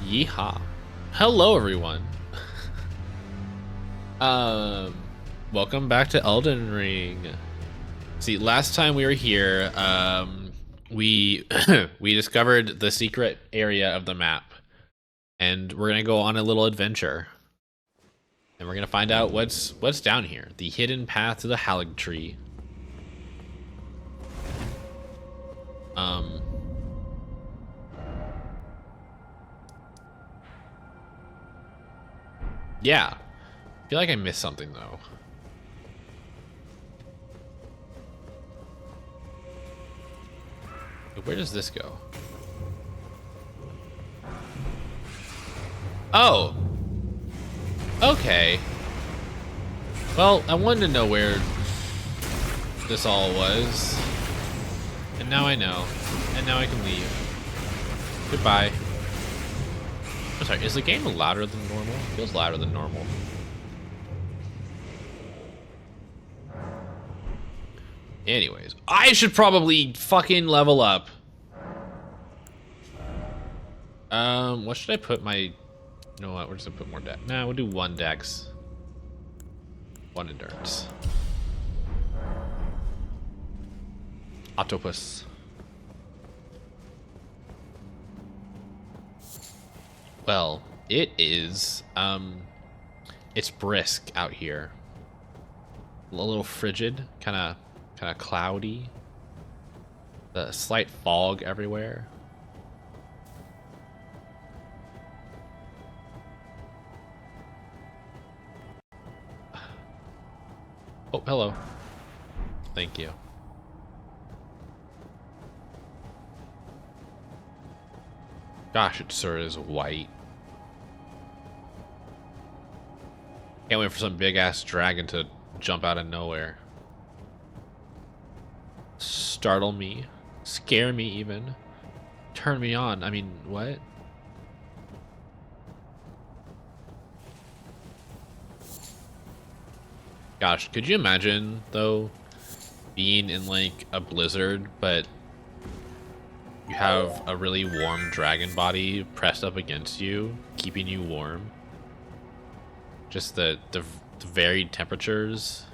Yeehaw. Hello everyone. Welcome back to Elden Ring. See, last time we were here, we we discovered the secret area of the map, and we're gonna go on a little adventure. And we're gonna find out what's down here. The hidden path to the Halig tree. Yeah. I feel like I missed something though. Where does this go? Oh. Okay. Well, I wanted to know where this all was. And now I know. And now I can leave. Goodbye. I'm sorry, is the game louder than normal? It feels louder than normal. Anyways, I should probably fucking level up. What should I put my... You know what, we're just gonna put more dex. Nah, we'll do 1 dex. 1 endurance. Octopus. Well, it is, it's brisk out here. A little frigid, kind of cloudy. The slight fog everywhere. Oh, hello. Thank you. Gosh, it sure is white. Can't wait for some big ass dragon to jump out of nowhere. Startle me. Scare me even. Turn me on. I mean, what? Gosh, could you imagine, though, being in, like, a blizzard, but you have a really warm dragon body pressed up against you, keeping you warm? Just the varied temperatures.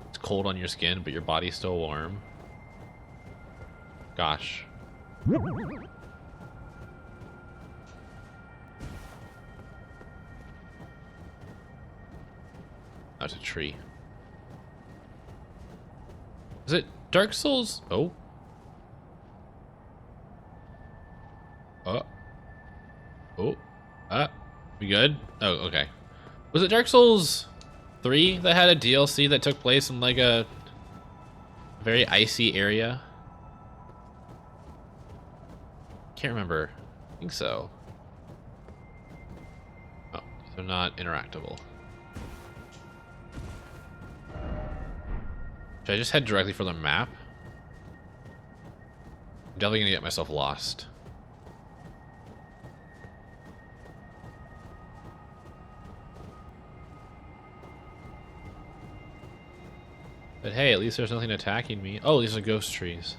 It's cold on your skin, but your body's still warm. Gosh. That's a tree. Is it Dark Souls? Oh. Oh. We good? Oh, okay. Was it Dark Souls 3 that had a DLC that took place in like a very icy area? Can't remember. I think so. Oh, they're not interactable. Should I just head directly for the map? I'm definitely gonna get myself lost. But hey, at least there's nothing attacking me. Oh, these are ghost trees.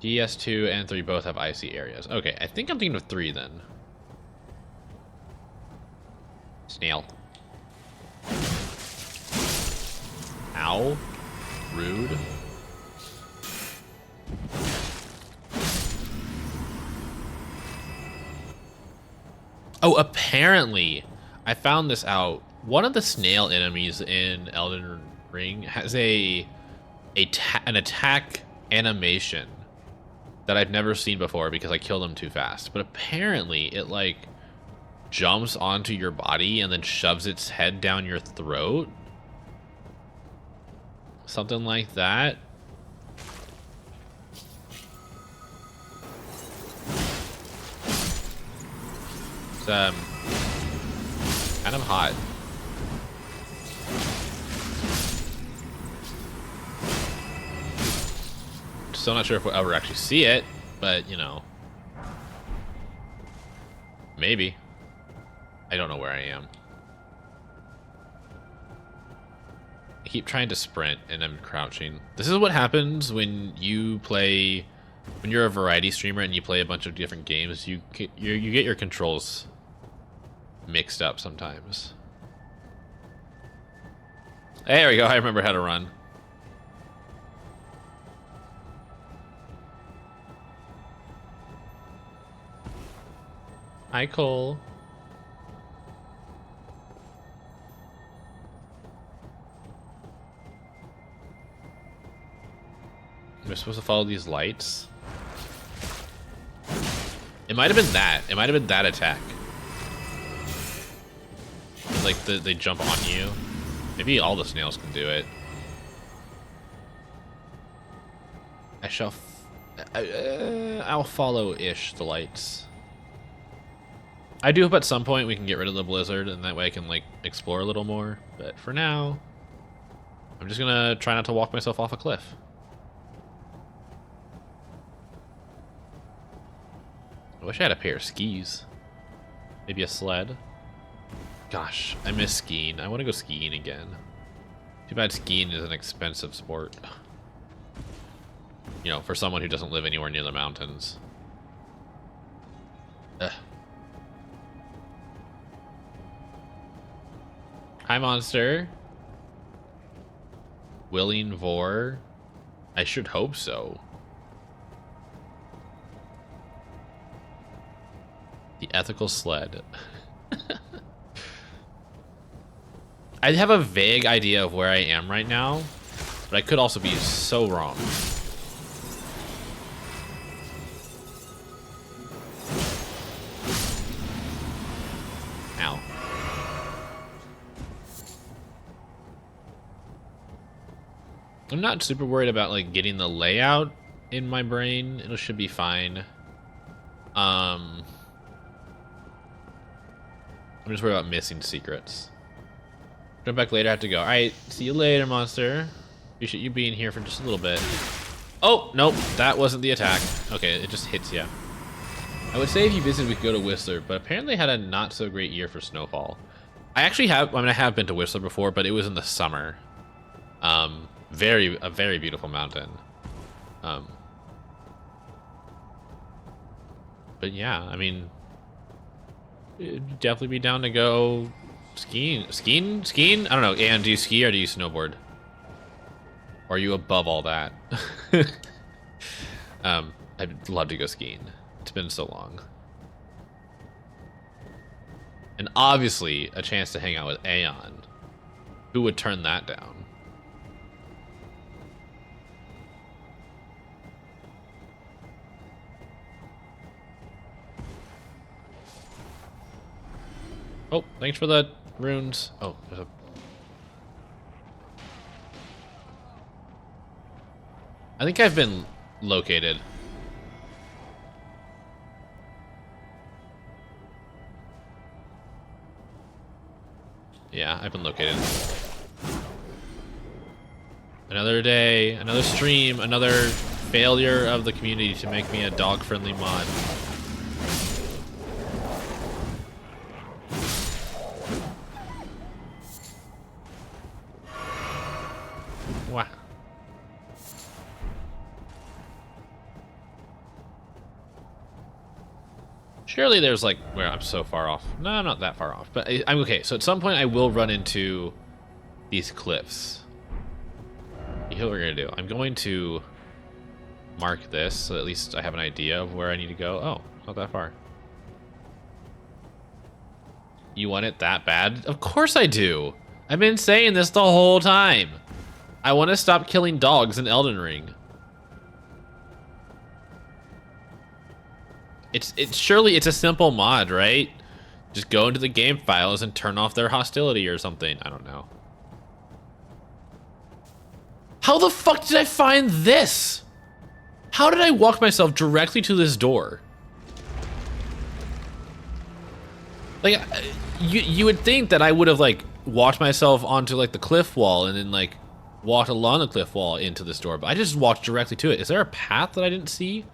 DS2 and 3 both have icy areas. Okay, I think I'm thinking of 3 then. Snail. Ow. Rude. Oh, apparently, I found this out. One of the snail enemies in Elden Ring has an attack animation that I've never seen before because I killed him too fast. But apparently, it like jumps onto your body and then shoves its head down your throat. Something like that. It's kind of hot. Still not sure if we'll ever actually see it, but you know, maybe. I don't know where I am. I keep trying to sprint and I'm crouching. This is what happens when you play when you're a variety streamer and you play a bunch of different games, you get your controls mixed up sometimes. There we go. I remember how to run. Hi, Cole. We're supposed to follow these lights. It might have been that. It might have been that attack. Like they jump on you. Maybe all the snails can do it. I shall. I'll follow-ish the lights. I do hope at some point we can get rid of the blizzard, and that way I can like explore a little more. But for now, I'm just gonna try not to walk myself off a cliff. I wish I had a pair of skis. Maybe a sled. Gosh, I miss skiing. I want to go skiing again. Too bad skiing is an expensive sport. You know, for someone who doesn't live anywhere near the mountains. Ugh. Hi, monster. Willing Vor? I should hope so. The ethical sled. I have a vague idea of where I am right now, but I could also be so wrong. Ow. I'm not super worried about like getting the layout in my brain. It should be fine. I'm just worried about missing secrets. Jump back later, I have to go. Alright, see you later, monster. Appreciate you being here for just a little bit. Oh, nope, that wasn't the attack. Okay, it just hits you. I would say if you visited, we could go to Whistler, but apparently had a not so great year for snowfall. I actually have, I mean, I have been to Whistler before, but it was in the summer. A very beautiful mountain. But yeah, I mean, it'd definitely be down to go skiing. Skiing? I don't know. And do you ski or do you snowboard? Or are you above all that? I'd love to go skiing. It's been so long. And obviously a chance to hang out with Aeon. Who would turn that down? Oh, thanks for the runes. Oh, there's a... I think I've been located. Yeah, I've been located. Another day, another stream, another failure of the community to make me a dog-friendly mod. Wow. Surely there's like, where I'm so far off. No, I'm not that far off, but I'm okay. So at some point I will run into these cliffs. Here's what we're gonna do. I'm going to mark this so at least I have an idea of where I need to go. Oh, not that far. You want it that bad? Of course I do. I've been saying this the whole time. I want to stop killing dogs in Elden Ring. Surely it's a simple mod, right? Just go into the game files and turn off their hostility or something. I don't know. How the fuck did I find this? How did I walk myself directly to this door? Like, you would think that I would have like walked myself onto like the cliff wall and then like walked along the cliff wall into this door, but I just walked directly to it. Is there a path that I didn't see?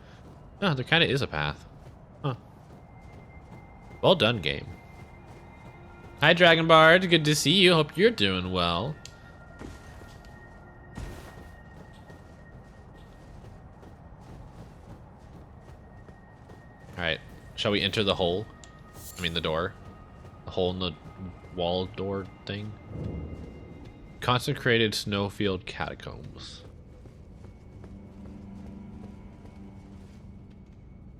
No, there kind of is a path. Huh. Well done, game. Hi, Dragon Bard. Good to see you. Hope you're doing well. Alright. Shall we enter the hole? I mean the door. The hole in the wall door thing. Consecrated snowfield catacombs.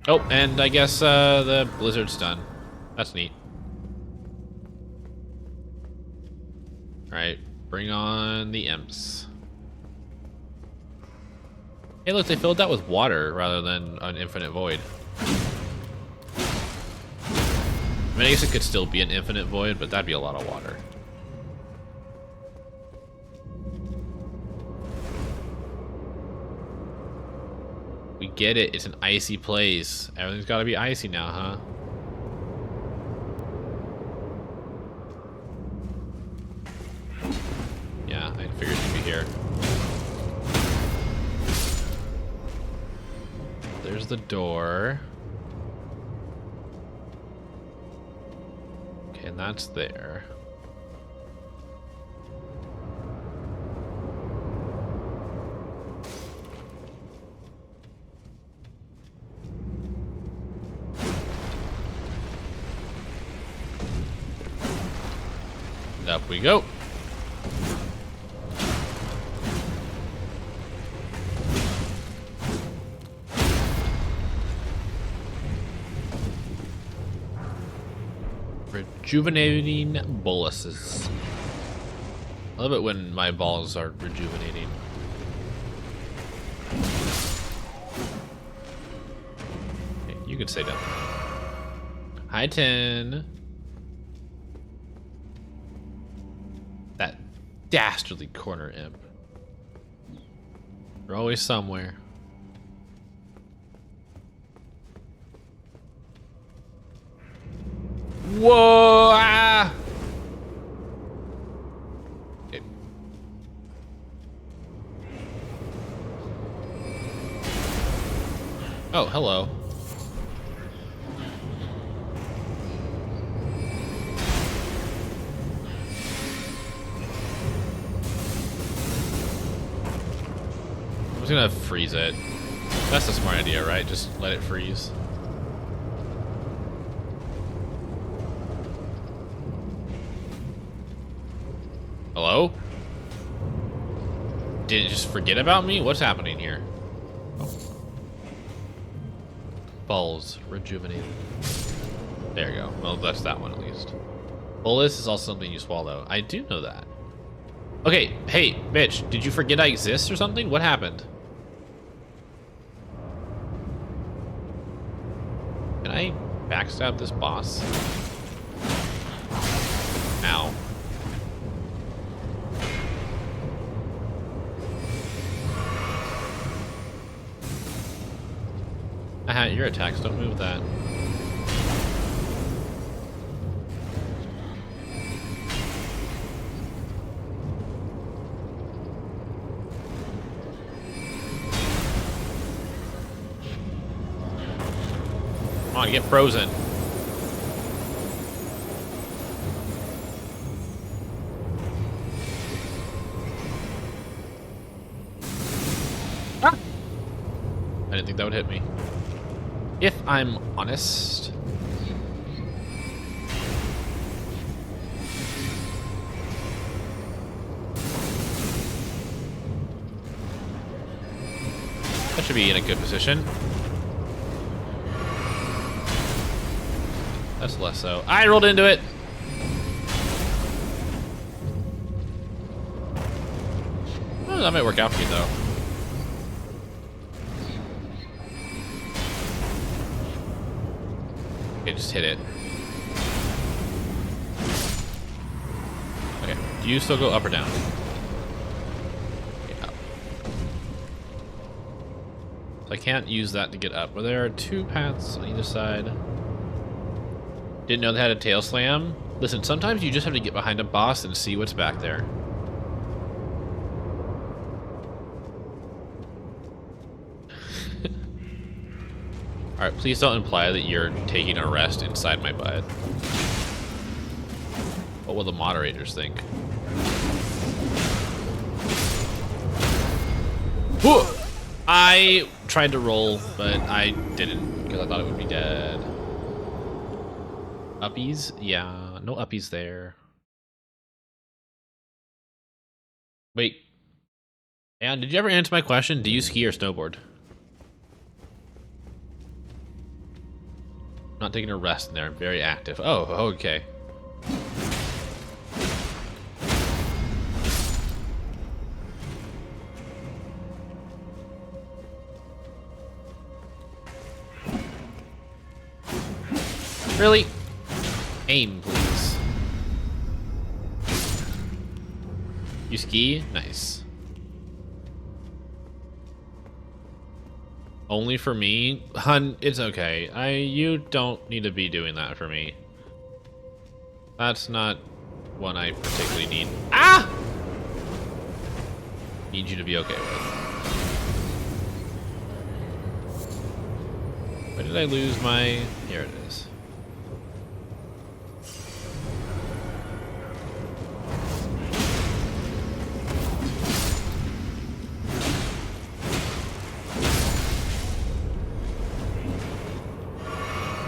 Oh, and I guess the blizzard's done. That's neat. Alright, bring on the imps. Hey look, they filled that with water rather than an infinite void. I mean, I guess it could still be an infinite void, but that'd be a lot of water. We get it, it's an icy place. Everything's gotta be icy now, huh? Yeah, I figured you'd be here. There's the door. Okay, and that's there. And up we go. Rejuvenating boluses. I love it when my balls are rejuvenating. Okay, you can stay down. Hi, 10. That dastardly corner imp. They're always somewhere. Whoa! Ah! Okay. Oh, hello. I'm just gonna freeze it. That's a smart idea, right? Just let it freeze. Hello? Did it just forget about me? What's happening here? Oh. Balls rejuvenated. There you go. Well, that's that one at least. Bolus is also something you swallow. I do know that. Okay, hey, bitch, did you forget I exist or something? What happened? Can I backstab this boss? Ow. Aha, your attacks don't move that. Come on, get frozen. Ah! I didn't think that would hit me. If I'm honest. That should be in a good position. That's less so. I rolled into it. Well, that might work out for me though. Okay, just hit it. Okay, do you still go up or down? Okay, up. So I can't use that to get up. Well, there are two paths on either side. Didn't know they had a tail slam? Listen, sometimes you just have to get behind a boss and see what's back there. Alright, please don't imply that you're taking a rest inside my butt. What will the moderators think? Whoa! I tried to roll, but I didn't. because I thought it would be dead. Uppies? Yeah, no uppies there. Wait. And did you ever answer my question? Do you ski or snowboard? Not taking a rest in there. I'm very active. Oh, okay. Really? Aim, please. You ski? Nice. Only for me? Hun, it's okay. You don't need to be doing that for me. That's not one I particularly need. Ah! Need you to be okay with. Where did I lose my... Here it is.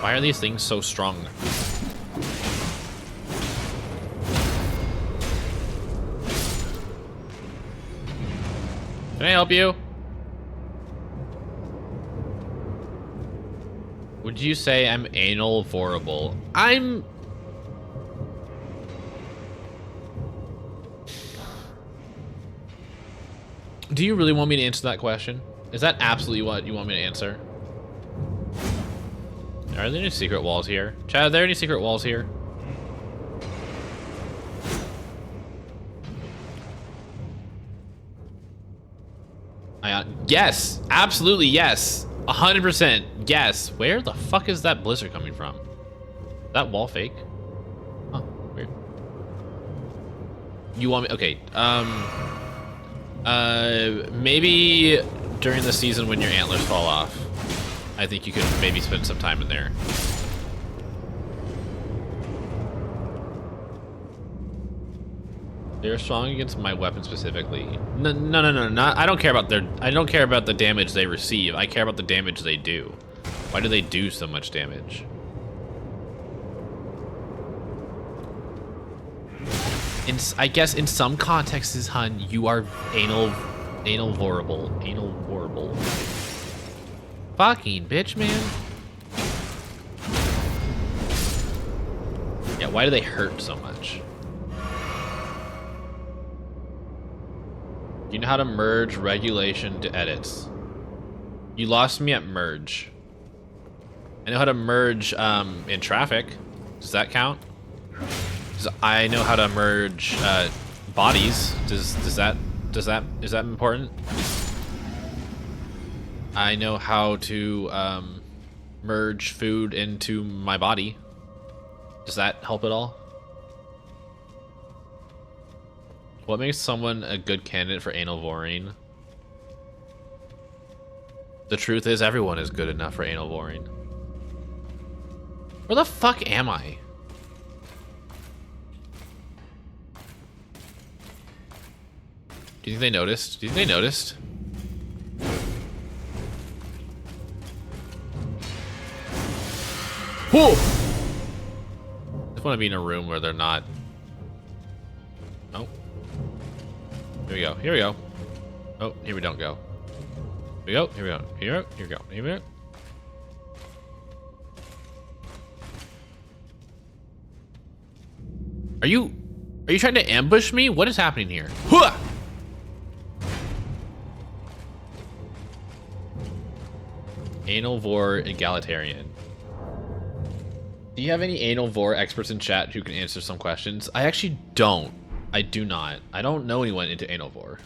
Why are these things so strong? Can I help you? Would you say I'm anal vorable? I'm... Do you really want me to answer that question? Is that absolutely what you want me to answer? Are there any secret walls here? Chad, are there any secret walls here? Yes! Absolutely yes! 100% yes! Where the fuck is that blizzard coming from? Is that wall fake? Huh, weird. You want me... Okay, maybe during the season when your antlers fall off. I think you could maybe spend some time in there. They're strong against my weapon specifically. No, not. I don't care about their. I don't care about the damage they receive. I care about the damage they do. Why do they do so much damage? I guess in some contexts, hun, you are anal vorable. Fucking bitch, man. Yeah, why do they hurt so much? You know how to merge regulation to edits. You lost me at merge. I know how to merge in traffic. Does that count? I know how to merge bodies. Is that important? I know how to merge food into my body. Does that help at all? What makes someone a good candidate for anal voring? The truth is, everyone is good enough for anal voring. Where the fuck am I? Do you think they noticed? Do you think they noticed? Whoa! I just want to be in a room where they're not. Oh. Here we go. Here we go. Oh, here we don't go. Here we go. Here we go. Here we go. Here we go. Are you trying to ambush me? What is happening here? Hooah! Anal vor egalitarian. Do you have any anal vor experts in chat who can answer some questions? I actually don't. I do not. I don't know anyone into anal vor.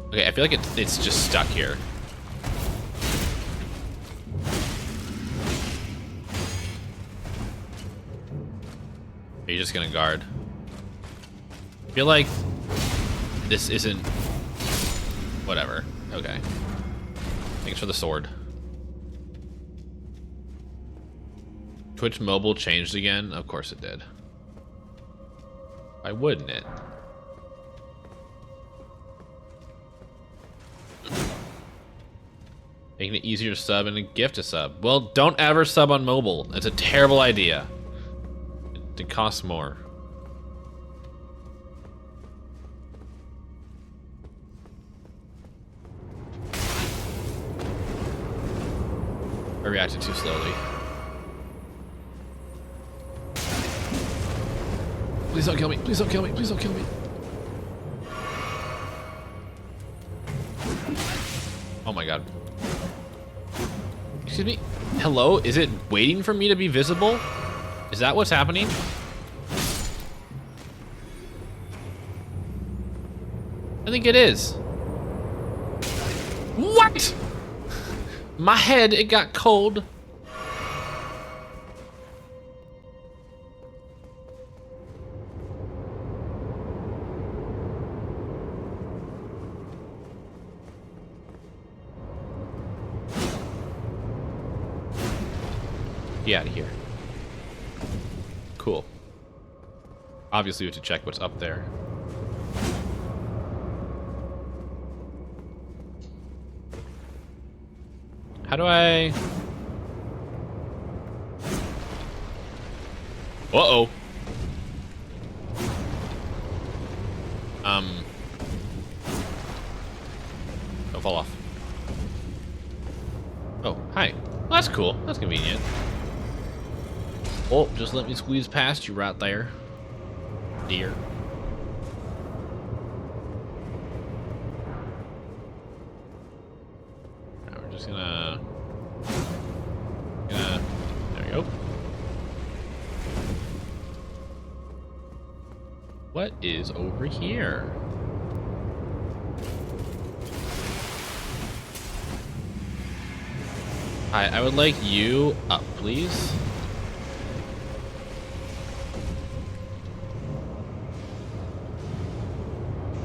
Okay, I feel like it's just stuck here. Are you just gonna guard? I feel like this isn't... Whatever. Okay. Thanks for the sword. Twitch mobile changed again? Of course it did. Why wouldn't it? Making it easier to sub and gift a sub. Well, don't ever sub on mobile. It's a terrible idea. It costs more. I reacted too slowly. Please don't kill me. Please don't kill me. Please don't kill me. Oh my god. Excuse me? Hello? Is it waiting for me to be visible? Is that what's happening? I think it is. What? My head, it got cold. Get out of here. Cool. Obviously, we have to check what's up there. How do I... Uh-oh. Don't fall off. Oh, hi. Well, that's cool. That's convenient. Oh, just let me squeeze past you right there, dear. Now we're just gonna... There we go. What is over here? Hi, I would like you up, please.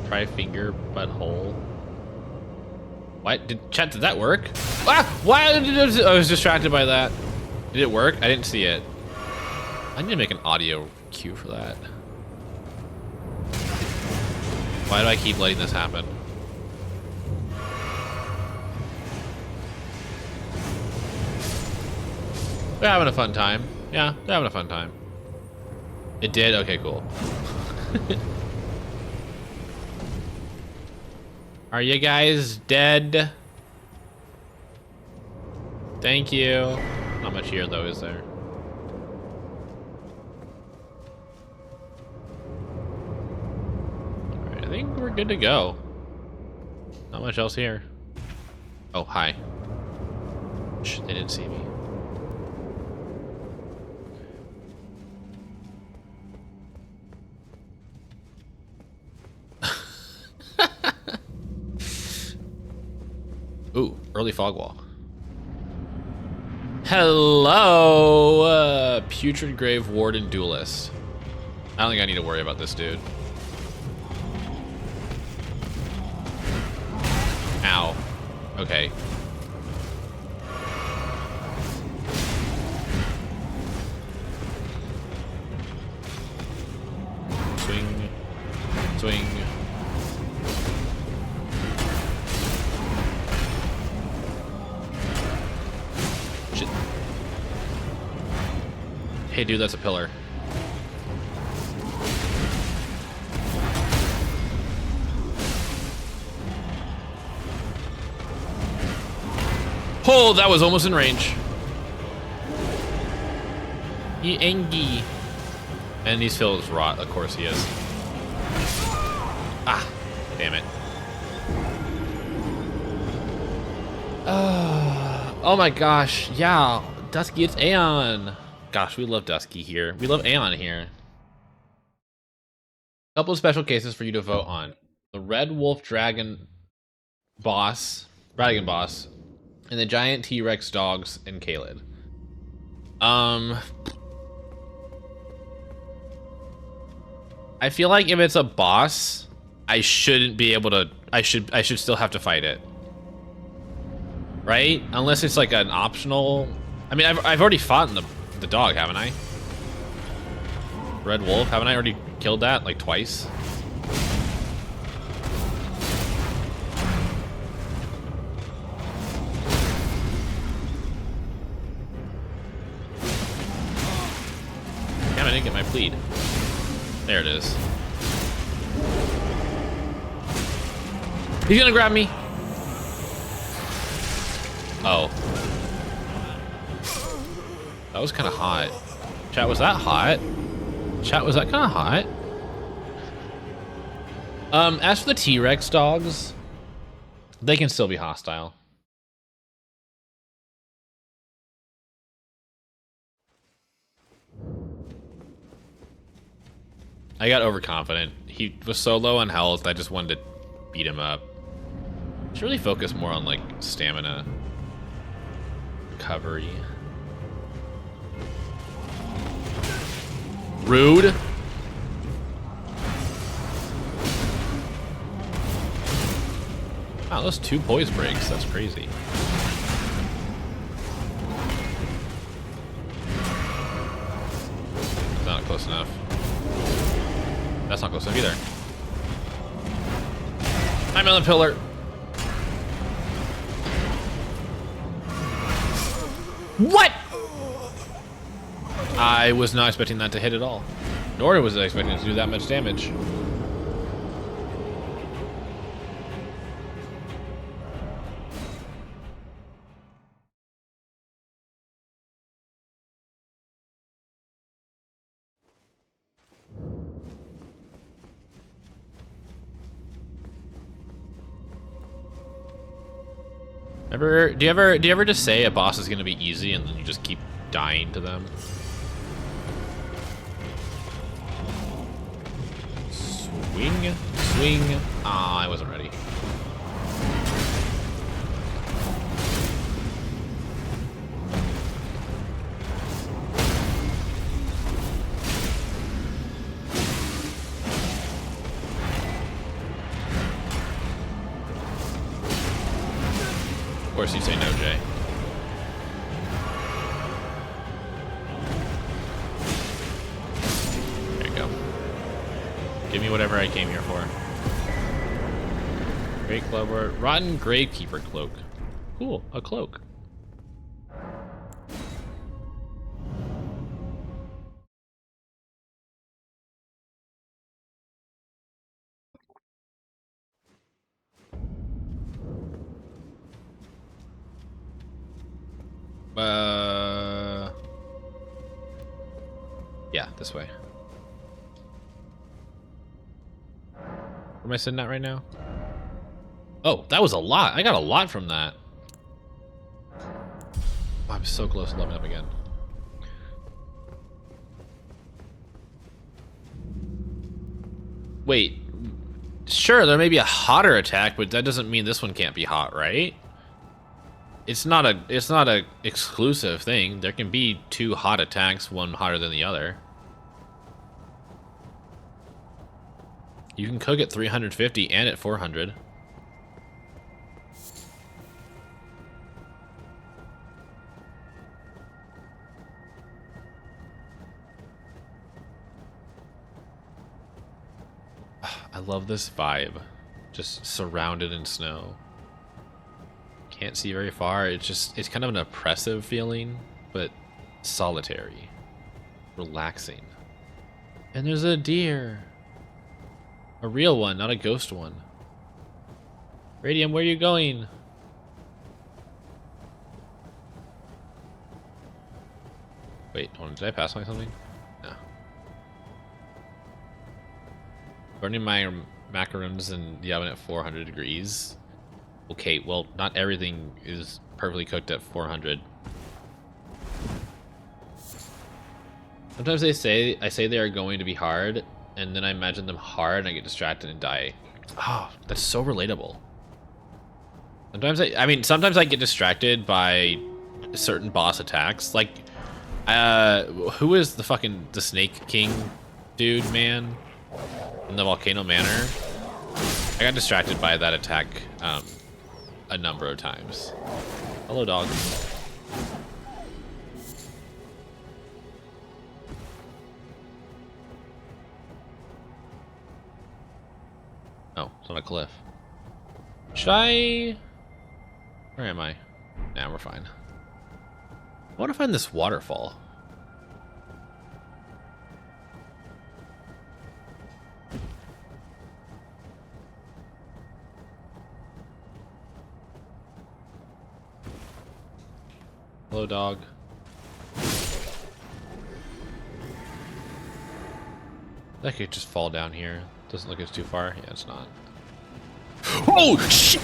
Try finger butthole. What? Chat, did that work? Ah! Why did it, I was distracted by that. Did it work? I didn't see it. I need to make an audio cue for that. Why do I keep letting this happen? They're having a fun time. Yeah, they're having a fun time. It did? Okay, cool. Are you guys dead? Thank you. Not much here though, is there? Alright, I think we're good to go. Not much else here. Oh, hi. Shh, they didn't see me. Ooh, early fog wall. Hello, Putrid Grave Warden Duelist. I don't think I need to worry about this dude. Ow. Okay. Swing. Swing. Shit. Hey dude, that's a pillar. Oh, that was almost in range. He engy. And he's filled with rot, of course he is. Ah, damn it. Oh my gosh, yeah, Dusky, it's Aeon. Gosh, we love Dusky here. We love Aeon here. A couple of special cases for you to vote on. The Red Wolf Dragon boss, and the Giant T-Rex dogs in Caelid. I feel like if it's a boss, I shouldn't be able to, I should still have to fight it. Right? Unless it's like an optional. I mean, I've already fought in the the dog, haven't I? Red wolf, haven't I already killed that like twice? Damn, I didn't get my plead. There it is. He's gonna grab me. Oh. That was kind of hot. Chat, was that hot? Chat, was that kind of hot? As for the T-Rex dogs, they can still be hostile. I got overconfident. He was so low on health, I just wanted to beat him up. Should really focus more on like stamina recovery. Rude. Wow, those 2 poise breaks. That's crazy. Not close enough. That's not close enough either. I'm on the pillar. What? I was not expecting that to hit at all. Nor was I expecting it to do that much damage. Do you ever just say a boss is gonna be easy and then you just keep dying to them? Swing, swing. Ah, I wasn't ready. Of course you say no, Jay. There you go. Give me whatever I came here for. Great Clover. Rotten Gravekeeper Cloak. Cool, a cloak. Yeah, this way. Where am I sitting at right now? Oh, that was a lot. I got a lot from that. Oh, I'm so close to leveling up again. Wait. Sure, there may be a hotter attack, but that doesn't mean this one can't be hot, right? It's not a exclusive thing. There can be 2 hot attacks, one hotter than the other. You can cook at 350 and at 400. I love this vibe. Just surrounded in snow. Can't see very far. It's kind of an oppressive feeling, but solitary. Relaxing. And there's a deer. A real one, not a ghost one. Radium, where are you going? Wait, hold on, did I pass by something? No. Burning my macarons in the oven at 400 degrees. Okay, well, not everything is perfectly cooked at 400. Sometimes I say they are going to be hard, and then I imagine them hard and I get distracted and die. Oh, that's so relatable. Sometimes I get distracted by certain boss attacks. Like, who is the Snake King dude, man? In the Volcano Manor? I got distracted by that attack a number of times. Hello, dog. Oh, it's on a cliff. Should I... Where am I? Nah, we're fine. I want to find this waterfall. Hello, dog. That could just fall down here. Doesn't look it's too far. Yeah, it's not. Oh, shit!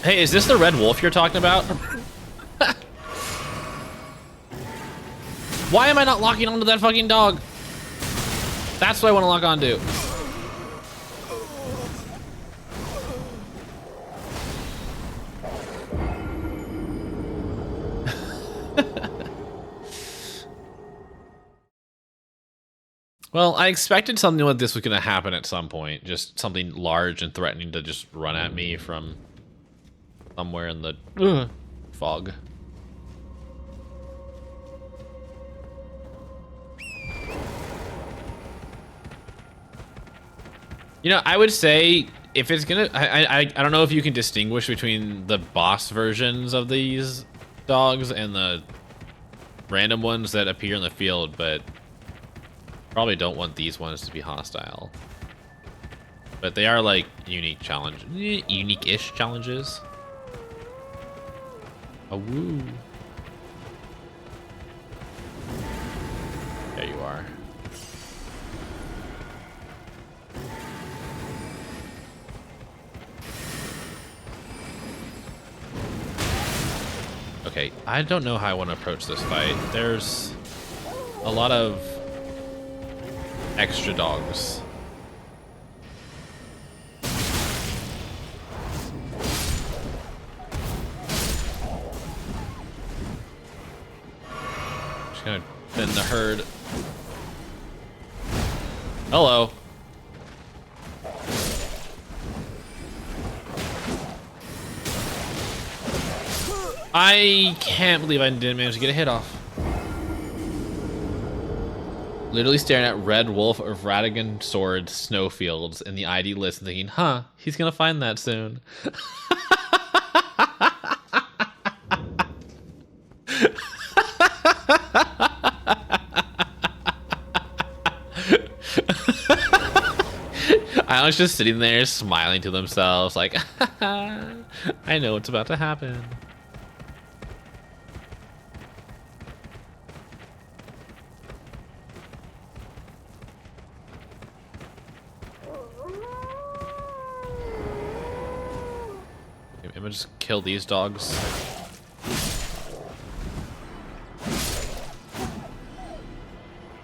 Hey, is this the red wolf you're talking about? Why am I not locking onto that fucking dog? That's what I want to lock onto. Well, I expected something like this was going to happen at some point. Just something large and threatening to just run at me from somewhere in the fog. You know, I would say if it's gonna, I don't know if you can distinguish between the boss versions of these dogs and the random ones that appear in the field, but probably don't want these ones to be hostile. But they are like unique challenge, unique-ish challenges. Oh, woo. There you are. Okay, I don't know how I want to approach this fight. There's a lot of extra dogs. Just gonna bend the herd. Hello. I can't believe I didn't manage to get a hit off. Literally staring at Red Wolf of Radigan Sword snowfields in the ID list and thinking, huh, he's gonna find that soon. I was just sitting there smiling to themselves like, I know what's about to happen. I'm gonna just kill these dogs.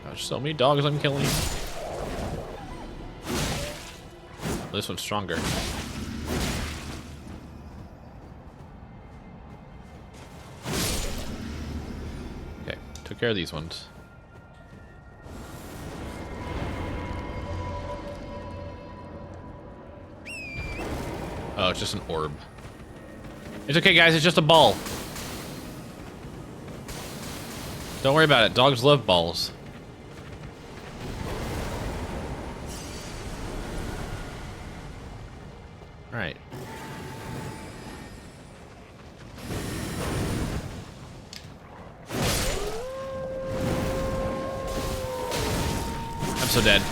There's so many dogs I'm killing. This one's stronger. Okay, took care of these ones. Oh, it's just an orb. It's okay, guys. It's just a ball. Don't worry about it. Dogs love balls. All right. I'm so dead.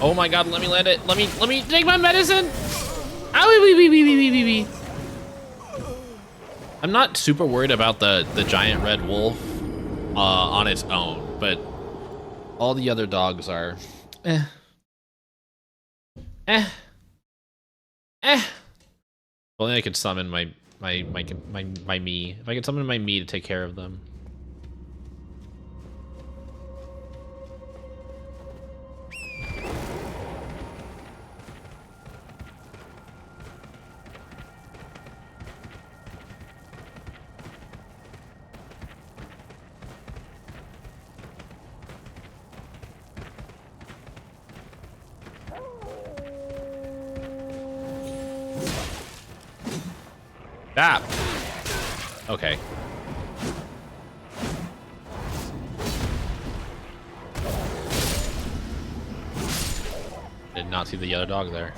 Oh my god, let me land it. Let me take my medicine. Owie, I'm not super worried about the giant red wolf on its own, but all the other dogs are If only I could summon my me. If I could summon my me to take care of them. Ah! Okay. not see the yellow dog there.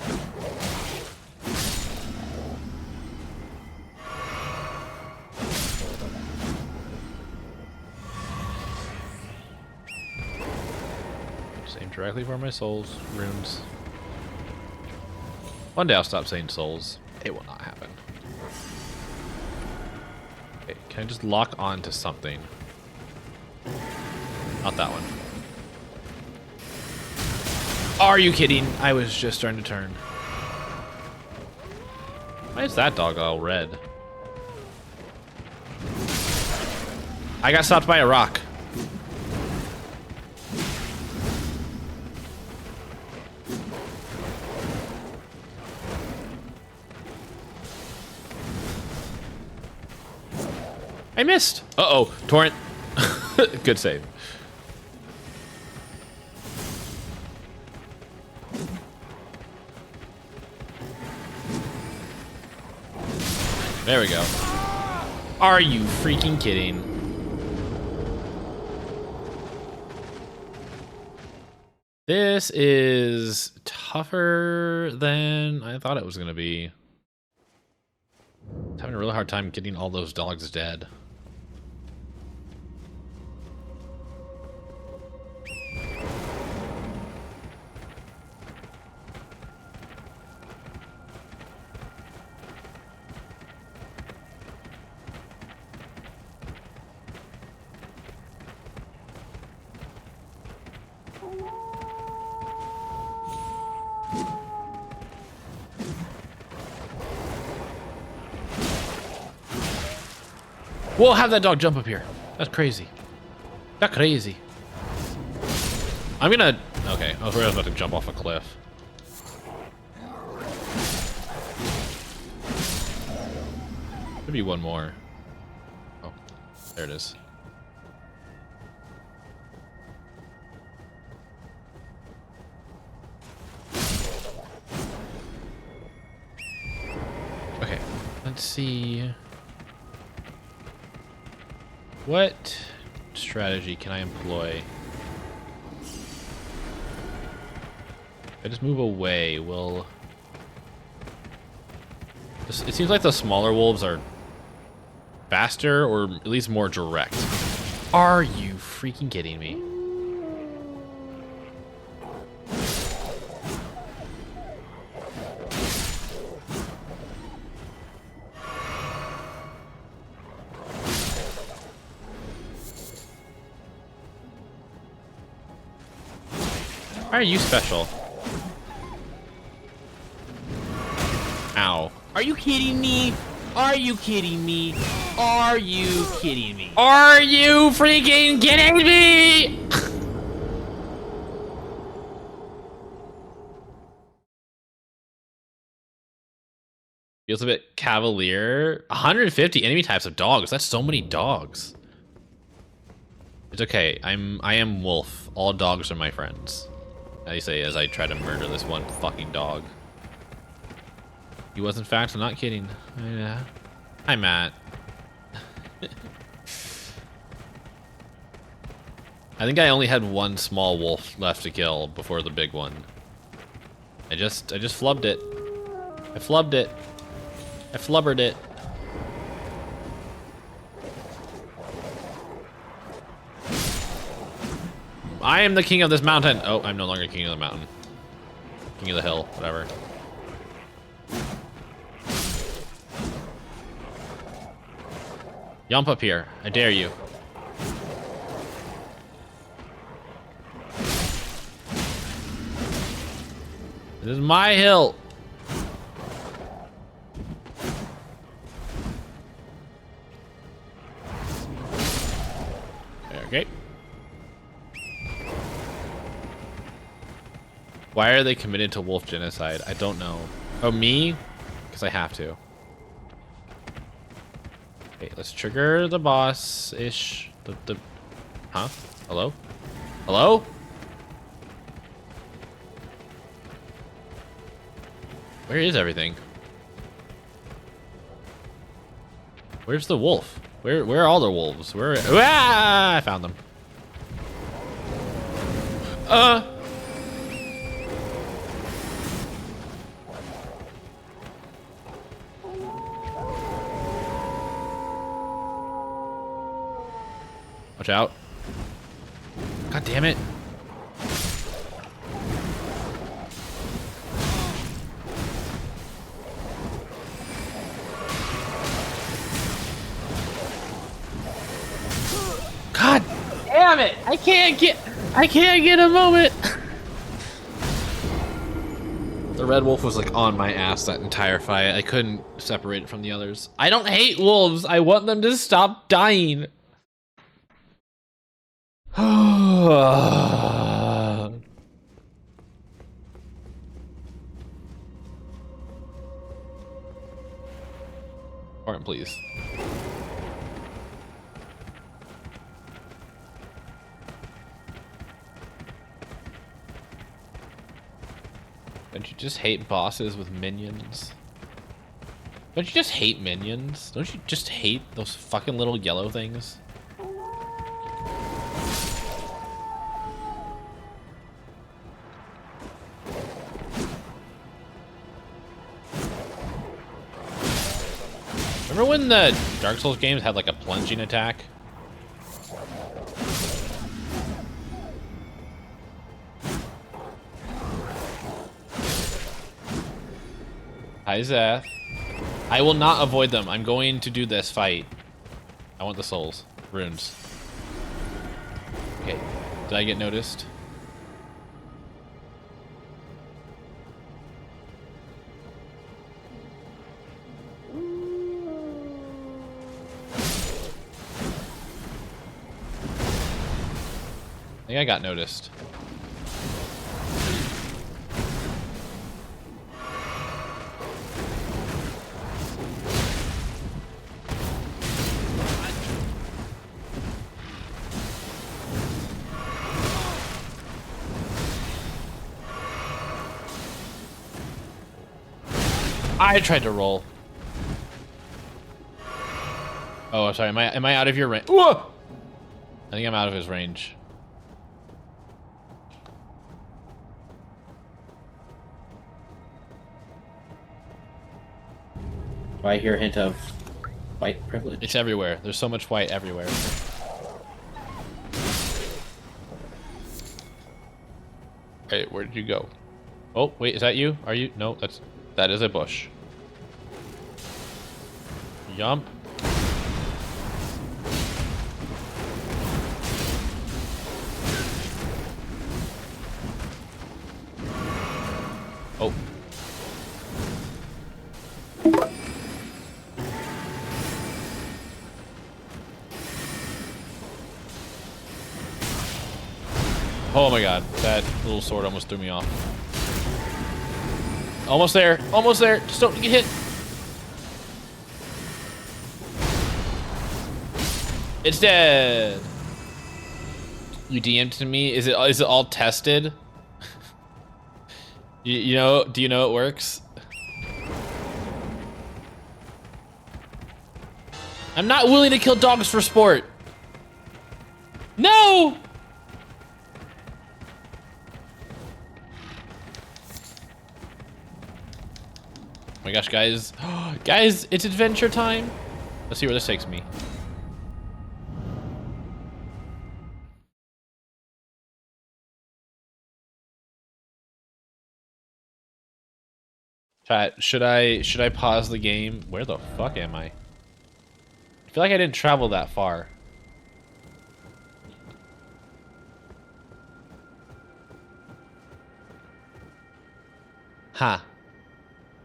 Just aim directly for my souls, runes. One day I'll stop saying souls. It will not happen. Okay, can I just lock on to something? Not that one. Are you kidding? I was just starting to turn. Why is that dog all red? I got stopped by a rock. I missed. Uh-oh, torrent. Good save. There we go. Are you freaking kidding? This is tougher than I thought it was gonna be. I'm having a really hard time getting all those dogs dead. We'll have that dog jump up here. That's crazy. That's crazy. I'm gonna... Okay, I was worried I was about to jump off a cliff. Could be one more. Oh, there it is. Okay, let's see... What strategy can I employ? If I just move away, will... It seems like the smaller wolves are faster, or at least more direct. Are you freaking kidding me? Why are you special? Ow. Are you kidding me? Are you kidding me? Are you kidding me? Are you freaking kidding me? Feels a bit cavalier. 150 enemy types of dogs. That's so many dogs. It's okay. I am wolf. All dogs are my friends. I say as I try to murder this one fucking dog. He was in fact, I'm not kidding. Yeah. Hi, Matt. I think I only had one small wolf left to kill before the big one. I just flubbed it. I flubbed it. I flubbered it. I am the king of this mountain. Oh, I'm no longer king of the mountain. King of the hill, whatever. Jump up here. I dare you. This is my hill. Okay. Why are they committed to wolf genocide? I don't know. Oh, me? Because I have to. Okay, let's trigger the boss-ish. Huh? Hello? Hello? Where is everything? Where's the wolf? Where are all the wolves? Where? Ah! I found them. Watch out. God damn it. God damn it! I can't get a moment. The red wolf was like on my ass that entire fight. I couldn't separate it from the others. I don't hate wolves. I want them to stop dying. Pardon, please. Don't you just hate bosses with minions? Don't you just hate minions? Don't you just hate those fucking little yellow things? Remember when the Dark Souls games had like a plunging attack? Hi, Zeth. I will not avoid them. I'm going to do this fight. I want the souls. Runes. Okay. Did I get noticed? I think I got noticed. I tried to roll. Oh, I'm sorry. Am I out of your range? Whoa! I think I'm out of his range. Do I hear a hint of white privilege? It's everywhere. There's so much white everywhere. Hey, where did you go? Oh, wait, is that you? Are you? No, that is a bush. Yump. Oh. Oh my god, that little sword almost threw me off. Almost there, almost there. Just don't get hit. It's dead. You DM'd to me. Is it all tested? you know? Do you know it works? I'm not willing to kill dogs for sport. No. Oh my gosh, guys. Guys, it's adventure time. Let's see where this takes me. Chat, should I pause the game? Where the fuck am I? I feel like I didn't travel that far. Huh.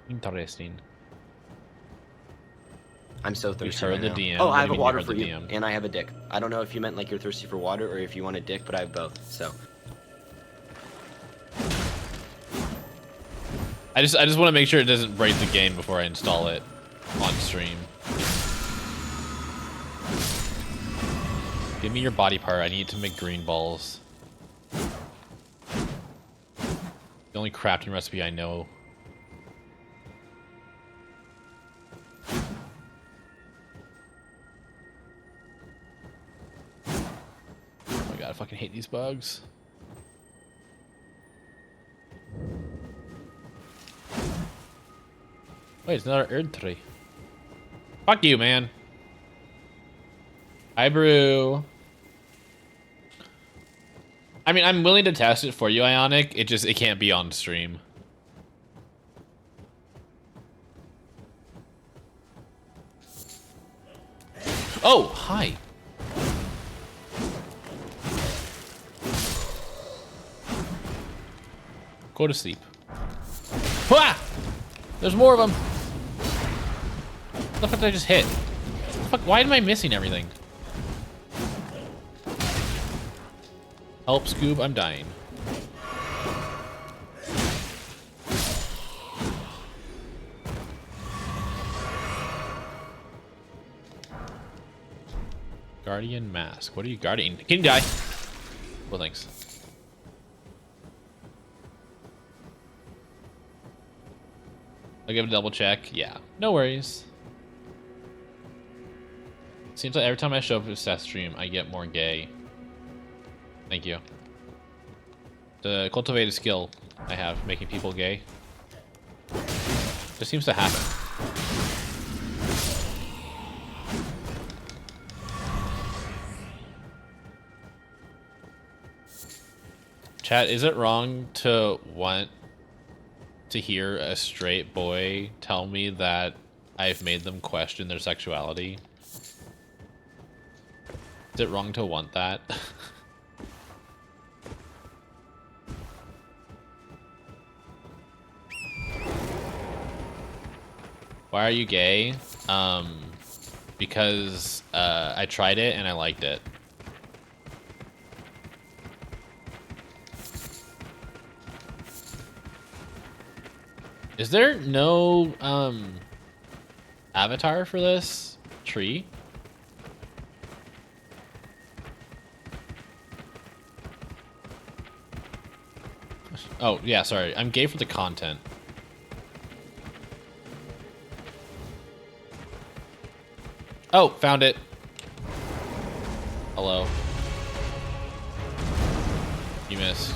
Interesting. I'm so thirsty heard right the now. DM. Oh, What I do have you a mean you water heard for the you, DM? and I have a dick. I don't know if you meant like you're thirsty for water or if you want a dick, but I have both, so. I just want to make sure it doesn't break the game before I install it on stream. Give me your body part. I need to make green balls. The only crafting recipe I know. Oh my god, I fucking hate these bugs. Wait, it's another Erd tree. Fuck you, man. Hi, Brew. I mean, I'm willing to test it for you, Ionic. It can't be on stream. Oh, hi. Go to sleep. Ah! There's more of them. What the fuck did I just hit? What the fuck? Why am I missing everything? Help, Scoob. I'm dying. Guardian mask. What are you guarding? Can you die? Well, thanks. I'll give it a double check. Yeah, no worries. Seems like every time I show up to Seth's stream, I get more gay. Thank you. The cultivated skill I have, making people gay. Just seems to happen. Chat, is it wrong to want to hear a straight boy tell me that I've made them question their sexuality? Is it wrong to want that? Why are you gay? Because I tried it and I liked it. Is there no avatar for this tree? Oh, yeah, sorry. I'm gay for the content. Oh, found it. Hello. You missed.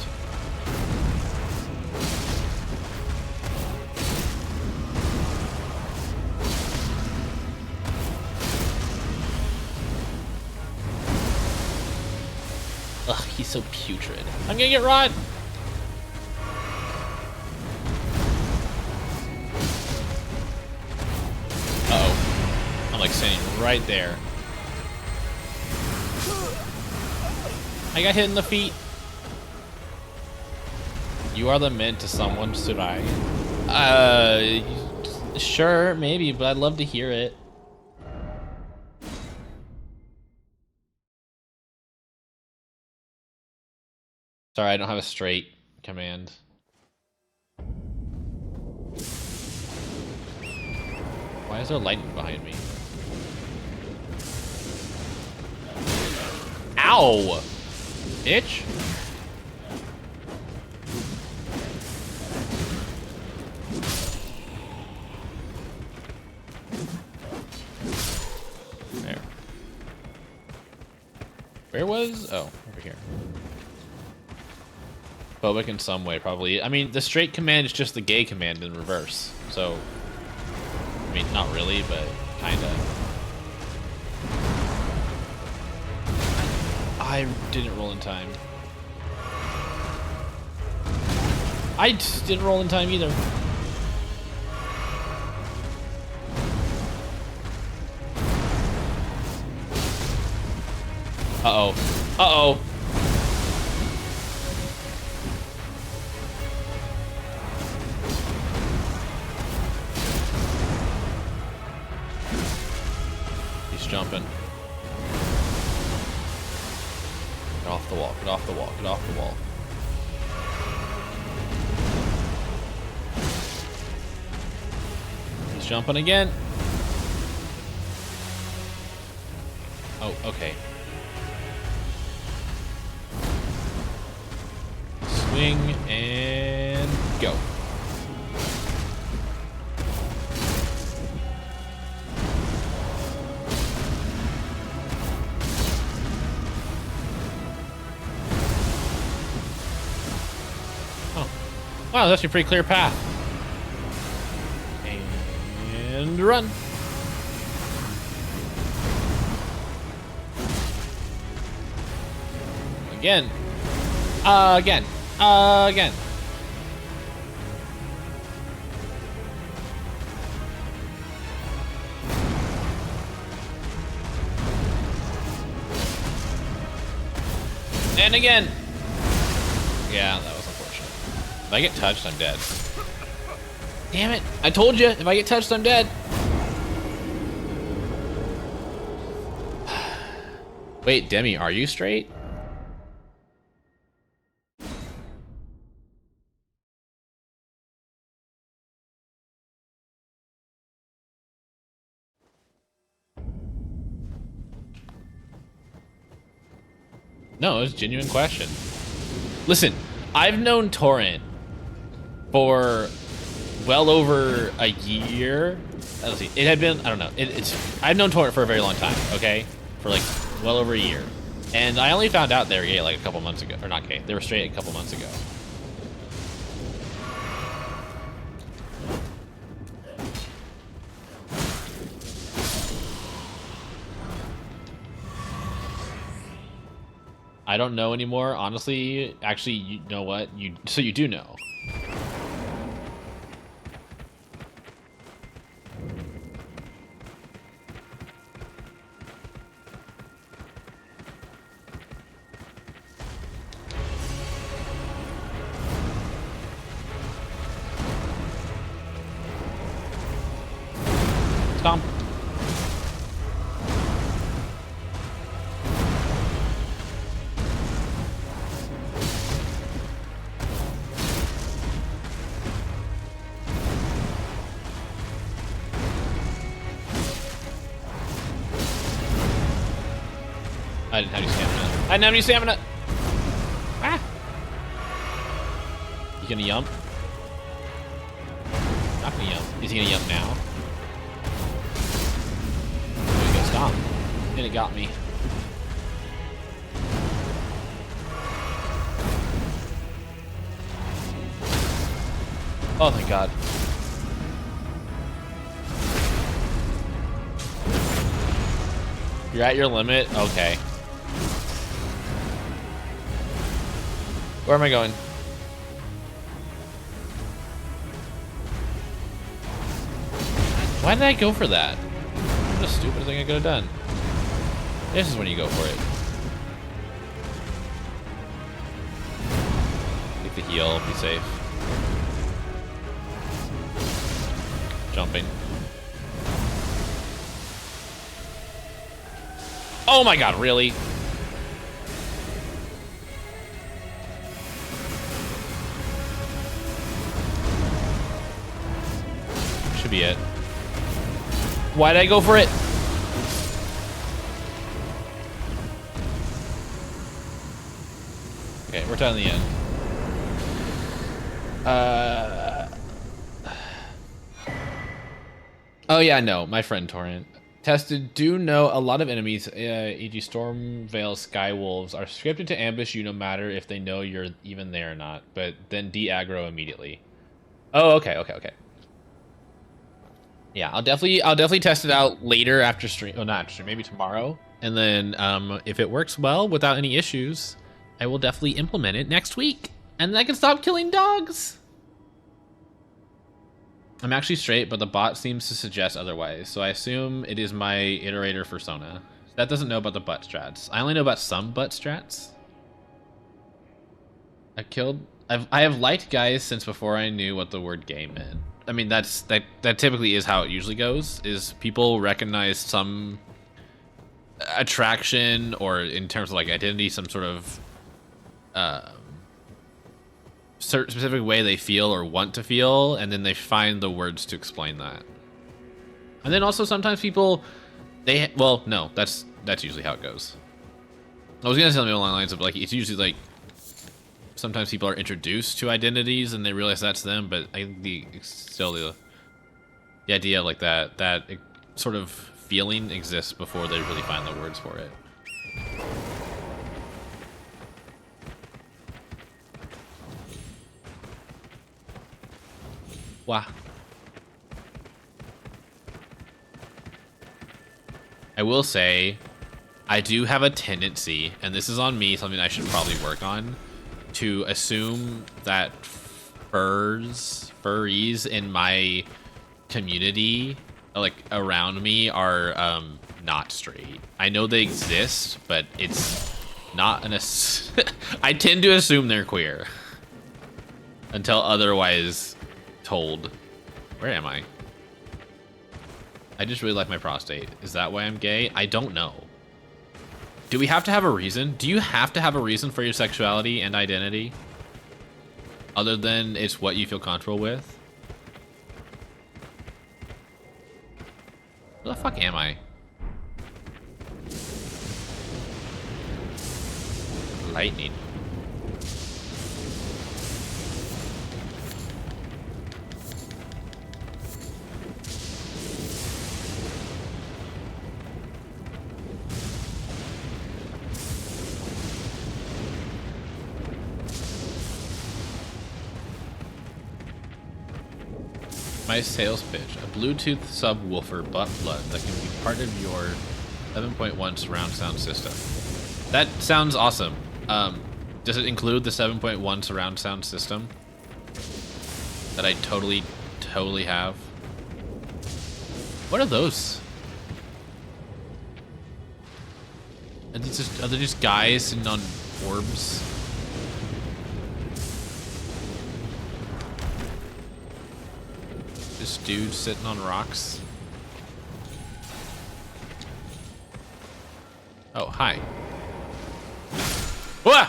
Ugh, he's so putrid. I'm gonna get rot. Uh-oh. I'm like standing right there. I got hit in the feet. You are the mint to someone, should I? Sure, maybe, but I'd love to hear it. Sorry, I don't have a straight command. Why is there lightning behind me? Ow! Itch? There. Where was? Oh, over here. Phobic in some way, probably. I mean, the straight command is just the gay command in reverse. So, I mean, not really, but kinda. I didn't roll in time. I didn't roll in time either. Uh-oh. Uh-oh. He's jumping. Get off the wall, get off the wall, get off the wall. He's jumping again. Oh, okay. Swing and go. Oh. Wow, that's a pretty clear path. And run. Again. Again. Again. And again. Yeah, that was unfortunate. If I get touched, I'm dead. Damn it. I told you, if I get touched, I'm dead. Wait, Demi, are you straight? No, it was a genuine question. Listen, I've known Torrent for well over a year. Let's see, it had been, I don't know, I've known Torrent for a very long time, okay? For like well over a year. And I only found out they were gay like a couple months ago, or not gay, they were straight a couple months ago. I don't know anymore, honestly. Actually, you know what? So you do know. Stomp. I didn't have any stamina. I didn't have any stamina. Ah! You gonna yump? Not gonna yump. Is he gonna yump now? There we go, stomp. And it got me. Oh, thank God. You're at your limit? Okay. Where am I going? Why did I go for that? What a stupid thing I could have done. This is when you go for it. Take the heal, be safe. Jumping. Oh my God, really? Should be it. Why did I go for it? Okay, we're down to the end. Oh yeah, no, my friend Torrent. Tested, do know a lot of enemies, e.g. Stormveil Skywolves, are scripted to ambush you no matter if they know you're even there or not, but then de-aggro immediately. Oh, okay. Yeah, I'll definitely test it out later after stream. Oh, not after stream, maybe tomorrow. And then if it works well without any issues, I will definitely implement it next week. And then I can stop killing dogs. I'm actually straight, but the bot seems to suggest otherwise. So I assume it is my iterator persona. That doesn't know about the butt strats. I only know about some butt strats. I have liked guys since before I knew what the word gay meant. I mean, that typically is how it usually goes, is people recognize some attraction or in terms of like identity, some sort of specific way they feel or want to feel, and then they find the words to explain that. And then also sometimes people, well, no, that's usually how it goes. I was gonna say something along the lines of like, it's usually like, sometimes people are introduced to identities and they realize that's them, but I think the idea like that sort of feeling exists before they really find the words for it. Wow. I will say, I do have a tendency, and this is on me, something I should probably work on, to assume that furries in my community, like around me, are not straight. I know they exist, but it's not an I tend to assume they're queer until otherwise told. Where am I? I just really like my prostate. Is that why I'm gay? I don't know. Do we have to have a reason? Do you have to have a reason for your sexuality and identity? Other than it's what you feel comfortable with? Where the fuck am I? Lightning. My sales pitch: a Bluetooth subwoofer butt plug that can be part of your 7.1 surround sound system. That sounds awesome. Does it include the 7.1 surround sound system that I totally have? What are those? Are they just guys sitting on orbs? This dude sitting on rocks. Oh, hi. Whoa!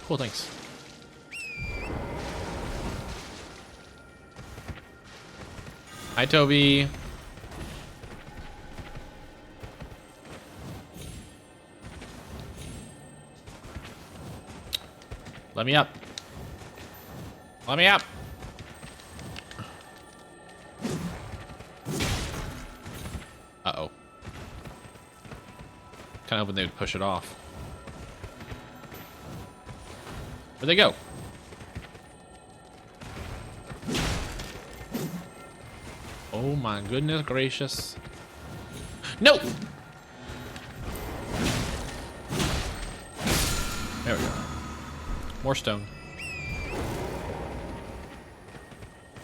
Cool, thanks. Hi, Toby. Let me up. Let me up. Uh-oh. Kind of hoping they would push it off. Where'd they go? Oh my goodness gracious. No! There we go. More stone.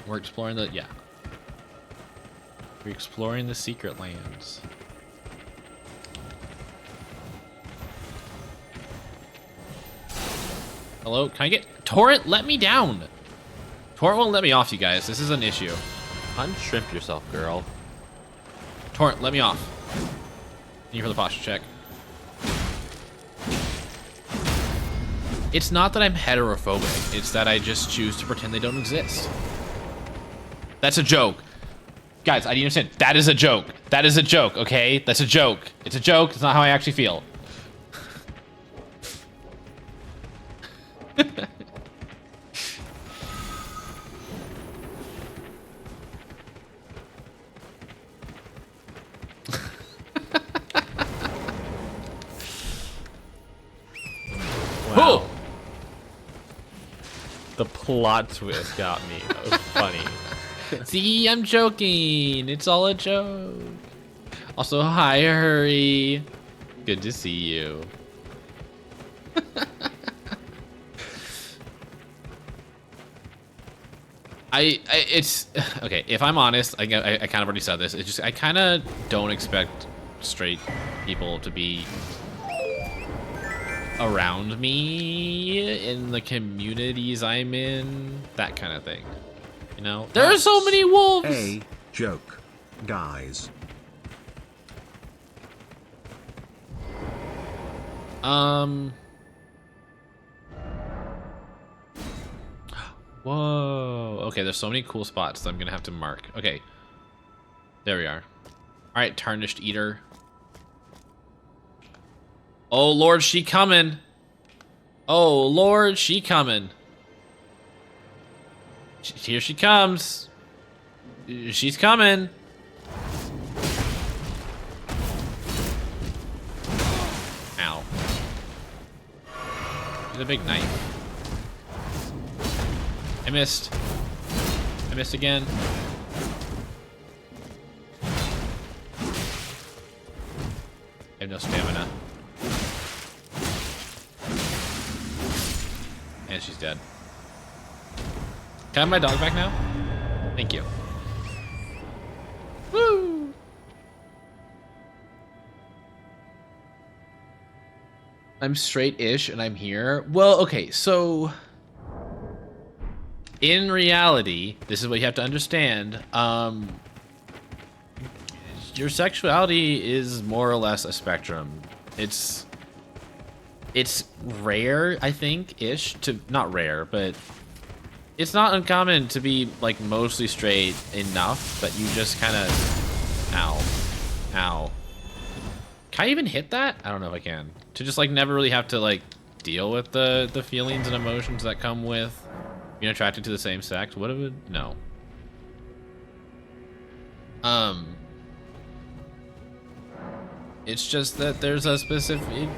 We're exploring the... yeah. We're exploring the secret lands. Hello? Can I get... Torrent, let me down! Torrent won't let me off, you guys. This is an issue. Unshrimp yourself, girl. Torrent, let me off. Thank you for the posture check. It's not that I'm heterophobic. It's that I just choose to pretend they don't exist. That's a joke. Guys, I need you to understand. That is a joke. That is a joke, okay? That's a joke. It's a joke. It's not how I actually feel. Wow. The plot twist got me. That was funny. See, I'm joking. It's all a joke. Also, hi, Hurry. Good to see you. It's okay. If I'm honest, I kind of already said this. It's just I kind of don't expect straight people to be around me in the communities I'm in, that kind of thing. You know, there are so many wolves. A joke, guys. Whoa. Okay, there's so many cool spots that I'm gonna have to mark. Okay, there we are. All right, Tarnished Eater. Oh Lord, she coming. Oh Lord, she coming. Here she comes. She's coming. Ow. She's a big knife. I missed. I missed again. I have no stamina. And she's dead. Can I have my dog back now? Thank you. Woo! I'm straight-ish and I'm here. Well, okay, so in reality, this is what you have to understand. Your sexuality is more or less a spectrum. It's rare, I think, ish, to not rare, but it's not uncommon to be like mostly straight enough that you just kind of ow. Can I even hit that? I don't know if I can. To just like never really have to like deal with the feelings and emotions that come with being attracted to the same sex. What if it? No. It's just that there's a specific.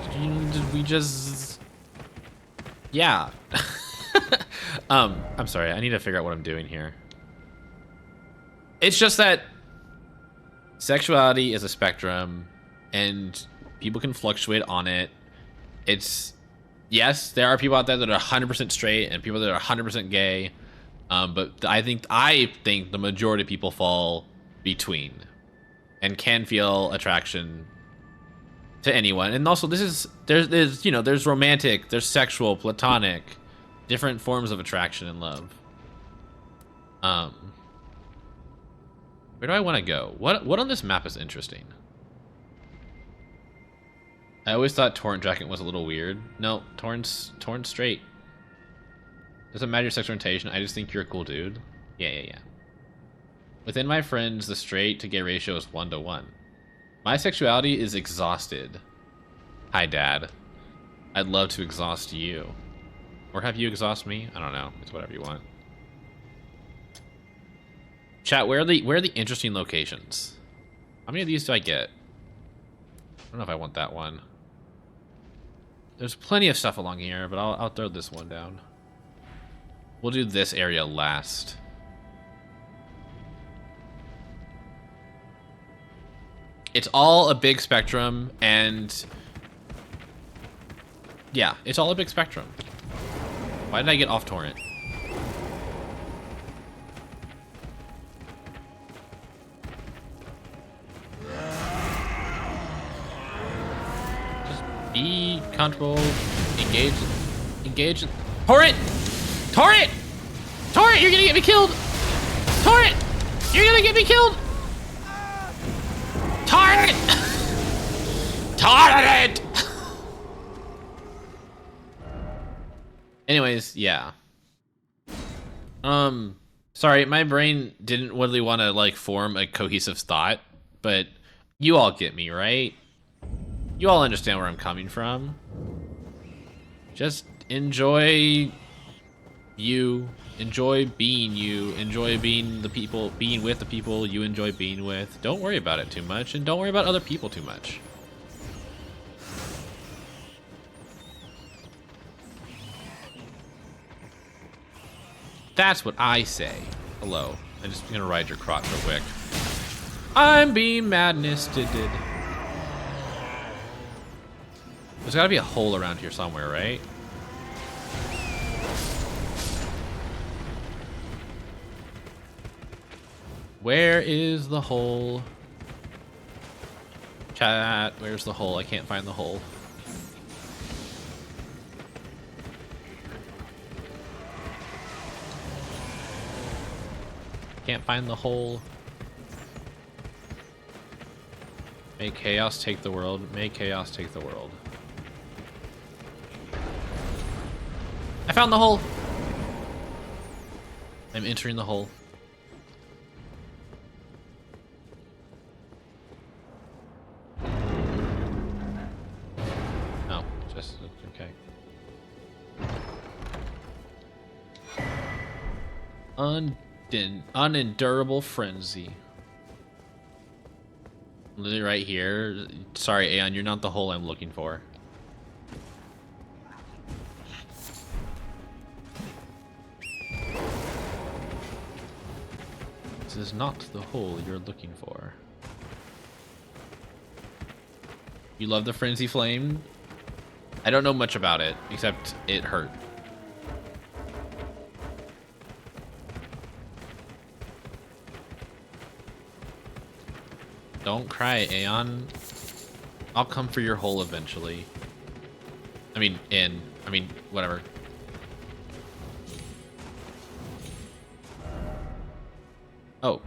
We just. Yeah. I'm sorry. I need to figure out what I'm doing here. It's just that sexuality is a spectrum, and people can fluctuate on it. It's yes, there are people out there that are 100% straight and people that are 100% gay, but I think the majority of people fall between, and can feel attraction to anyone. And also, there's romantic, there's sexual, platonic, different forms of attraction and love. Where do I want to go? What on this map is interesting? I always thought torrent jacket was a little weird. No, torrent's straight. Doesn't matter your sexual orientation. I just think you're a cool dude. Yeah. Within my friends, the straight to gay ratio is 1:1. My sexuality is exhausted. Hi, Dad. I'd love to exhaust you. Or have you exhaust me? I don't know. It's whatever you want. Chat, where are the interesting locations? How many of these do I get? I don't know if I want that one. There's plenty of stuff along here, but I'll throw this one down. We'll do this area last. It's all a big spectrum, and yeah, it's all a big spectrum. Why did I get off torrent? Just be comfortable, engage. Torrent! Torrent! Torrent, you're gonna get me killed! Torrent! You're gonna get me killed! Torrent! Torrent! Anyways, yeah. Sorry, my brain didn't really want to like form a cohesive thought, but you all get me, right? You all understand where I'm coming from. Just enjoy you, enjoy being you, enjoy being with the people you enjoy being with. Don't worry about it too much, and don't worry about other people too much. That's what I say. Hello. I'm just gonna ride your crotch real quick. I'm being madness. There's gotta be a hole around here somewhere, right? Where is the hole? Chat, where's the hole? I can't find the hole. Can't find the hole. May chaos take the world. May chaos take the world. I found the hole. I'm entering the hole. Oh, just okay. Unendurable frenzy. Literally right here. Sorry, Aeon, you're not the hole I'm looking for. This is not the hole you're looking for. You love the frenzy flame? I don't know much about it, except it hurt. Don't cry, Aeon. I'll come for your hole eventually. I mean, whatever. Oh.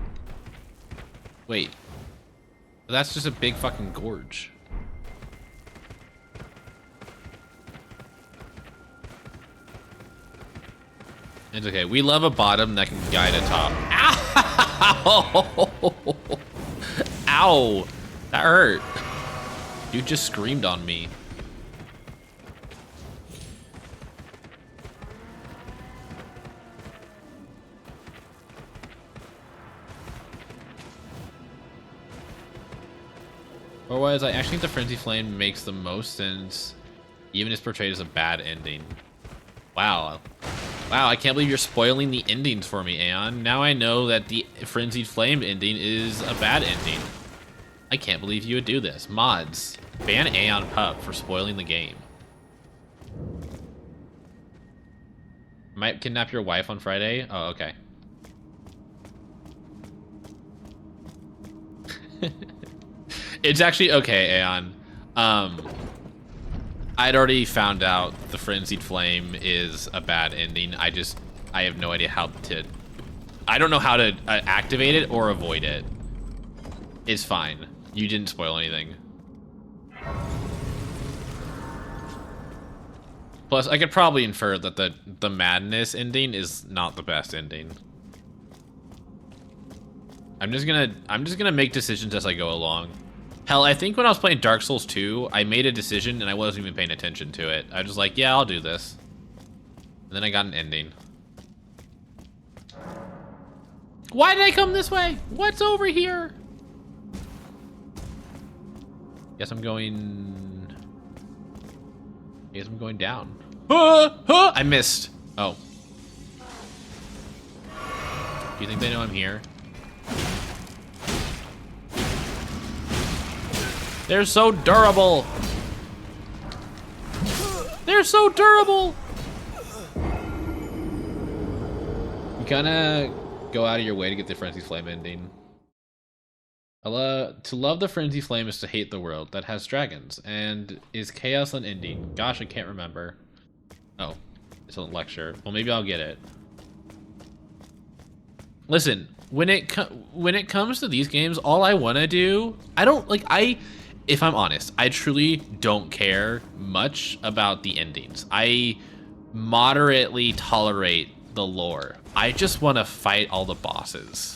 Wait. That's just a big fucking gorge. It's okay. We love a bottom that can guide a top. Ow! Ow! That hurt. Dude just screamed on me. Otherwise, I actually think the Frenzy Flame makes the most sense, even if it's portrayed as a bad ending. Wow. Wow, I can't believe you're spoiling the endings for me, Aeon. Now I know that the Frenzied Flame ending is a bad ending. I can't believe you would do this. Mods, ban Aeon Pup for spoiling the game. Might kidnap your wife on Friday? Oh, okay. It's actually okay, Aeon. I'd already found out the Frenzied Flame is a bad ending. I have no idea how to... I don't know how to activate it or avoid it. It's fine. You didn't spoil anything. Plus, I could probably infer that the Madness ending is not the best ending. I'm just gonna make decisions as I go along. Hell, I think when I was playing Dark Souls 2, I made a decision and I wasn't even paying attention to it. I was just like, yeah, I'll do this. And then I got an ending. Why did I come this way? What's over here? Guess I'm going down. I missed. Oh. Do you think they know I'm here? They're so durable. They're so durable. You kinda go out of your way to get the Frenzy Flame ending. To love the Frenzy Flame is to hate the world that has dragons. And is chaos unending? Gosh, I can't remember. Oh, it's a lecture. Well, maybe I'll get it. Listen, when it comes to these games, all I want to do, if I'm honest, I truly don't care much about the endings. I moderately tolerate the lore. I just want to fight all the bosses.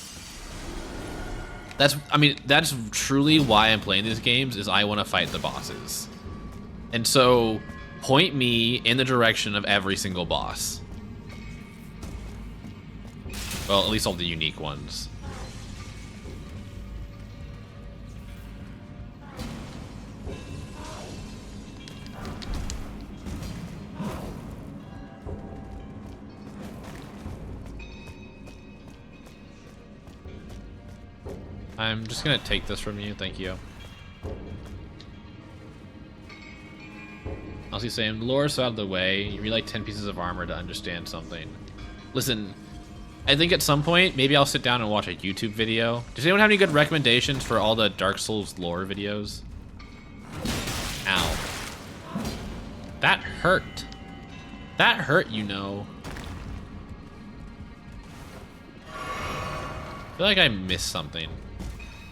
That's truly why I'm playing these games, is I want to fight the bosses. And so, point me in the direction of every single boss. Well, at least all the unique ones. I'm just gonna take this from you, thank you. Honestly saying, lore's out of the way. You need like 10 pieces of armor to understand something. Listen, I think at some point, maybe I'll sit down and watch a YouTube video. Does anyone have any good recommendations for all the Dark Souls lore videos? Ow. That hurt. That hurt, you know. I feel like I missed something.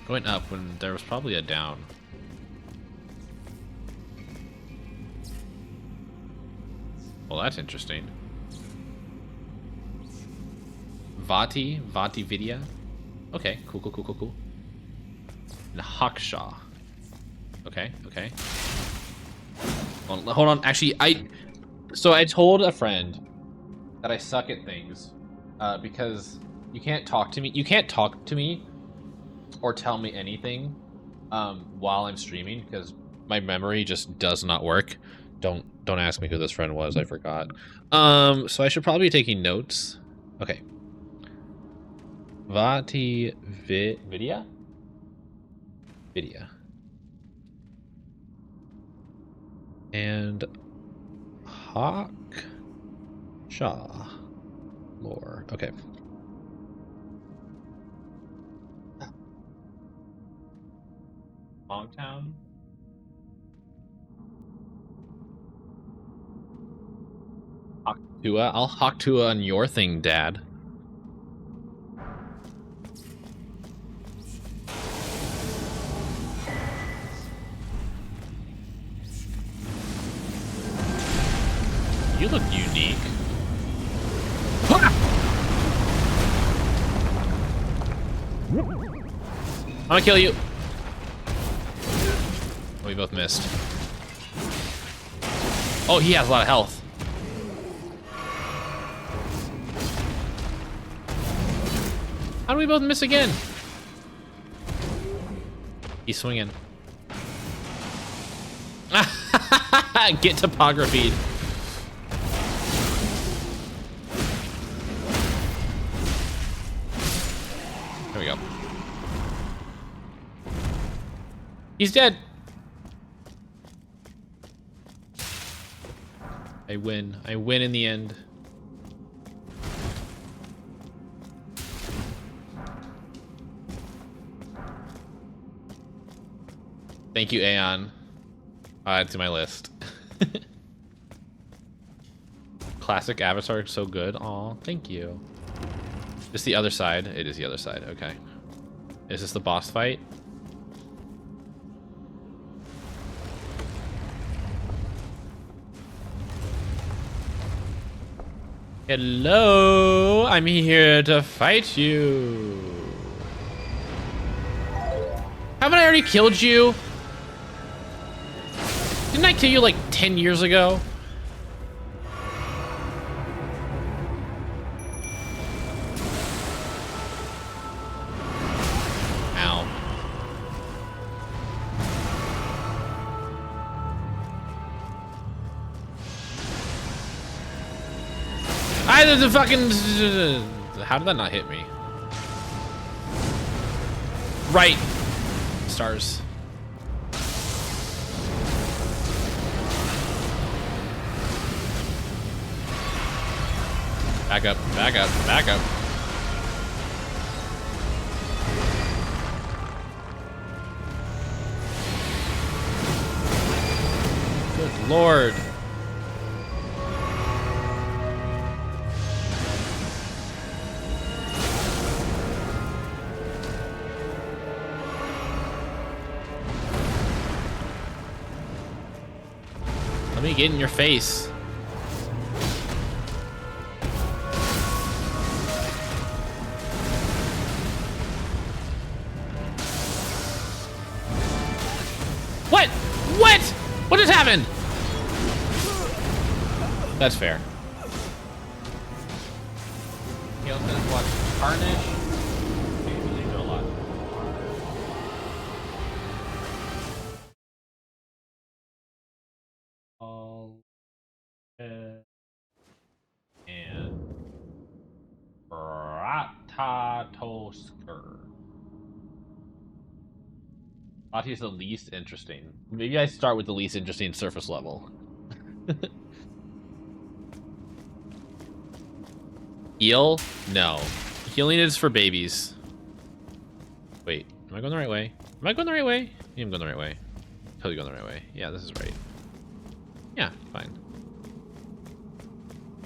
Going up when there was probably a down. Well, that's interesting. Vati Vidya. Okay, cool. And Haksha. Okay. Hold on. Actually, I told a friend that I suck at things because you can't talk to me. You can't talk to me or tell me anything while I'm streaming because my memory just does not work. Don't ask me who this friend was. I forgot. So I should probably be taking notes. Okay. Vati Vidya. And Hawk Shaw lore. Okay. Longtown? Haktua? I'll Haktua on your thing, Dad. You look unique. I'm gonna kill you. Oh, we both missed. Oh, he has a lot of health. How do we both miss again? He's swinging. Get topography. There we go. He's dead. I win. I win in the end. Thank you, Aeon. Add to my list. Classic Avatar, so good. Aw, thank you. Is the other side? It is the other side. Okay. Is this the boss fight? Hello, I'm here to fight you. Haven't I already killed you? Didn't I kill you like 10 years ago? Ow. The fucking... How did that not hit me? Right. Stars. Back up, back up, back up. Good Lord. Let me get in your face. What? What? What just happened? That's fair. Okay, let's finish watching Tarnished. Okay, we do a lot. And Ratatosker. Lati's the least interesting. Maybe I start with the least interesting surface level. Heal? No. Healing is for babies. Wait, am I going the right way? Am I going the right way? Yeah, I'm going the right way. Totally going the right way. Yeah, this is right. Yeah, fine.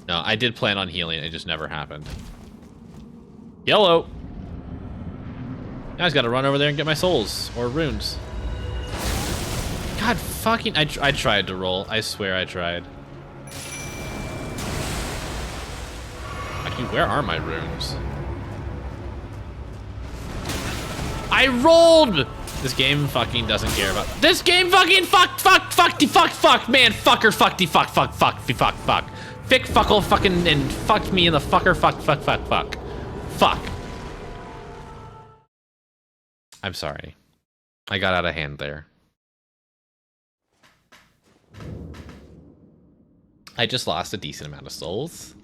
No, I did plan on healing. It just never happened. Yellow. Now I just gotta run over there and get my souls or runes. God fucking! I tried to roll. I swear I tried. Actually, where are my runes? I rolled. This game fucking doesn't care about. This game fucking fuck, man, fucker, fuck. Fick, fuckle, fucking, and fucked me in the fucker, fuck. I'm sorry. I got out of hand there. I just lost a decent amount of souls.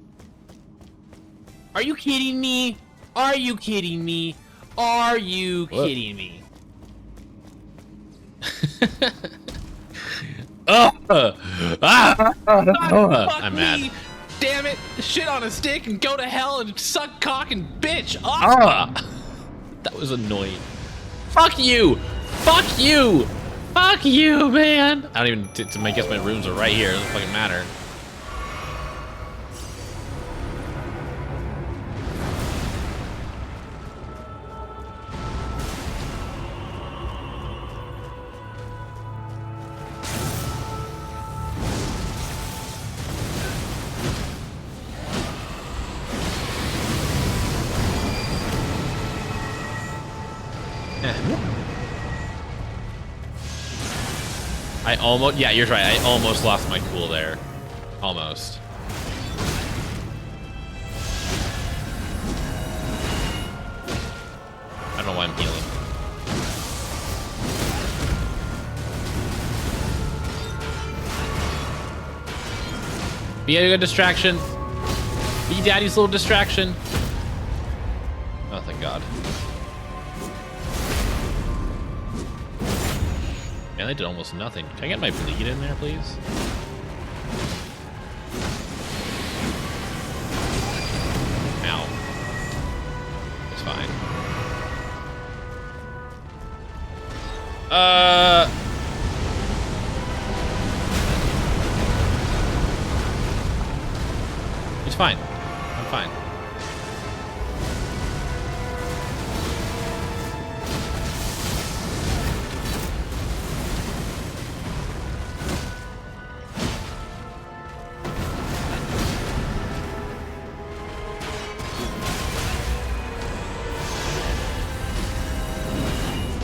Are you kidding me? Are you kidding me? Are you kidding me? I'm mad. Damn it! Shit on a stick and go to hell and suck cock and bitch. That was annoying. Fuck you! Fuck you! Fuck you, man! I don't even, I guess my rooms are right here. It doesn't fucking matter. I almost, yeah, you're right. I almost lost my cool there. Almost. I don't know why I'm healing. Be a good distraction. Be daddy's little distraction. Oh, thank God. Man, they did almost nothing. Can I get my bleed in there, please? Ow. It's fine. It's fine. I'm fine.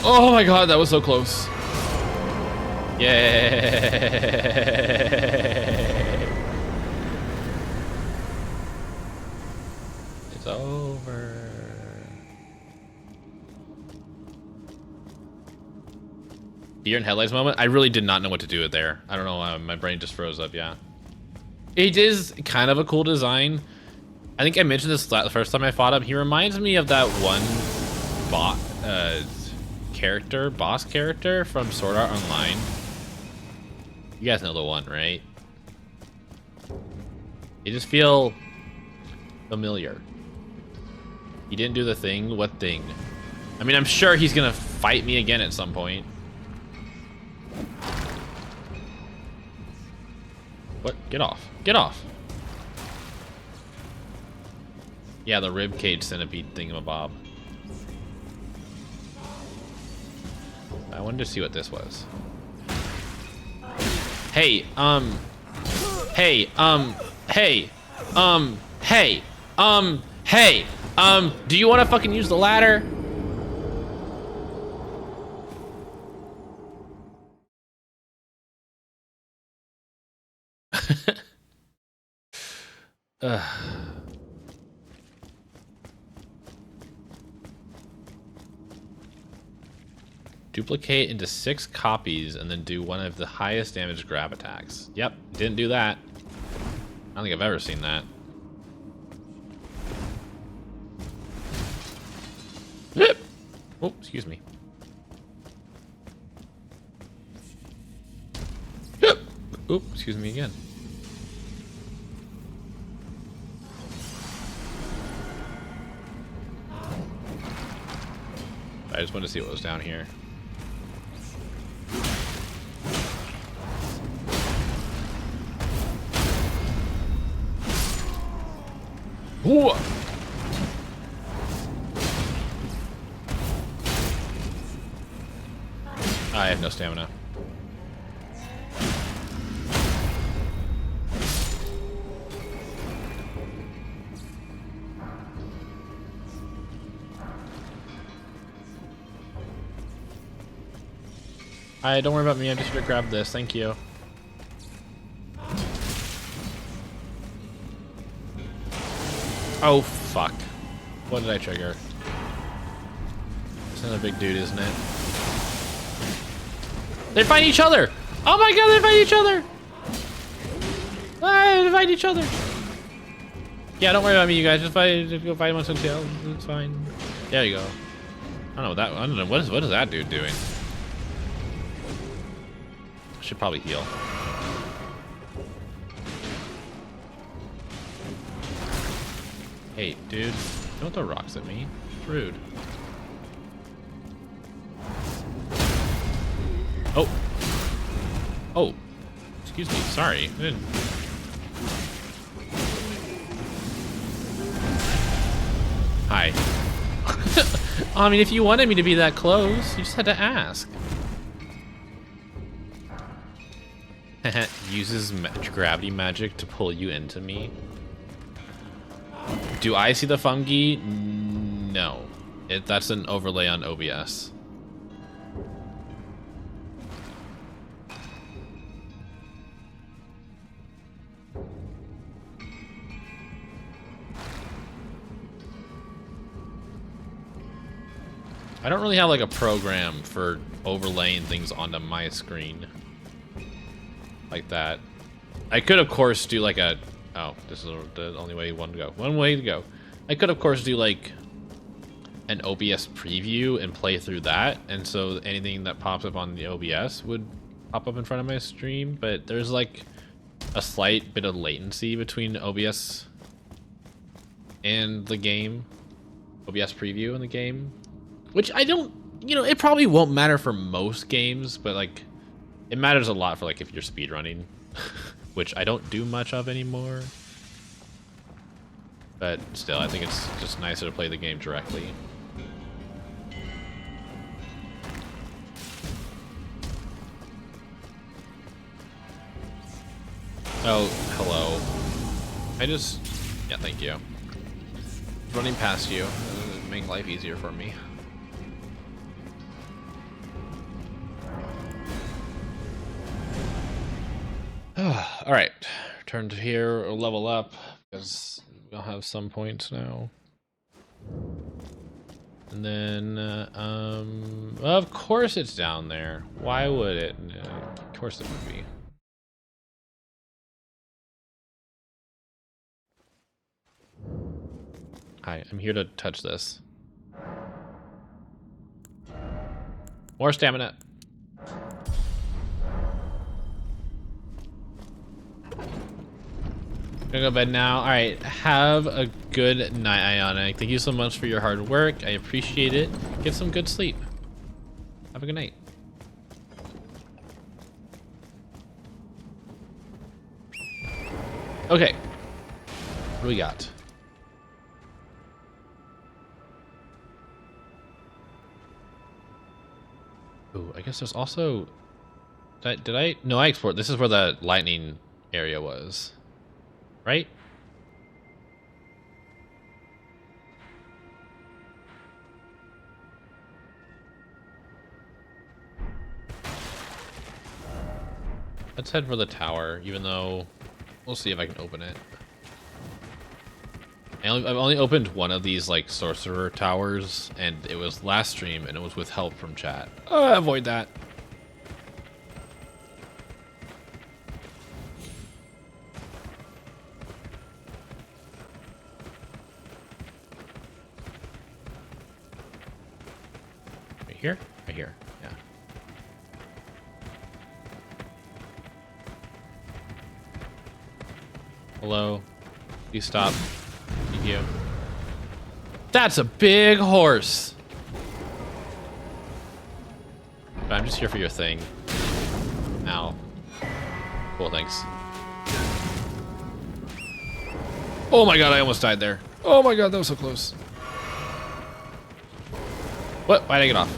Oh my God, that was so close. Yay. It's over. Deer and headlights moment? I really did not know what to do it there. I don't know why my brain just froze up, yeah. It is kind of a cool design. I think I mentioned this the first time I fought him. He reminds me of that one boss character from Sword Art Online. You guys know the one, right? You just feel familiar. He didn't do the thing. What thing? I mean, I'm sure he's gonna fight me again at some point. What? Get off. Get off. Yeah, the ribcage centipede thingamabob. I wanted to see what this was. Hey, hey, do you want to fucking use the ladder? Duplicate into 6 copies and then do one of the highest damage grab attacks. Yep, didn't do that. I don't think I've ever seen that. Oh, excuse me. Oh, excuse me again. I just wanted to see what was down here. Whoa. I have no stamina. Don't worry about me, I'm just gonna grab this, thank you. Oh, fuck. What did I trigger? It's another big dude, isn't it? They fight each other! Oh my God, they fight each other! Ah, they fight each other! Yeah, don't worry about me, you guys. Just fight. Just go fight amongst themselves. It's fine. There you go. I don't know what that. I don't know what is that dude doing. Should probably heal. Hey, dude, don't throw rocks at me. Rude. Oh. Oh. Excuse me. Sorry. I didn't... Hi. I mean, if you wanted me to be that close, you just had to ask. Uses gravity magic to pull you into me. Do I see the fungi? No. That's an overlay on OBS. I don't really have like a program for overlaying things onto my screen like that. I could of course do like a, oh, this is the only way one to go. One way to go. I could of course do like an OBS preview and play through that, and so anything that pops up on the OBS would pop up in front of my stream, but there's like a slight bit of latency between OBS and the game, OBS preview and the game, which I don't, you know, it probably won't matter for most games, but like it matters a lot for like if you're speedrunning, which I don't do much of anymore. But still, I think it's just nicer to play the game directly. Oh, hello. Yeah, thank you. Running past you would make life easier for me. All right, turn to here, or level up, because we'll have some points now. And then, of course it's down there. Why would it? Of course it would be. Hi, I'm here to touch this. More stamina. Gonna go to bed now. All right, have a good night, Ionic. Thank you so much for your hard work. I appreciate it. Get some good sleep. Have a good night. Okay, what do we got? Ooh, I guess there's also, did I, no, I explored. This is where the lightning area was, right? Let's head for the tower, even though we'll see if I can open it. I've only opened one of these like sorcerer towers, and it was last stream, and it was with help from chat. Avoid that. Right here? Right here, yeah. Hello? Please stop. Thank you. That's a big horse! But I'm just here for your thing. Ow. Cool, thanks. Oh my god, I almost died there. Oh my god, that was so close. What? Why'd I get off?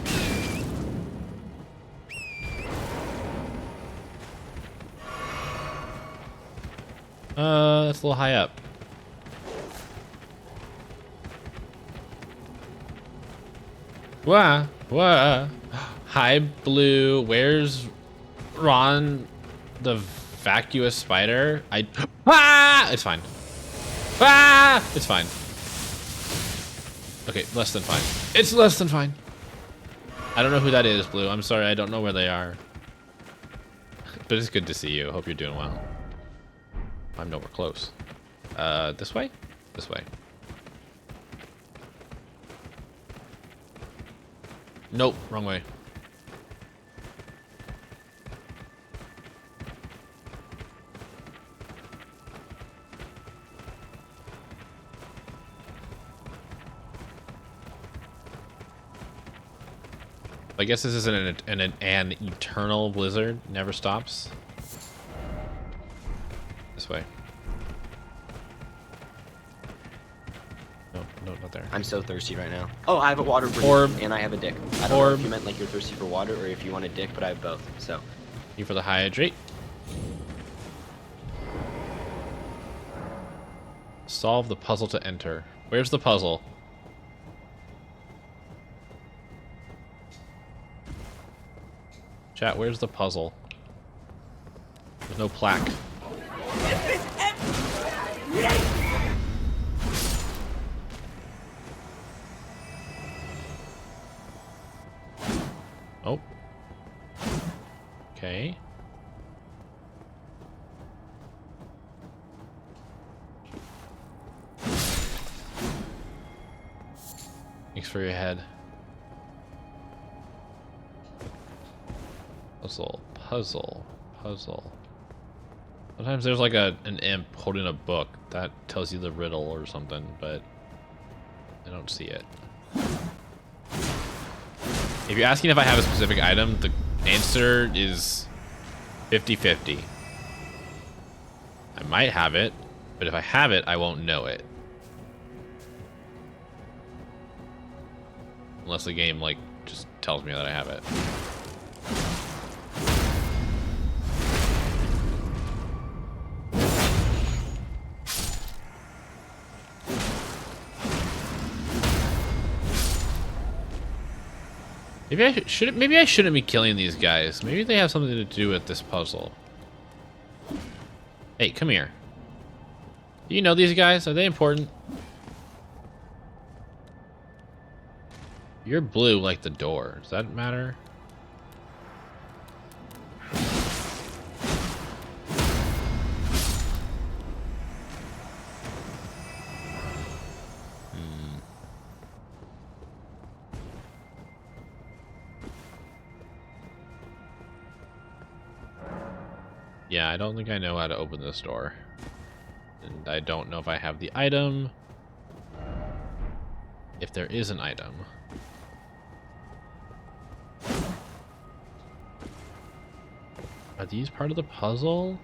That's a little high up. Wah, wah. Hi, Blue. Where's Ron, the vacuous spider? Ah! It's fine. Ah! It's fine. Okay, less than fine. It's less than fine. I don't know who that is, Blue. I'm sorry, I don't know where they are. But it's good to see you. Hope you're doing well. I'm nowhere close. This way? This way. Nope, wrong way. I guess this is an eternal blizzard. Never stops. This way. No, no, not there. I'm so thirsty right now. Oh, I have a water for Orb. you, and I have a dick. I don't know Orb. if you meant like you're thirsty for water or if you want a dick, but I have both. So. You for the hydrate. Solve the puzzle to enter. Where's the puzzle? Chat, where's the puzzle? There's no plaque. Oh. Okay. Thanks for your head. Puzzle, puzzle, puzzle. Sometimes there's like an imp holding a book that tells you the riddle or something, but I don't see it. If you're asking if I have a specific item, the answer is 50-50. I might have it, but if I have it, I won't know it. Unless the game, like, just tells me that I have it. Maybe I shouldn't be killing these guys. Maybe they have something to do with this puzzle. Hey, come here. Do you know these guys? Are they important? You're blue like the door. Does that matter? Yeah, I don't think I know how to open this door. And I don't know if I have the item. If there is an item. Are these part of the puzzle?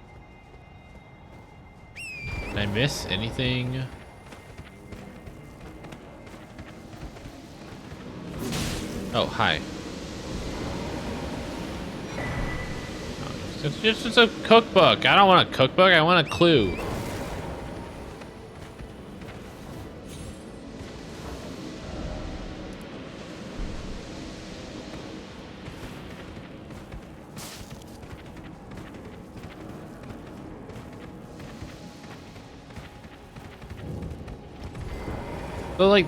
Did I miss anything? Oh, hi. It's just a cookbook. I don't want a cookbook. I want a clue. So, like,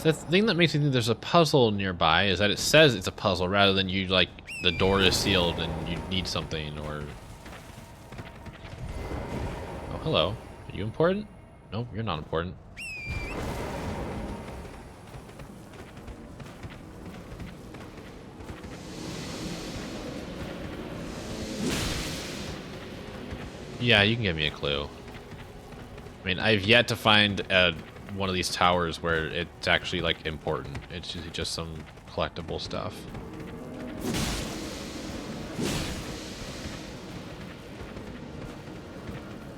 the thing that makes me think there's a puzzle nearby is that it says it's a puzzle rather than you, like, the door is sealed and you need something, or... Oh, hello. Are you important? Nope, you're not important. Yeah, you can give me a clue. I mean, I've yet to find one of these towers where it's actually, like, important. It's just some collectible stuff.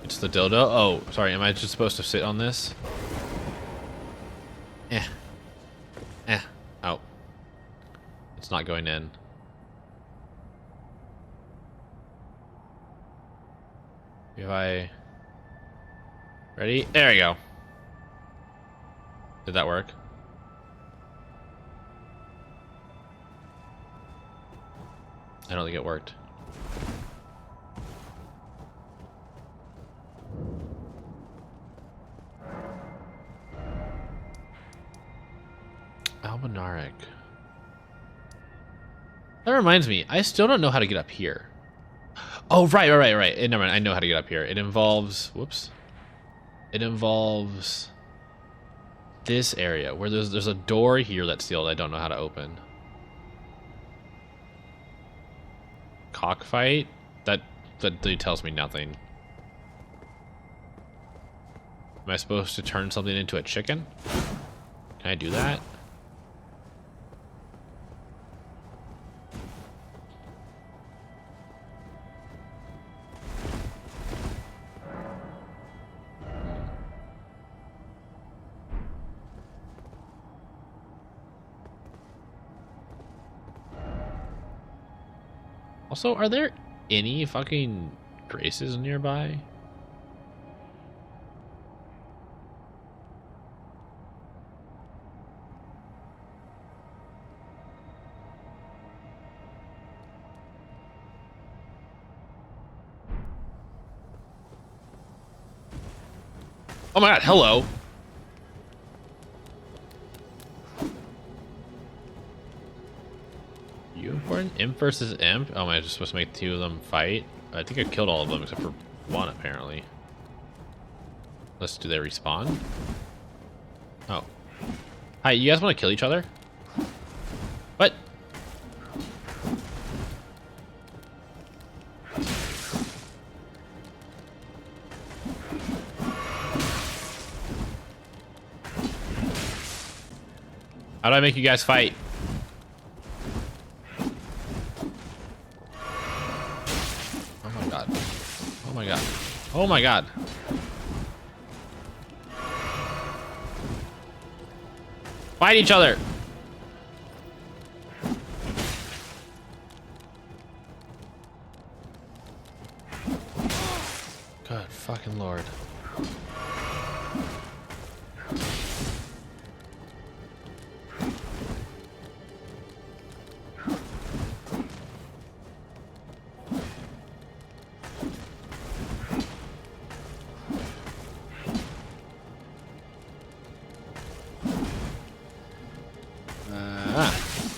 It's the dildo? Oh, sorry, am I just supposed to sit on this? Oh. It's not going in. If I... Ready? There we go. Did that work? I don't think it worked. Albinaric. That reminds me, I still don't know how to get up here. Oh, right. Never mind, I know how to get up here. It involves... Whoops. It involves... this area, where there's a door here that's sealed I don't know how to open. Cockfight? That tells me nothing. Am I supposed to turn something into a chicken? Can I do that? Also, are there any fucking graces nearby? Oh my god, hello. You important? Imp versus Imp? Oh, am I just supposed to make two of them fight? I think I killed all of them except for one, apparently. Do they respawn? Oh. Hi, you guys want to kill each other? What? How do I make you guys fight? Oh my god. Oh my god. Oh my god. Fight each other. Good fucking lord.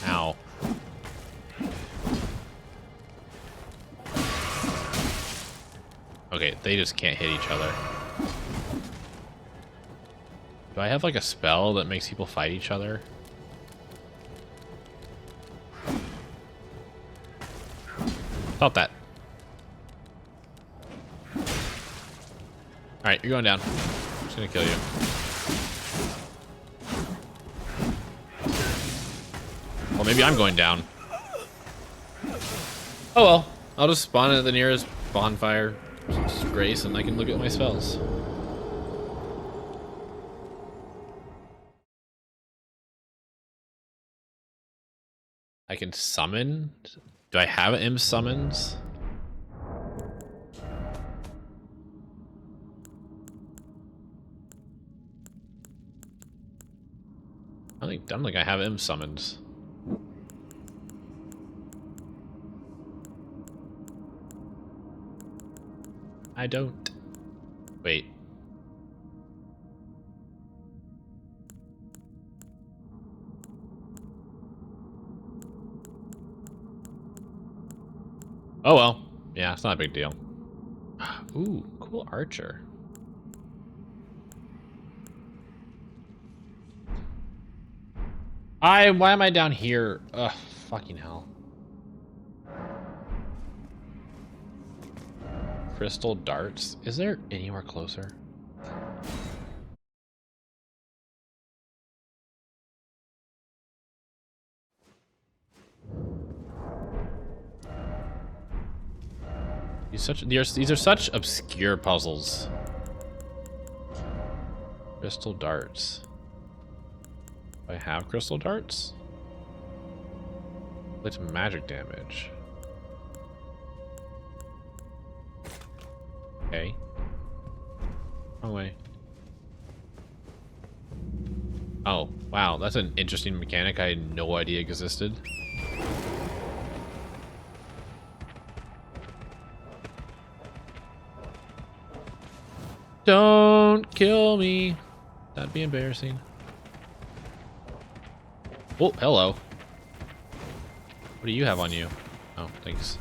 Ow. Okay, they just can't hit each other. Do I have like a spell that makes people fight each other? Thought that. Alright, you're going down. I'm just gonna kill you. Well, maybe I'm going down. Oh well. I'll just spawn at the nearest bonfire grace and I can look at my spells. I can summon? Do I have imp summons? I don't think I have imp summons. I don't. Wait. Oh well. Yeah, it's not a big deal. Ooh, cool archer. Why am I down here? Ugh, fucking hell. Crystal darts. Is there anywhere closer? These are such obscure puzzles. Crystal darts. Do I have crystal darts? It's magic damage. Okay. Wrong way. Oh, wow. That's an interesting mechanic I had no idea existed. Don't kill me. That'd be embarrassing. Oh, hello. What do you have on you? Oh, thanks.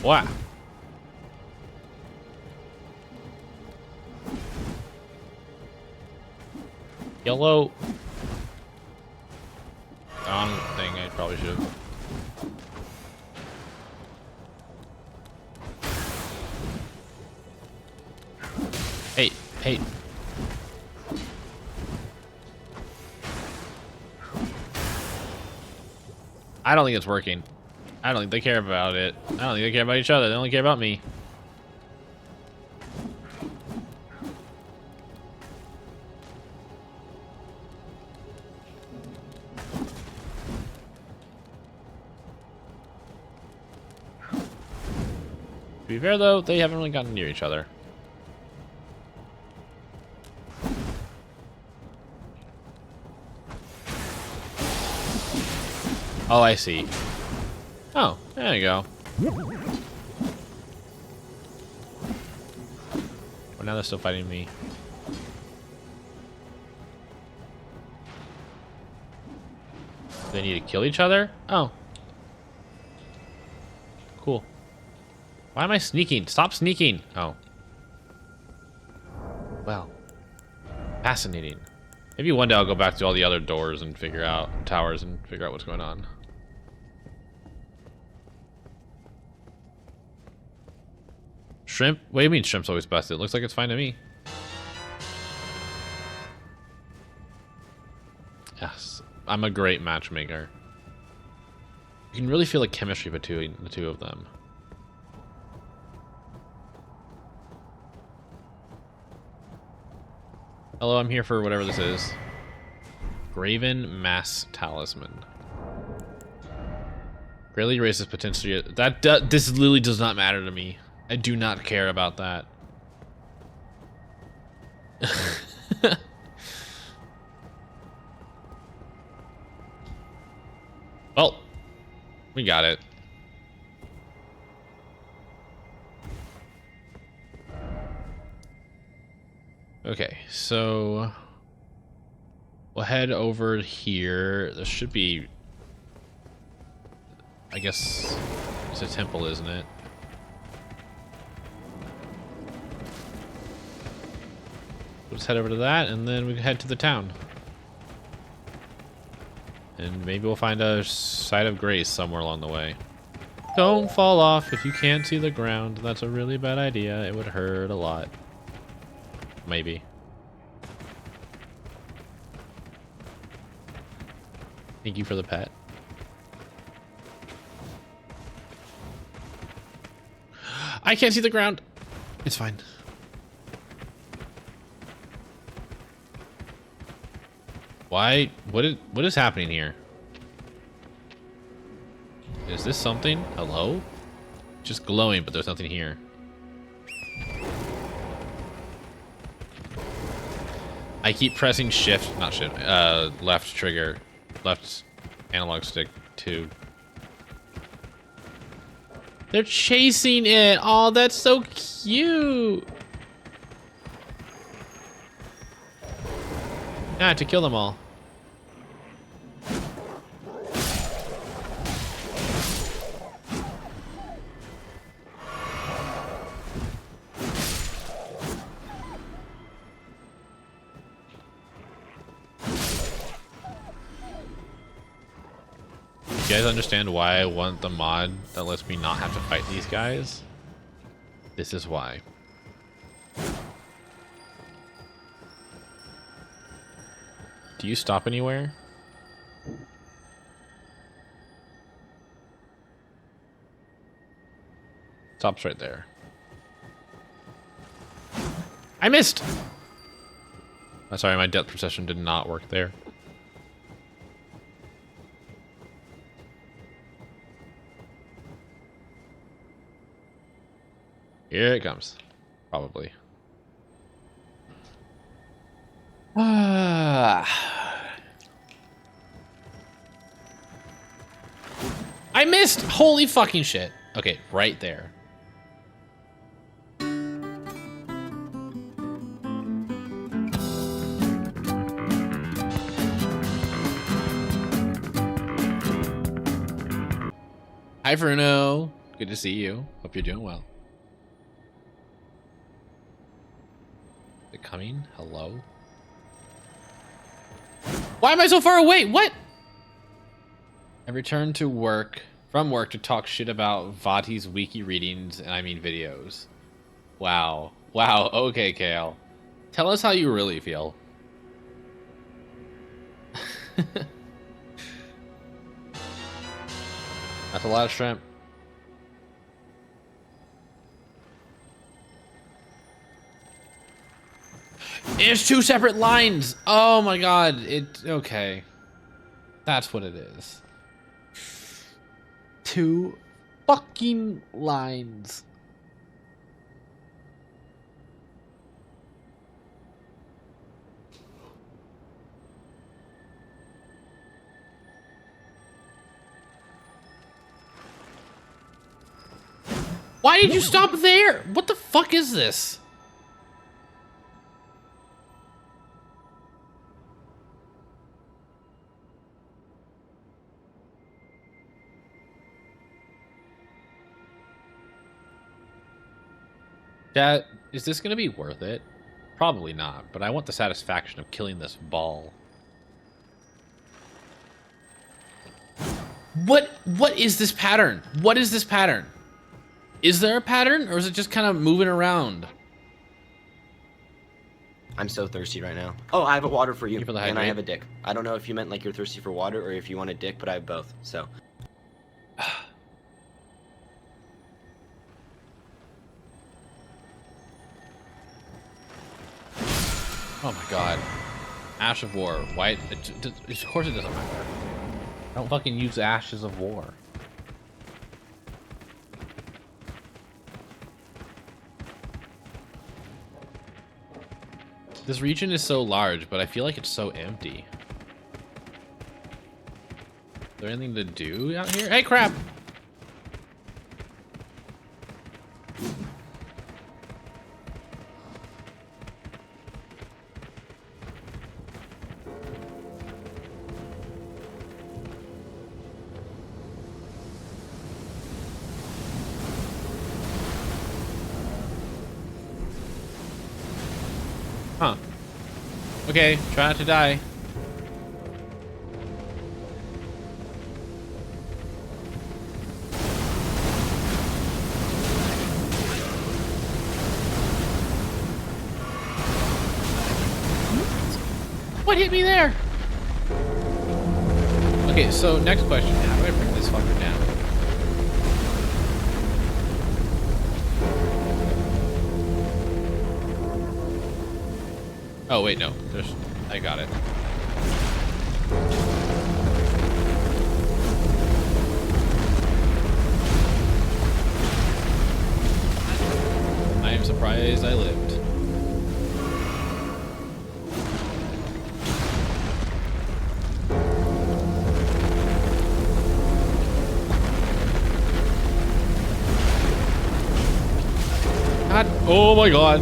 Wow. Yellow. Wrong thing, I probably should have. Hey, hey. I don't think it's working. I don't think they care about it. I don't think they care about each other. They only care about me. To be fair, though, they haven't really gotten near each other. Oh, I see. Oh, there you go. Well, now they're still fighting me. They need to kill each other? Oh. Cool. Why am I sneaking? Stop sneaking! Oh. Well. Fascinating. Maybe one day I'll go back to all the other doors and figure out towers and figure out what's going on. Shrimp? What do you mean shrimp's always busted? It looks like it's fine to me. Yes. I'm a great matchmaker. You can really feel the chemistry between the two of them. Hello, I'm here for whatever this is. Graven Mass Talisman. Greatly raises potential. This literally does not matter to me. I do not care about that. Well, we got it. Okay, so we'll head over here. There should be, I guess, it's a temple, isn't it? Let's head over to that, and then we can head to the town. And maybe we'll find a site of grace somewhere along the way. Don't fall off if you can't see the ground. That's a really bad idea. It would hurt a lot. Maybe. Thank you for the pet. I can't see the ground. It's fine. Why? What is happening here? Is this something? Hello? Just glowing, but there's nothing here. I keep pressing shift, not shift, left trigger, left analog stick to. They're chasing it. Oh, that's so cute. Yeah, I have to kill them all. You guys understand why I want the mod that lets me not have to fight these guys? This is why. Do you stop anywhere? Stops right there. I missed! I'm sorry, my depth perception did not work there. Here it comes. Probably. I missed! Holy fucking shit. Okay, right there. Hi, Bruno. Good to see you. Hope you're doing well. Is it coming? Hello? Why am I so far away? What? I returned to work, from work to talk shit about Vati's wiki readings, and I mean videos. Wow. Wow, okay, Kale. Tell us how you really feel. That's a lot of shrimp. It's two separate lines. Oh my god. Okay. That's what it is. Two fucking lines. Why did you stop there? What the fuck is this? Dad, is this gonna be worth it? Probably not, but I want the satisfaction of killing this ball. What is this pattern? What is this pattern? Is there a pattern, or is it just kind of moving around? I'm so thirsty right now. Oh, I have a water for you, for the and I hydrate. have a dick. I don't know if you meant like you're thirsty for water or if you want a dick, but I have both. So. Oh my god. Ash of War. Why? Of course it doesn't matter. I don't fucking use Ashes of War. This region is so large, but I feel like it's so empty. Is there anything to do out here? Hey, crap! Huh. Okay, try not to die. What hit me there? Okay, so next question. How do I bring this fucker down? Oh, wait, no. I got it. I am surprised I lived. God, oh my god.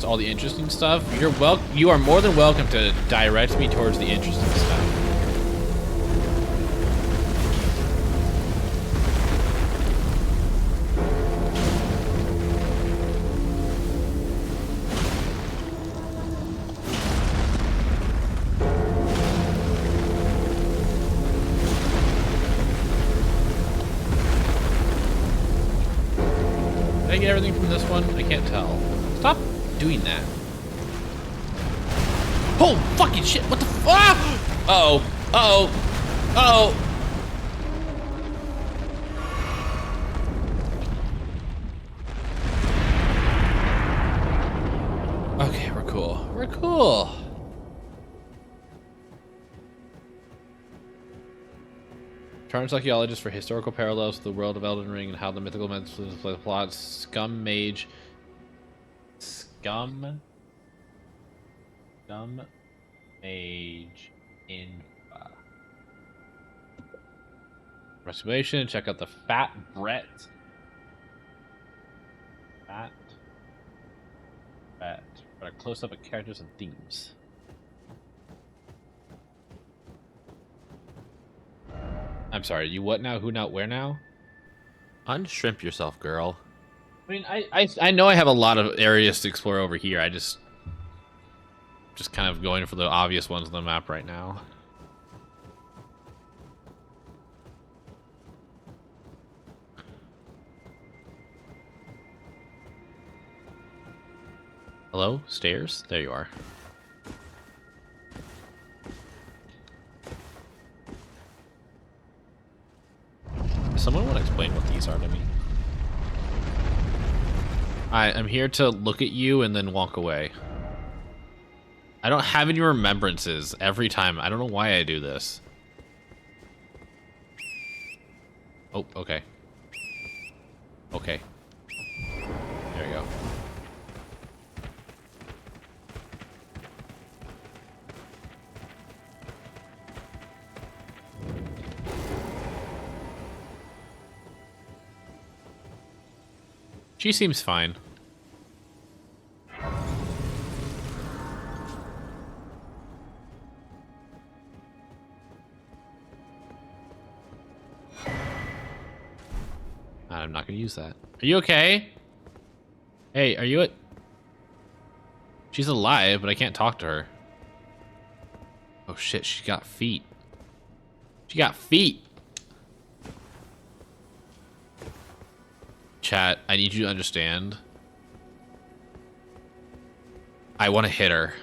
All the interesting stuff. You are more than welcome to direct me towards the interesting stuff. Did I get everything from this one? I can't tell. Stop doing that. Oh, fucking shit. What the fuck? Uh-oh. Uh-oh. Uh-oh. Okay, we're cool. We're cool. Tarnished archaeologist for historical parallels to the world of Elden Ring and how the mythical methods play the plot. Scum mage. Scum mage infa. Restoration. Check out the Fat Brett. Fat Brett. For a close up of characters and themes. I'm sorry. You what now? Who not? Where now? Unshrimp yourself, girl. I mean, I know I have a lot of areas to explore over here. I just kind of going for the obvious ones on the map right now. Hello? Stairs? There you are. Does someone want to explain what these are to me? I'm here to look at you and then walk away. I don't have any remembrances every time. I don't know why I do this. Oh, okay. Okay. There we go. She seems fine. I'm not gonna use that. Are you okay? Hey, are you it? She's alive, but I can't talk to her. Oh shit, she got feet. She got feet! Chat, I need you to understand. I want to hit her.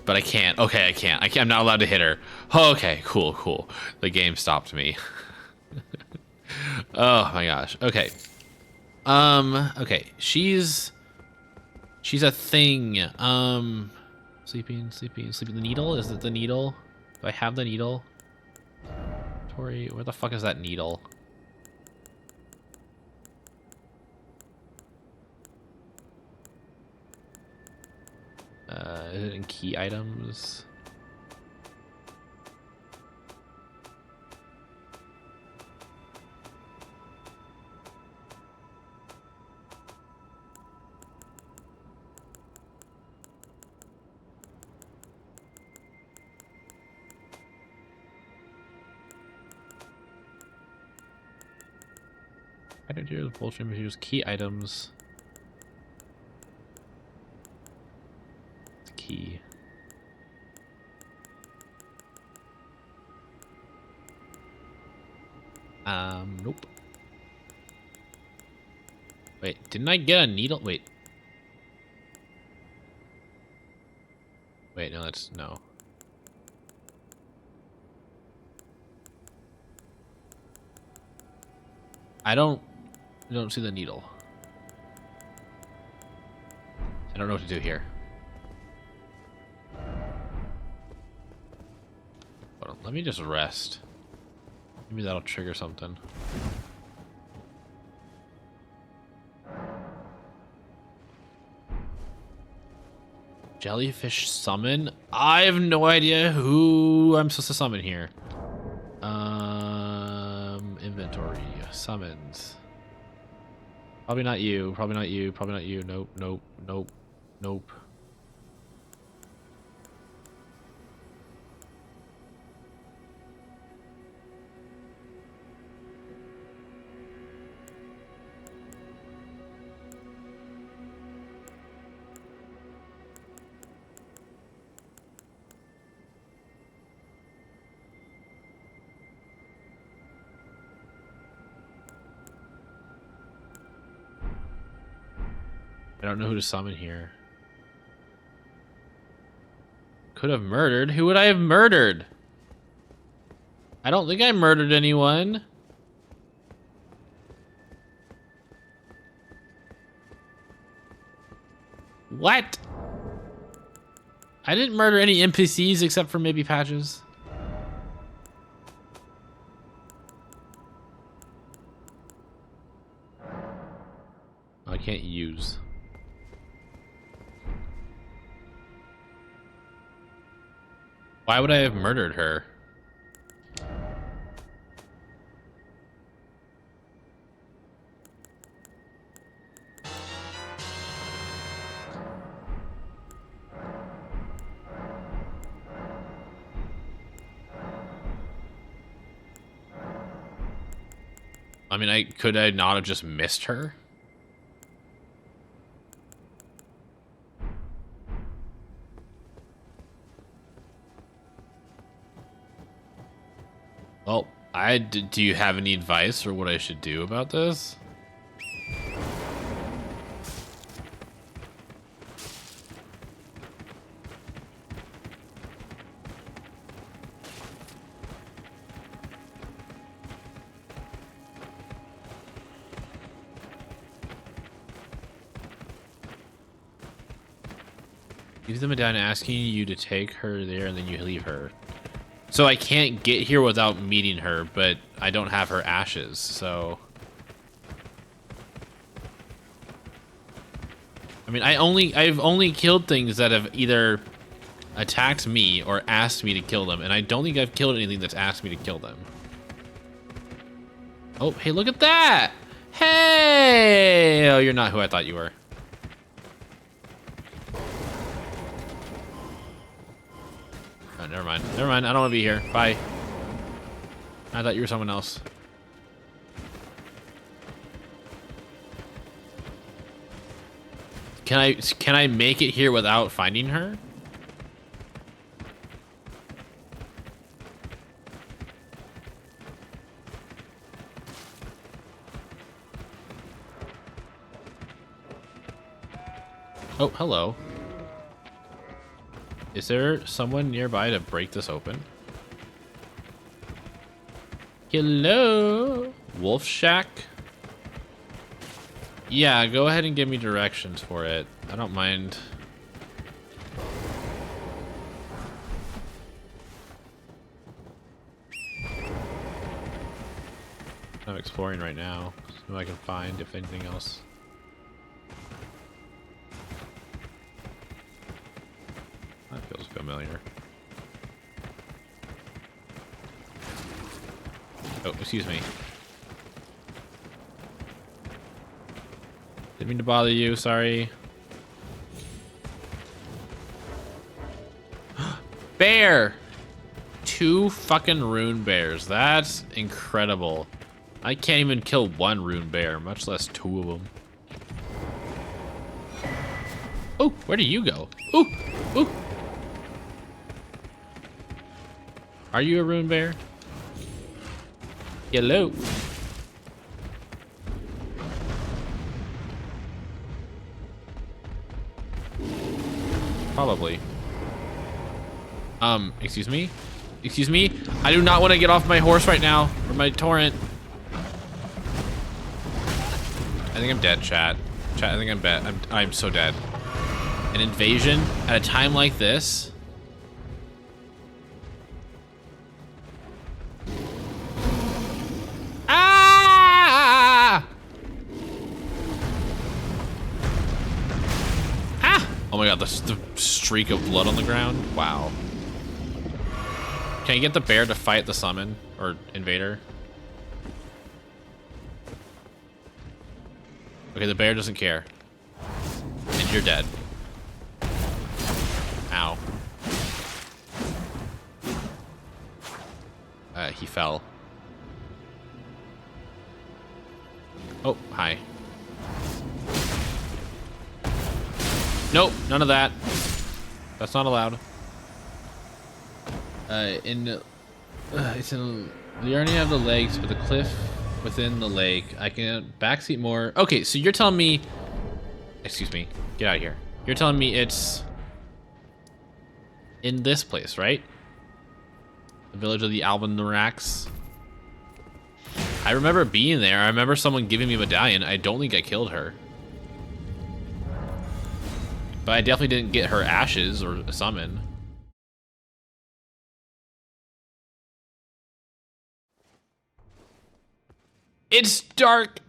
But I can't. Okay, I can't. I'm not allowed to hit her. Oh, okay, cool, cool. The game stopped me. Oh my gosh. Okay. Okay. She's a thing. Sleeping. The needle? Is it the needle? Do I have the needle? Tori, where the fuck is that needle? Is it in key items? I don't do bullshit use key items. Key. Nope. Wait, didn't I get a needle? Wait. Wait, no, that's no. I don't see the needle. I don't know what to do here. Hold on, let me just rest. Maybe that'll trigger something. Jellyfish summon? I have no idea who I'm supposed to summon here. Inventory. Summons. Probably not you. Probably not you. Probably not you. Nope. Nope. Nope. Nope. I don't know who to summon here. Could have murdered. Who would I have murdered? I don't think I murdered anyone. What? I didn't murder any NPCs except for maybe Patches. I can't use. Why would I have murdered her? I mean, could I not have just missed her? Well, do you have any advice for what I should do about this? Leave the medallion asking you to take her there and then you leave her. So I can't get here without meeting her, but I don't have her ashes, so... I mean, I've only killed things that have either attacked me or asked me to kill them, and I don't think I've killed anything that's asked me to kill them. Oh, hey, look at that! Hey! Oh, you're not who I thought you were. Oh, never mind. Never mind. I don't want to be here. Bye. I thought you were someone else. Can I make it here without finding her? Oh, hello. Is there someone nearby to break this open? Hello? Wolf Shack? Yeah, go ahead and give me directions for it. I don't mind. I'm exploring right now. See what I can find, if anything else. That feels familiar. Oh, excuse me. Didn't mean to bother you, sorry. Bear! 2 fucking rune bears. That's incredible. I can't even kill 1 rune bear, much less 2 of them. Oh, where do you go? Ooh, ooh. Are you a rune bear? Hello. Probably. Excuse me? Excuse me? I do not want to get off my horse right now, or my torrent. I think I'm dead, chat. Chat, I think I'm dead. I'm so dead. An invasion at a time like this? Ah! Ah! Oh my god, the streak of blood on the ground? Wow. Can you get the bear to fight the summon or invader? Okay, the bear doesn't care. And you're dead. Ow. He fell. Oh, hi. Nope, none of that. That's not allowed. It's in the only have the legs, but the cliff within the lake. I can backseat more. Okay, so you're telling me, excuse me, get out of here. You're telling me it's in this place, right? The village of the Albanarax. I remember being there. I remember someone giving me a medallion. I don't think I killed her. But I definitely didn't get her ashes or a summon. It's dark.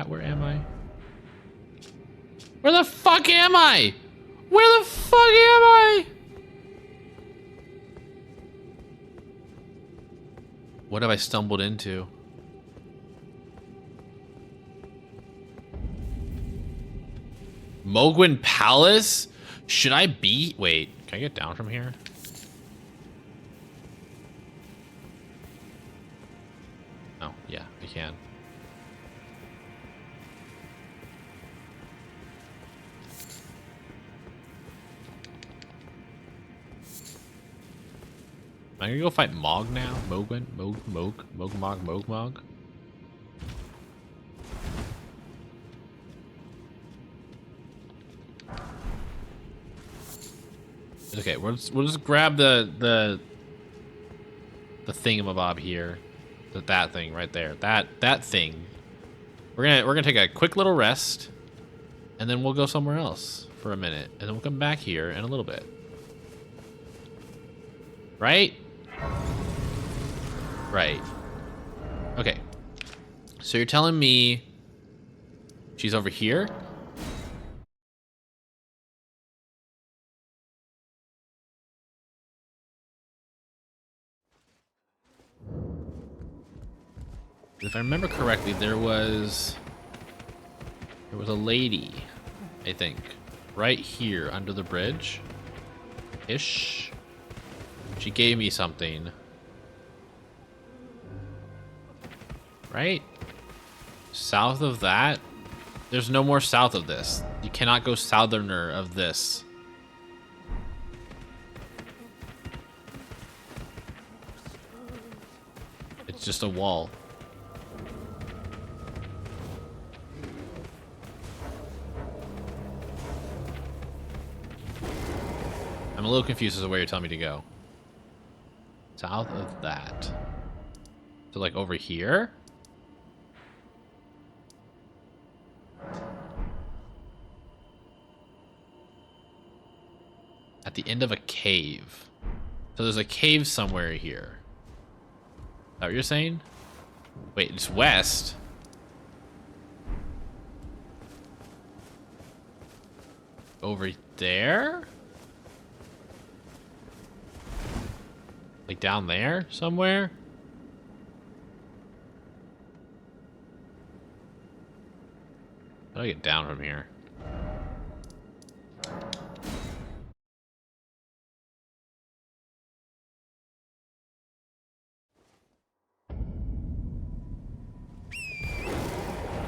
Where am I? Where the fuck am I? Where the fuck am I? What have I stumbled into? Mogwin Palace? Should I be? Wait, can I get down from here? Oh, yeah, I can. Am I gonna go fight Mog now? Mogwin? Mogmog? Okay, we'll just grab the thingamabob here. That thing right there. That thing. We're gonna take a quick little rest, and then we'll go somewhere else for a minute, and then we'll come back here in a little bit. Right? Right. Okay. So you're telling me she's over here? If I remember correctly, there was a lady, I think, right here under the bridge. Ish. She gave me something. Right? South of that? There's no more south of this. You cannot go southerner of this. It's just a wall. I'm a little confused as to where you're telling me to go. South of that. So like over here? At the end of a cave. So there's a cave somewhere here. Is that what you're saying? Wait, it's west. Over there? Like down there somewhere? How do I get down from here?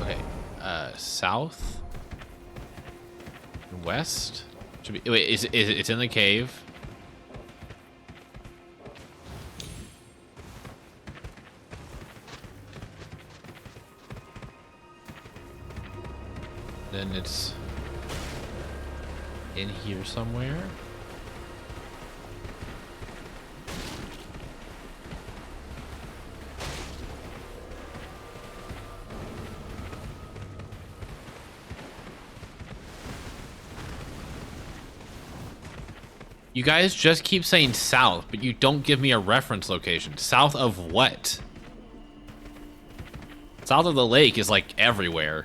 Okay, south, west. Should be. Wait, is it's in the cave? Then it's in here somewhere. You guys just keep saying south, but you don't give me a reference location. South of what? South of the lake is like everywhere.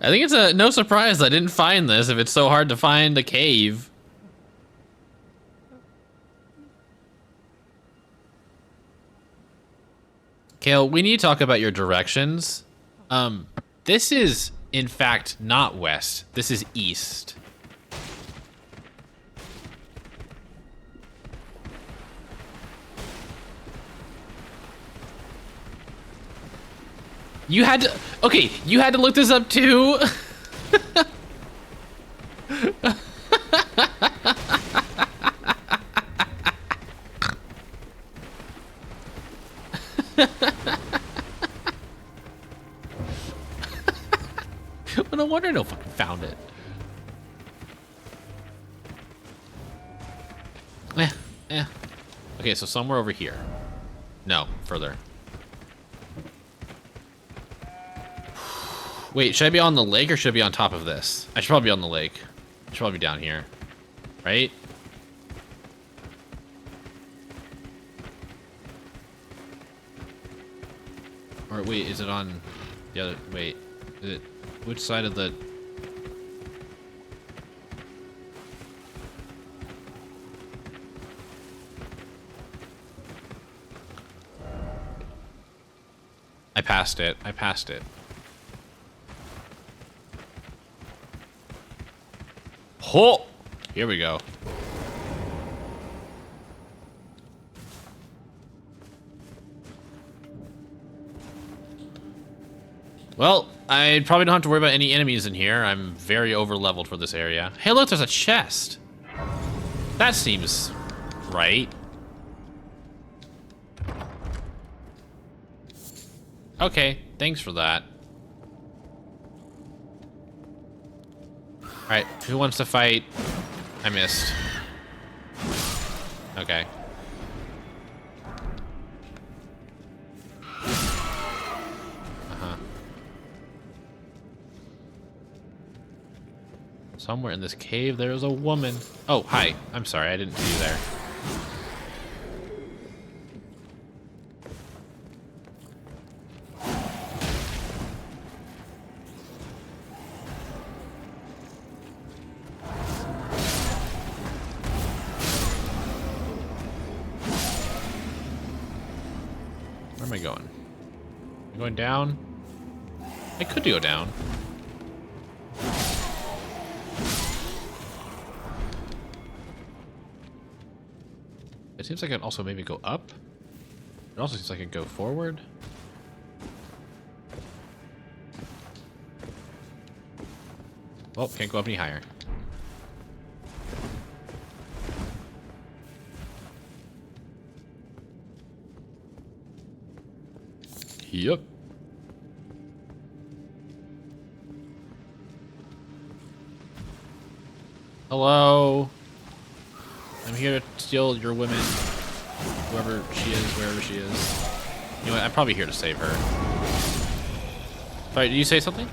I think it's no surprise I didn't find this if it's so hard to find a cave. Kale, we need to talk about your directions. This is, in fact, not west. This is east. You had to, okay, you had to look this up too? Well, no wonder no fucking found it. Okay, so somewhere over here. No, further. Wait, should I be on the lake or should I be on top of this? I should probably be on the lake. I should probably be down here. Right? Or wait, is it on the other, wait. Is it, which side of the... I passed it. I passed it. Oh! Here we go. Well, I probably don't have to worry about any enemies in here. I'm very over leveled for this area. Hey, look, there's a chest. That seems right. Okay, thanks for that. Alright, who wants to fight? I missed. Okay. Somewhere in this cave, there's a woman. Oh, hi. I'm sorry, I didn't see you there. Where am I going? Am I going down? I could go down. It seems like I can also maybe go up. It also seems like I can go forward. Well, can't go up any higher. Yep. Hello. I'm here to steal your women. Whoever she is, wherever she is. You know what? I'm probably here to save her. Sorry, did you say something?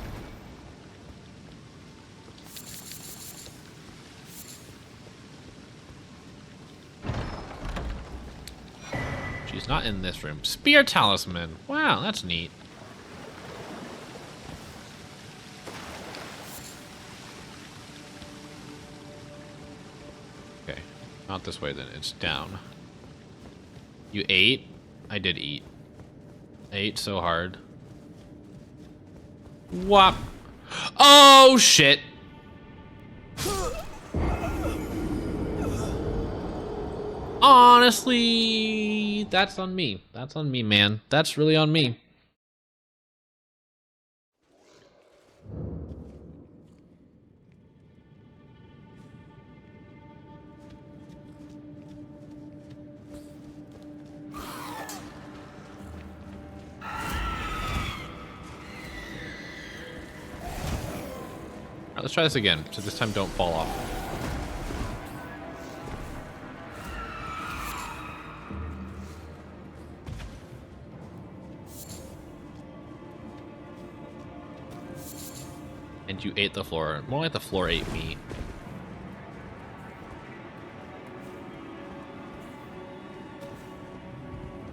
She's not in this room. Spear talisman. Wow, that's neat. Okay, not this way then. It's down. You ate? I did eat. I ate so hard. Whop. Oh, shit. Honestly, that's on me. That's on me, man. That's really on me. Alright, let's try this again, so this time don't fall off. And you ate the floor. More like the floor ate me.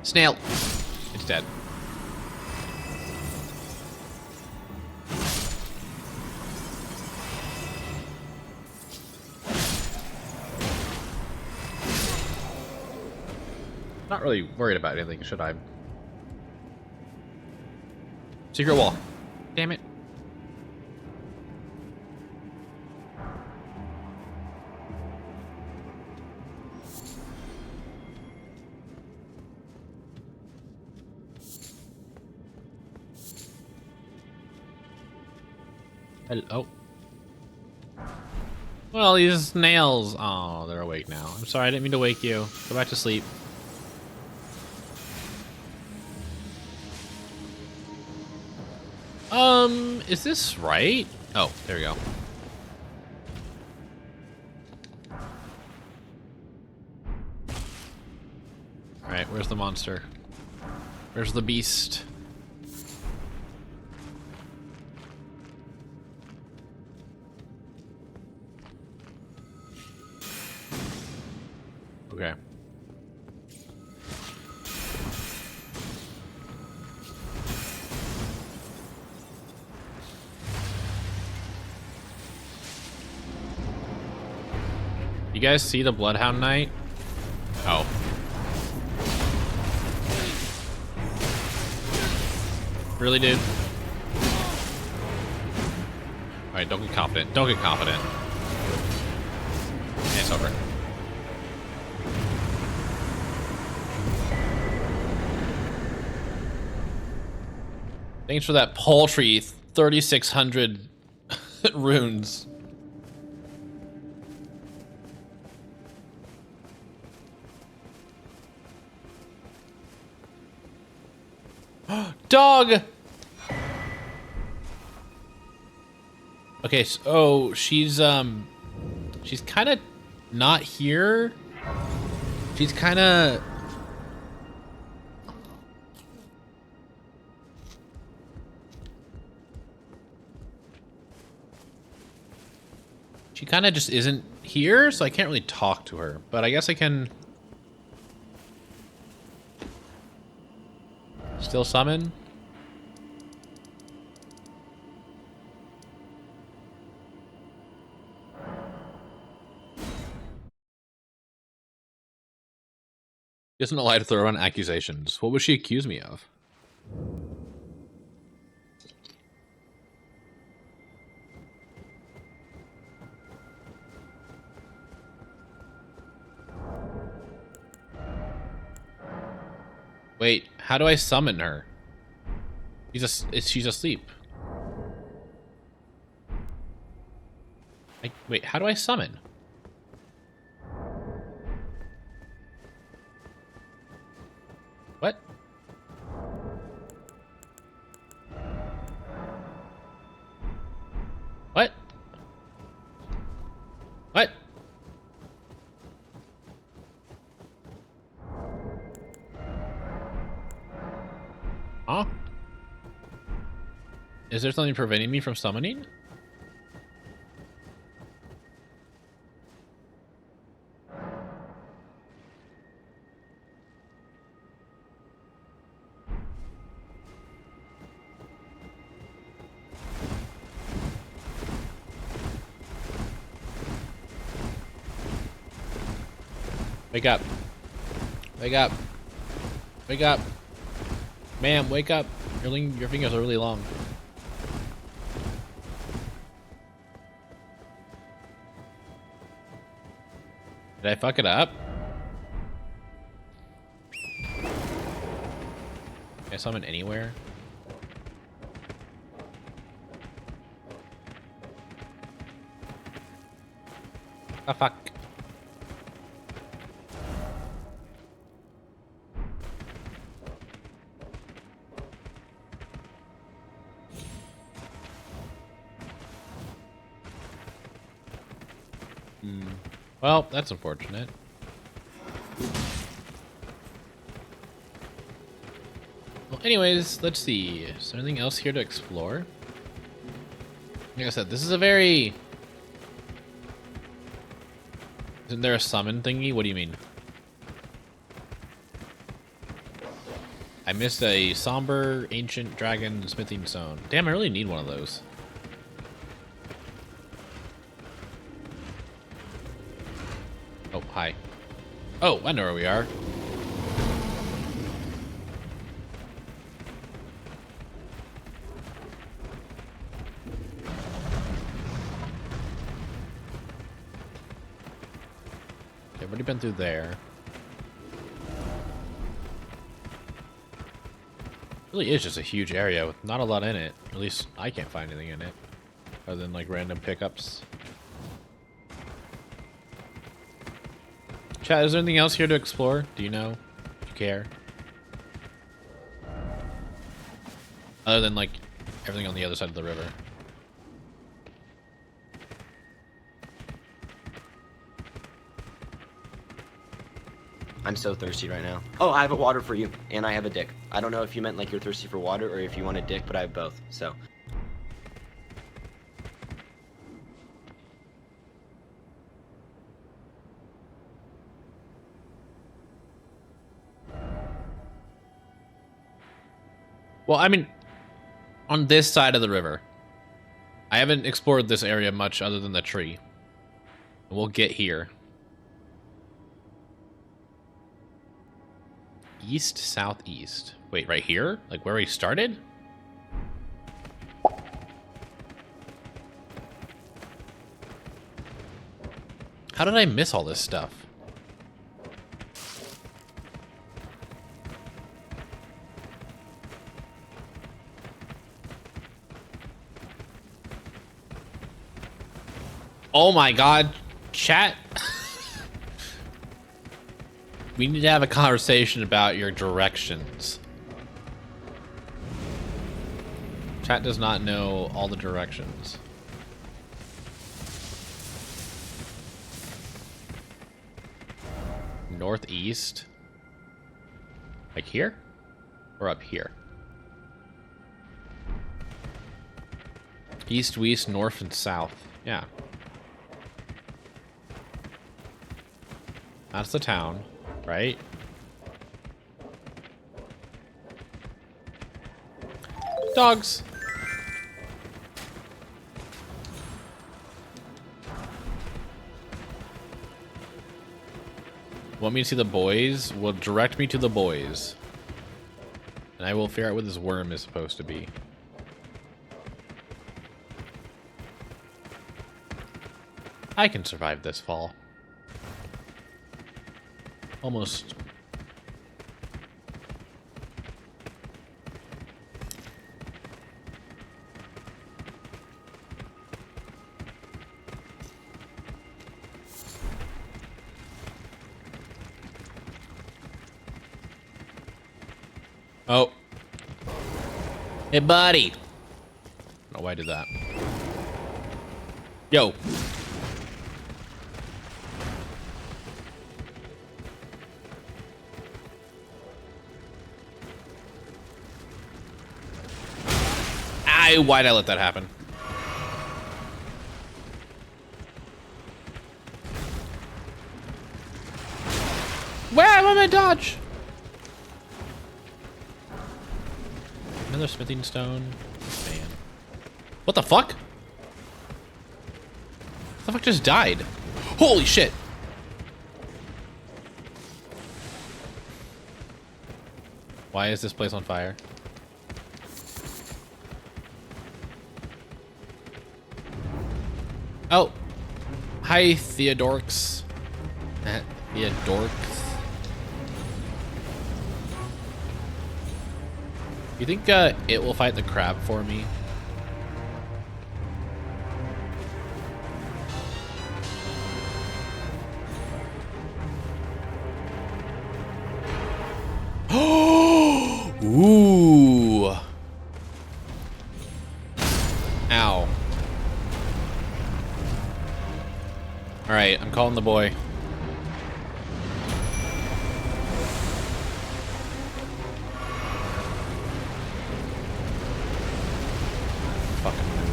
Snail! It's dead. Not really worried about anything, should I? Secret wall. Damn it. Oh. Well, these snails. Oh, they're awake now. I'm sorry, I didn't mean to wake you. Go back to sleep. Is this right? Oh, there we go. Alright, where's the monster? Where's the beast? Okay. You guys see the Bloodhound Knight? Oh. Really, dude? Alright, don't get confident. Don't get confident. Yeah, it's over. Thanks for that paltry 3,600 runes. Dog! Okay, so she's kind of not here. She's kind of... She kind of just isn't here, so I can't really talk to her. But I guess I can... still summon? She doesn't allow to throw around accusations. What would she accuse me of? Wait, how do I summon her? She's asleep. Wait, how do I summon? What? What? What? Huh? Is there something preventing me from summoning? Wake up. Wake up. Wake up. Ma'am, wake up. Your fingers are really long. Did I fuck it up? Can I summon anywhere? Ah, fuck. Well, that's unfortunate. Well, anyways, let's see. Is there anything else here to explore? Like I said, this is a very... Isn't there a summon thingy? What do you mean? I missed a somber ancient dragon smithing stone. Damn, I really need one of those. Oh, hi. Oh, I know where we are. Okay, I've already been through there. It really is just a huge area with not a lot in it. At least I can't find anything in it. Other than like random pickups. Chat, is there anything else here to explore? Do you know? Do you care? Other than like everything on the other side of the river. I'm so thirsty right now. Oh, I have a water for you, and I have a dick. I don't know if you meant like you're thirsty for water or if you want a dick, but I have both, so. Well, I mean, on this side of the river. I haven't explored this area much other than the tree. We'll get here. East, southeast. Wait, right here? Like where we started? How did I miss all this stuff? Oh my god, chat. We need to have a conversation about your directions. Chat does not know all the directions. Northeast? Like here? Or up here? East, west, north, and south. Yeah. That's the town, right? Dogs! Want me to see the boys? Well, direct me to the boys. And I will figure out what this worm is supposed to be. I can survive this fall. Almost. Oh. Hey, buddy. I don't know why I did that. Yo. Why'd I let that happen? Where am I dodge? Another smithing stone. Man. What the fuck? What the fuck just died? Holy shit. Why is this place on fire? Oh, hi, Theodorix. Theodorix. You think it will fight the crab for me? Ooh. Ow. Alright, I'm calling the boy. Fucking move.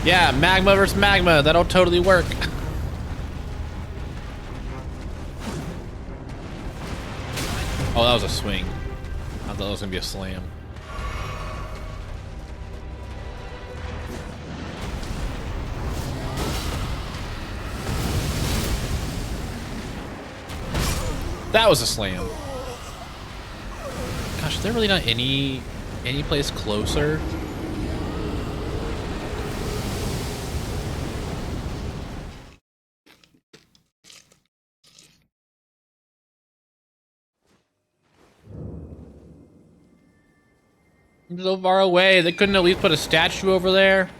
Yeah, magma versus magma. That'll totally work. Oh, that was a swing. I thought it was gonna be a slam. That was a slam. Gosh, is there really not any place closer? I'm so far away. They couldn't at least put a statue over there.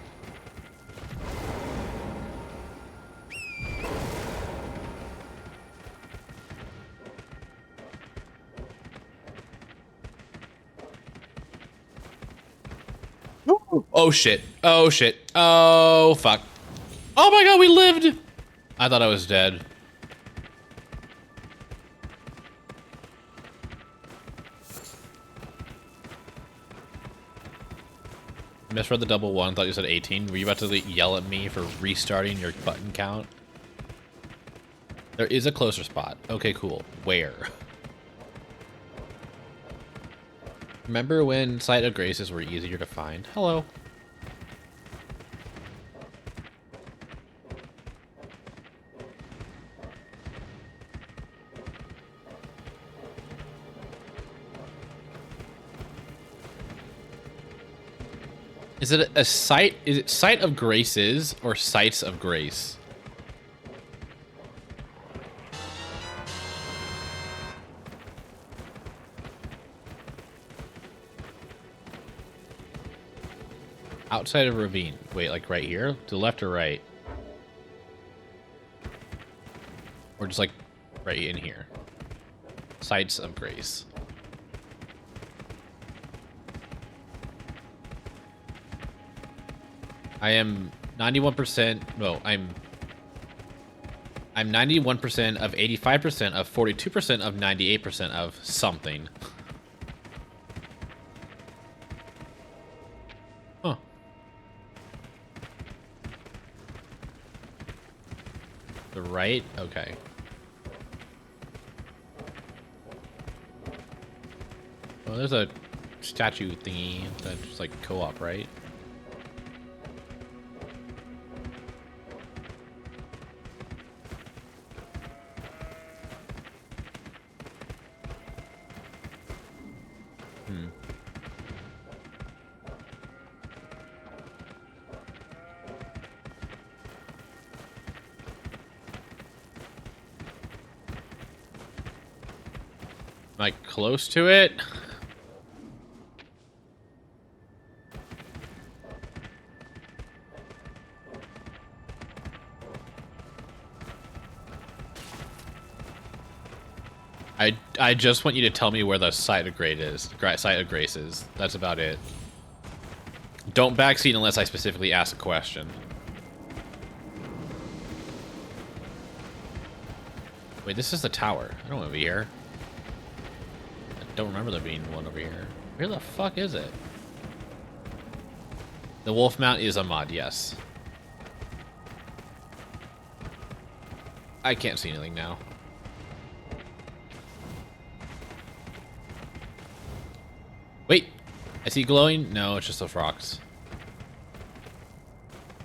Oh shit. Oh shit. Oh fuck. Oh my god, we lived! I thought I was dead. Misread the double one, thought you said 18. Were you about to yell at me for restarting your button count? There is a closer spot. Okay, cool. Where? Remember when Sight of Graces were easier to find? Hello. Is it a sight? Is it Sight of Graces or Sights of Grace? Outside of ravine. Wait, like right here? To the left or right? Or just like right in here? Sights of Grace. I am 91%. No, I'm 91% of 85% of 42% of 98% of something. Huh. The right? Okay. Well, there's a statue thingy that's just like co-op, right? Like close to it. I just want you to tell me where the site of grace is. That's about it. Don't backseat unless I specifically ask a question. Wait, this is the tower. I don't want to be here. I don't remember there being one over here. Where the fuck is it? The Wolf Mount is a mod, yes. I can't see anything now. Wait, I see glowing? No, it's just those rocks.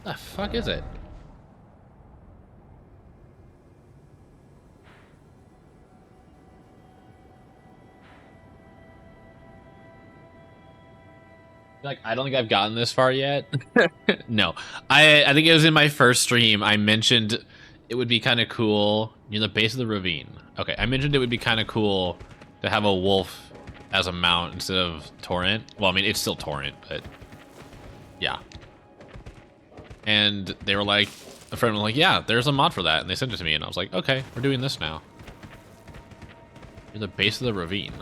The fuck is it? Like, I don't think I've gotten this far yet. No, I think it was in my first stream. I mentioned it would be kind of cool near the base of the ravine. Okay, I mentioned it would be kind of cool to have a wolf as a mount instead of torrent. Well, I mean, it's still torrent, but yeah. And they were like, a friend was like, yeah, there's a mod for that. And they sent it to me, and I was like, okay, we're doing this now. Near the base of the ravine.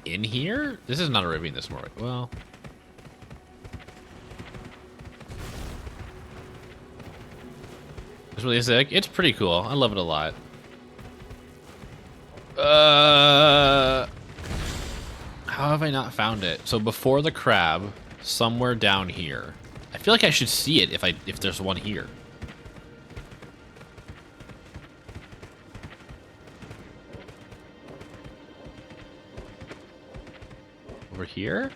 In here? This is not a ravine this morning. Well, it's really sick. It's pretty cool. I love it a lot. How have I not found it? So before the crab, somewhere down here. I feel like I should see it if there's one here. Over here?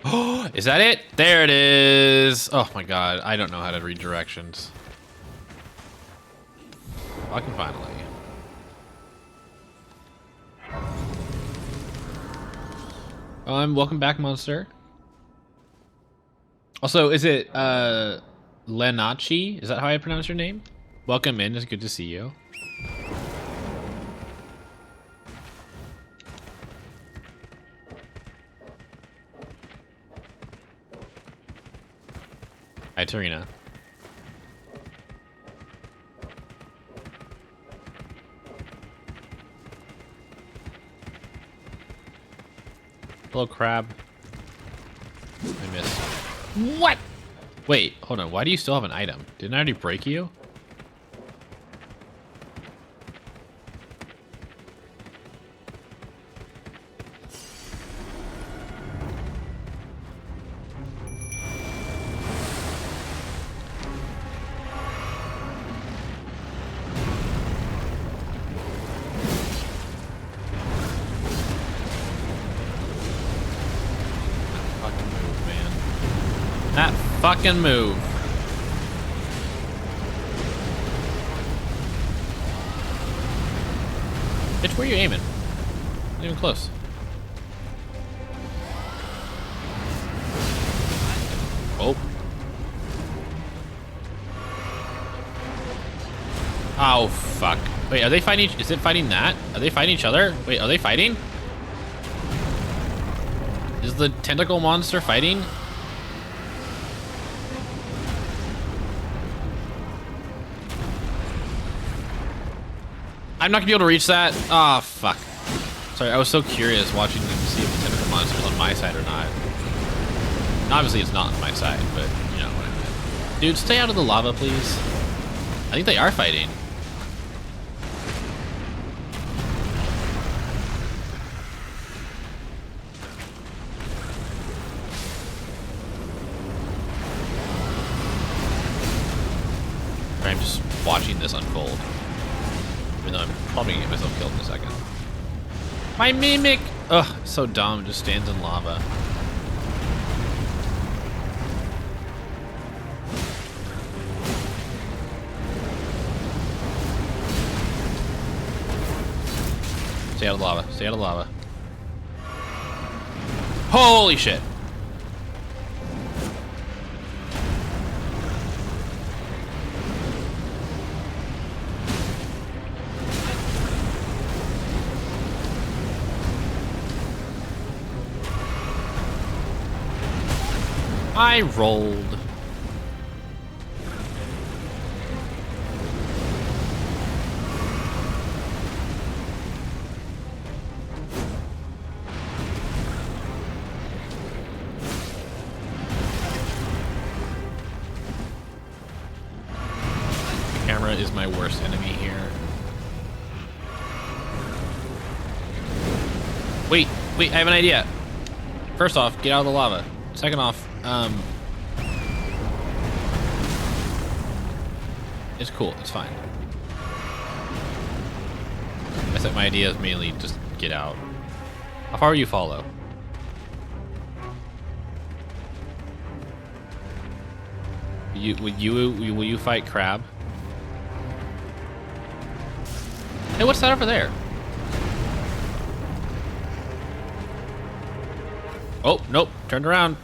Oh, is that it? There it is. Oh my god, I don't know how to read directions. Fucking finally. Welcome back, Monster. Also, is it Lenachi? Is that how I pronounce your name? Welcome in. It's good to see you. Hi, Tarina. Hello, crab. I missed. What? Wait, hold on. Why do you still have an item? Didn't I already break you? Fucking move. Bitch, where are you aiming? Not even close. Oh. Oh, Oh, fuck. Wait, are they fighting? Is it fighting that? Are they fighting each other? Wait, are they fighting? Is the tentacle monster fighting? I'm not gonna be able to reach that. Ah, fuck. Sorry, I was so curious watching them see if the tentacle monster's on my side or not. And obviously, it's not on my side, but you know what I mean. Dude, stay out of the lava, please. I think they are fighting. I'm just watching this unfold. Even though I'm probably gonna get myself killed in a second. My mimic! Ugh, so dumb, just stands in lava. Stay out of the lava, stay out of the lava. Holy shit! I rolled. The camera is my worst enemy here. Wait, I have an idea. First off, get out of the lava. Second off, it's cool, it's fine. I said my idea is mainly just get out. How far will you follow? Will you fight Crab? Hey, what's that over there? Oh, nope, turned around.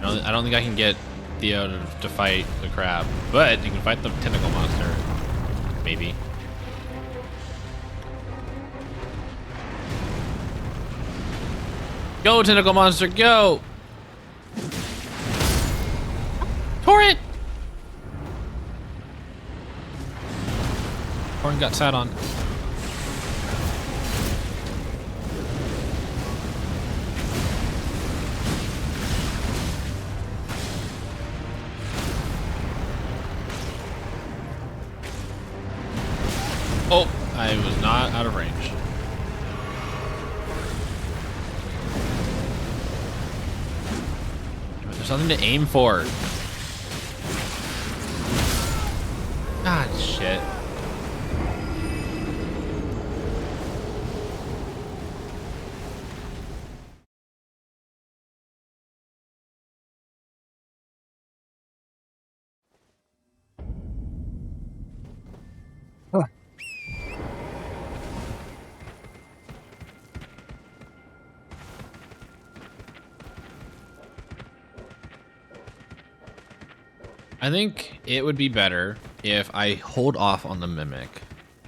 I don't think I can get Theo to fight the crab, but you can fight the tentacle monster. Maybe. Go, tentacle monster, go! Torrent! Torrent got sat on. Oh, I was not out of range. There's nothing to aim for. Ah, shit. I think it would be better if I hold off on the Mimic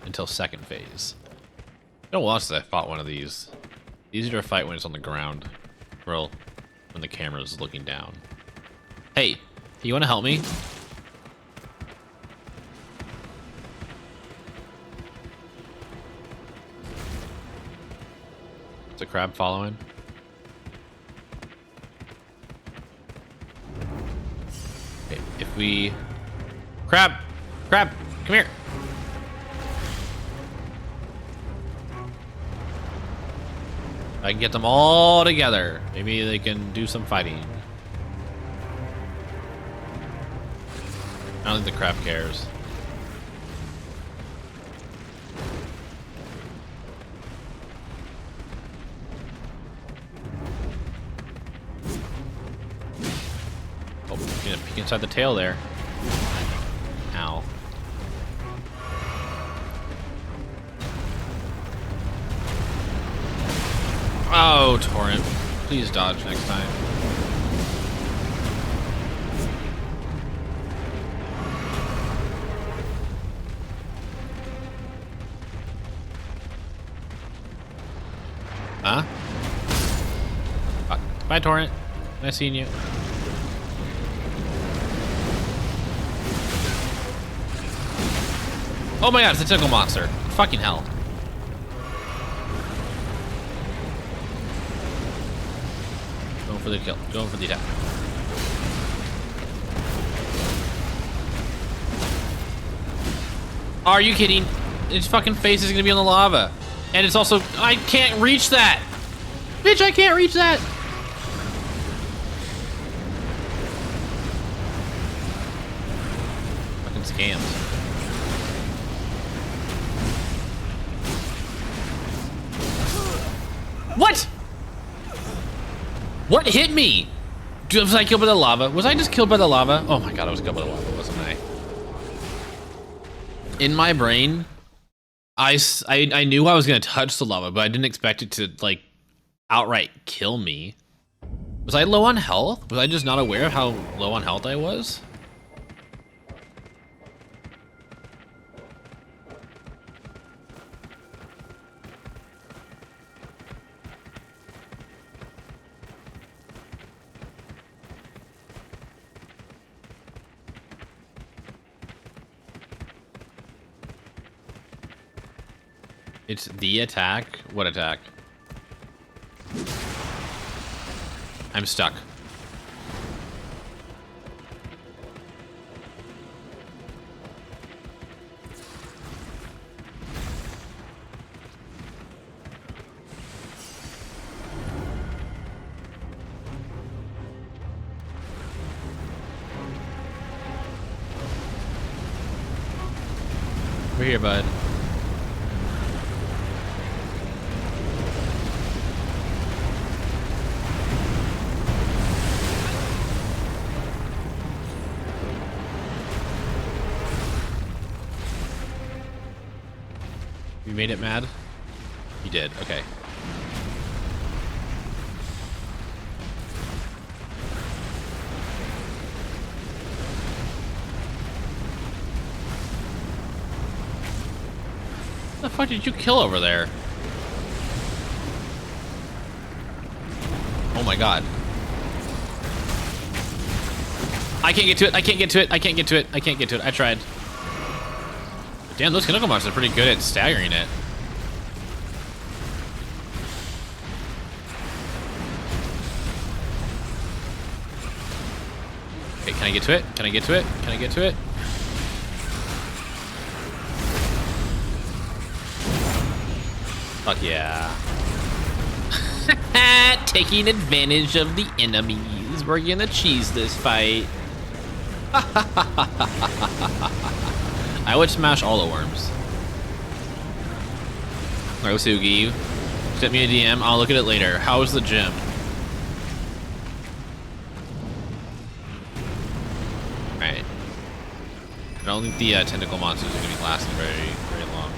until second phase. It's been a while since I fought one of these. Easier to fight when it's on the ground. Well, when the camera's looking down. Hey, you want to help me? Is the crab following? If we... Crab! Crab! Come here! I can get them all together. Maybe they can do some fighting. I don't think the crab cares. Oh, gonna peek inside the tail there. Ow. Oh, Torrent. Please dodge next time. Huh? Fuck. Bye, Torrent. Nice seeing you. Oh my god, it's a tentacle monster. Fucking hell. Going for the kill. Going for the attack. Are you kidding? Its fucking face is gonna be on the lava. And it's also, I can't reach that. Bitch, I can't reach that. Fucking scams. What? What hit me? Was I killed by the lava? Was I just killed by the lava? Oh my god, I was killed by the lava, wasn't I? In my brain, I knew I was gonna touch the lava, but I didn't expect it to like outright kill me. Was I low on health? Was I just not aware of how low on health I was? It's the attack? What attack? I'm stuck. Over here, bud. You made it mad? You did, okay. What the fuck did you kill over there? Oh my god. I can't get to it, I can't get to it, I can't get to it, I can't get to it, I tried. Damn, those Kinoko monsters are pretty good at staggering it. Okay, can I get to it? Can I get to it? Can I get to it? Fuck yeah. Taking advantage of the enemies. We're gonna cheese this fight. I would smash all the worms. Rosugi, send me a DM. I'll look at it later. How's the gym? Right. I don't think the tentacle monsters are going to be lasting very long.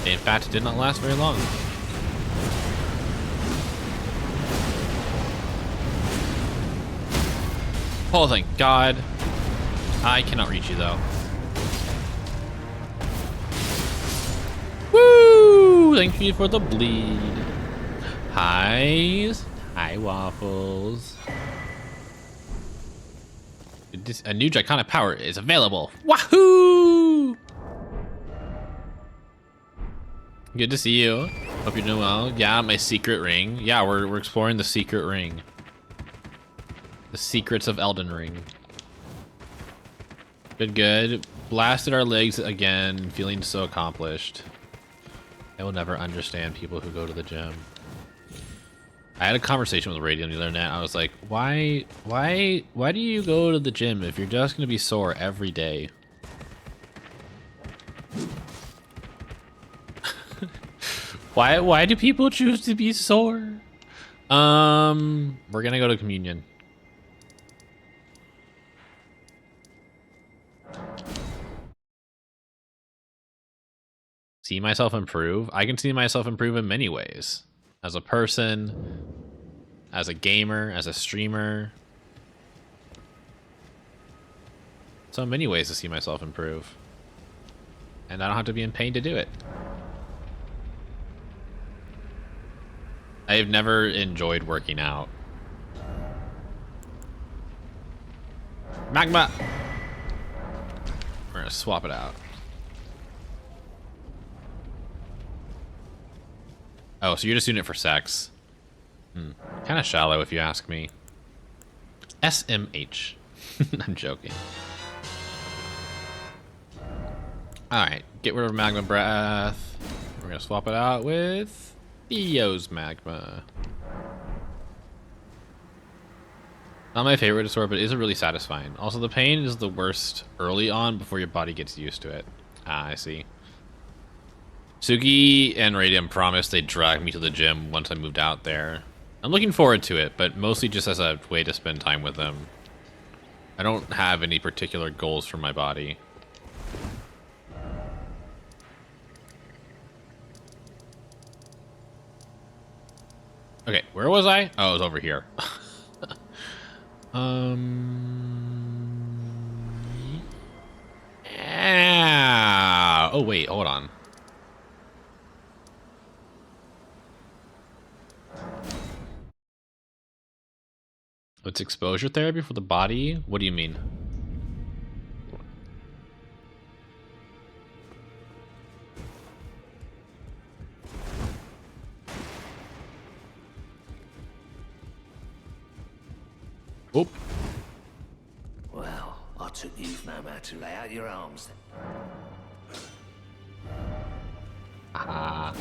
They, in fact, did not last very long. Oh, thank God. I cannot reach you, though. Woo! Thank you for the bleed. Hi. Hi, Waffles. A new Draconic power is available. Wahoo! Good to see you. Hope you're doing well. Yeah, my secret ring. Yeah, we're exploring the secret ring. The secrets of Elden Ring. Good. Blasted our legs again, feeling so accomplished. I will never understand people who go to the gym. I had a conversation with Radiant the other night. I was like, why do you go to the gym if you're just gonna be sore every day? Why do people choose to be sore? We're gonna go to communion. See myself improve? I can see myself improve in many ways. As a person, as a gamer, as a streamer. So many ways to see myself improve. And I don't have to be in pain to do it. I've never enjoyed working out. Magma! We're gonna swap it out. Oh, so you're just doing it for sex. Kind of shallow if you ask me. SMH. I'm joking. Alright, get rid of magma breath. We're gonna swap it out with Theo's magma. Not my favorite to but it is really satisfying. Also, the pain is the worst early on before your body gets used to it. Ah, I see. Suki and Radium promised they'd drag me to the gym once I moved out there. I'm looking forward to it, but mostly just as a way to spend time with them. I don't have any particular goals for my body. Okay, where was I? Oh, I was over here. Yeah. Oh, wait, hold on. It's exposure therapy for the body? What do you mean? Oh. Well, I took you've no how to lay out your arms then. Ah.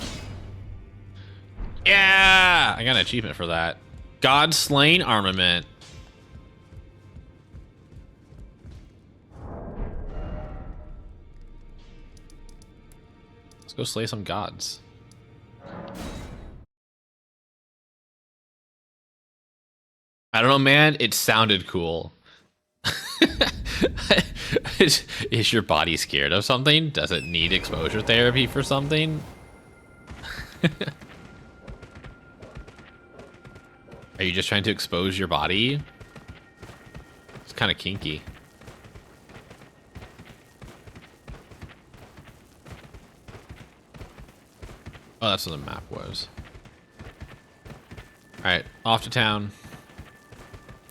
Yeah! I got an achievement for that. God Slain Armament. Let's go slay some gods. I don't know, man. It sounded cool. Is your body scared of something? Does it need exposure therapy for something? Are you just trying to expose your body? It's kind of kinky. Oh, that's what the map was. Alright, off to town.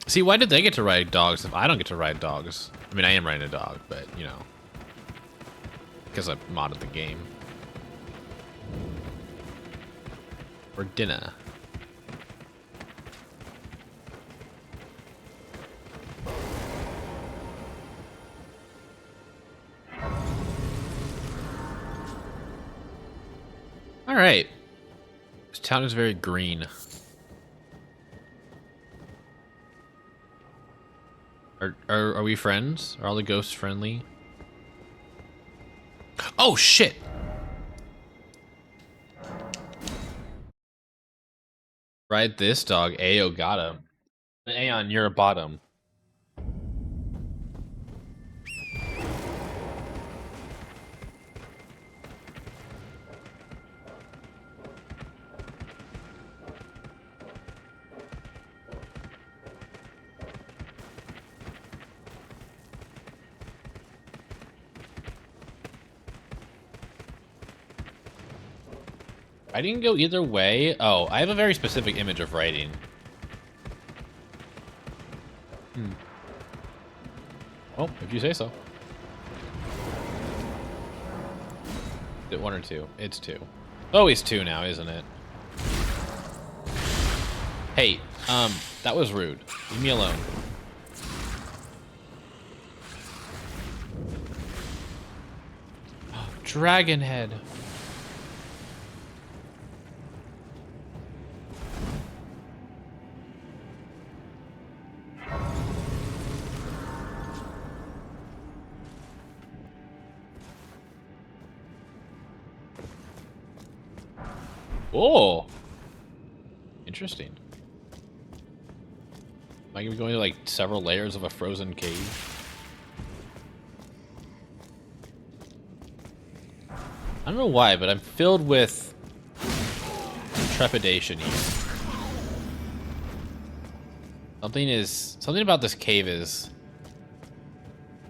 See, why did they get to ride dogs if I don't get to ride dogs? I mean, I am riding a dog, but, you know. Because I modded the game. For dinner. Alright. This town is very green. Are we friends? Are all the ghosts friendly? Oh, shit! Ride this dog. Ayo got him. Aeon, you're a bottom. I didn't go either way. Oh, I have a very specific image of writing. Oh, if you say so. Is it 1 or 2? It's 2. Oh, it's 2 now, isn't it? Hey, that was rude. Leave me alone. Oh, Dragon Head. Oh, interesting. Am I gonna be going to like several layers of a frozen cave? I don't know why, but I'm filled with trepidation here. Something about this cave is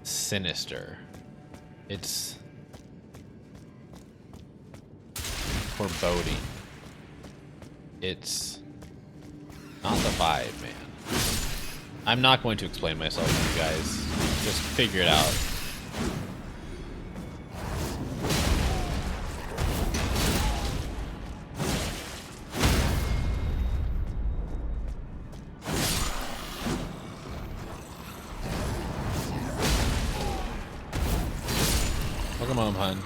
sinister. It's foreboding. It's not the vibe, man. I'm not going to explain myself to you guys. Just figure it out. Welcome home, hun.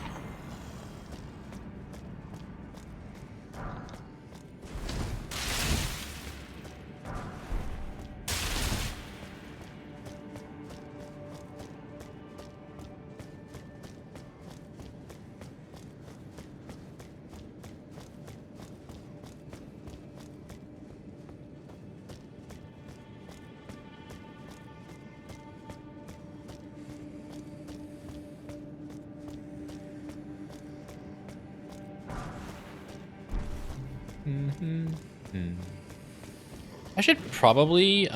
I should probably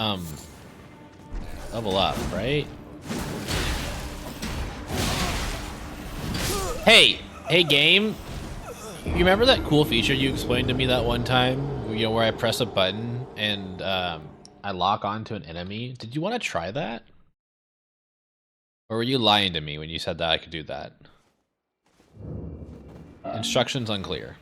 level up, right? Hey game. You remember that cool feature you explained to me that one time? You know, where I press a button and I lock onto an enemy? Did you want to try that? Or were you lying to me when you said that I could do that? Instructions unclear.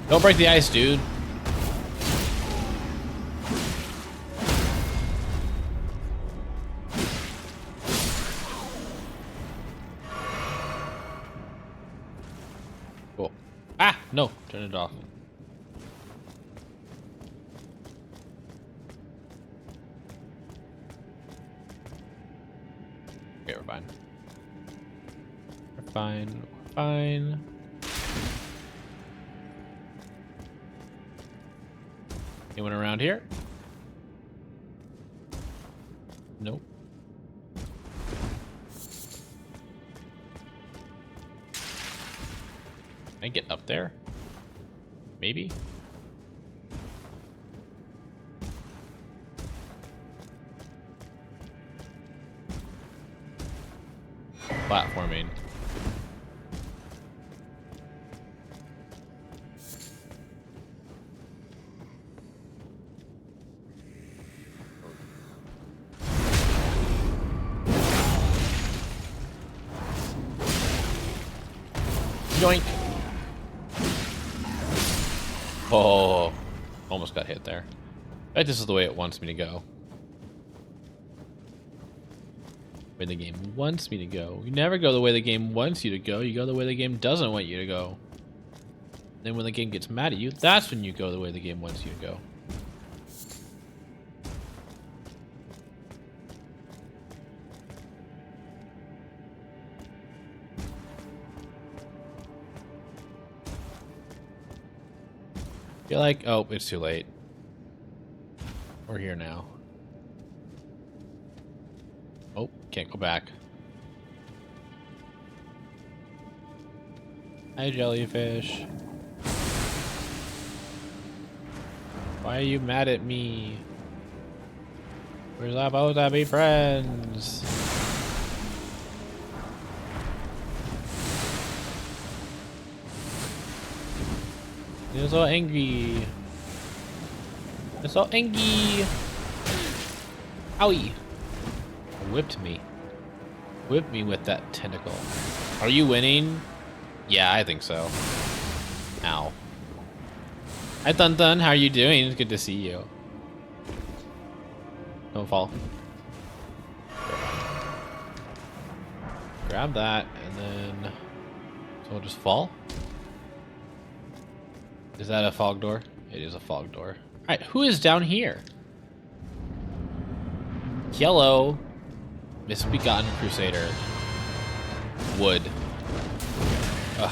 Don't break the ice, dude. Cool. Ah, no, turn it off. Okay, we're fine. We're fine. We're fine. Anyone around here? Nope. Can I get up there? Maybe? Platforming. Yoink. Oh, almost got hit there. I bet this is the way it wants me to go. Where the game wants me to go. You never go the way the game wants you to go. You go the way the game doesn't want you to go. Then when the game gets mad at you, that's when you go the way the game wants you to go. Feel like, oh, it's too late. We're here now. Oh, can't go back. Hi, jellyfish. Why are you mad at me? We're supposed to be friends. You're so angry. You're so angry. Owie. Whipped me. Whipped me with that tentacle. Are you winning? Yeah, I think so. Ow. Hi, Dun Dun. How are you doing? It's good to see you. Don't fall. Grab that, and then... So we'll just fall? Is that a fog door? It is a fog door. Alright, who is down here? Yellow. Misbegotten Crusader. Wood. Ugh.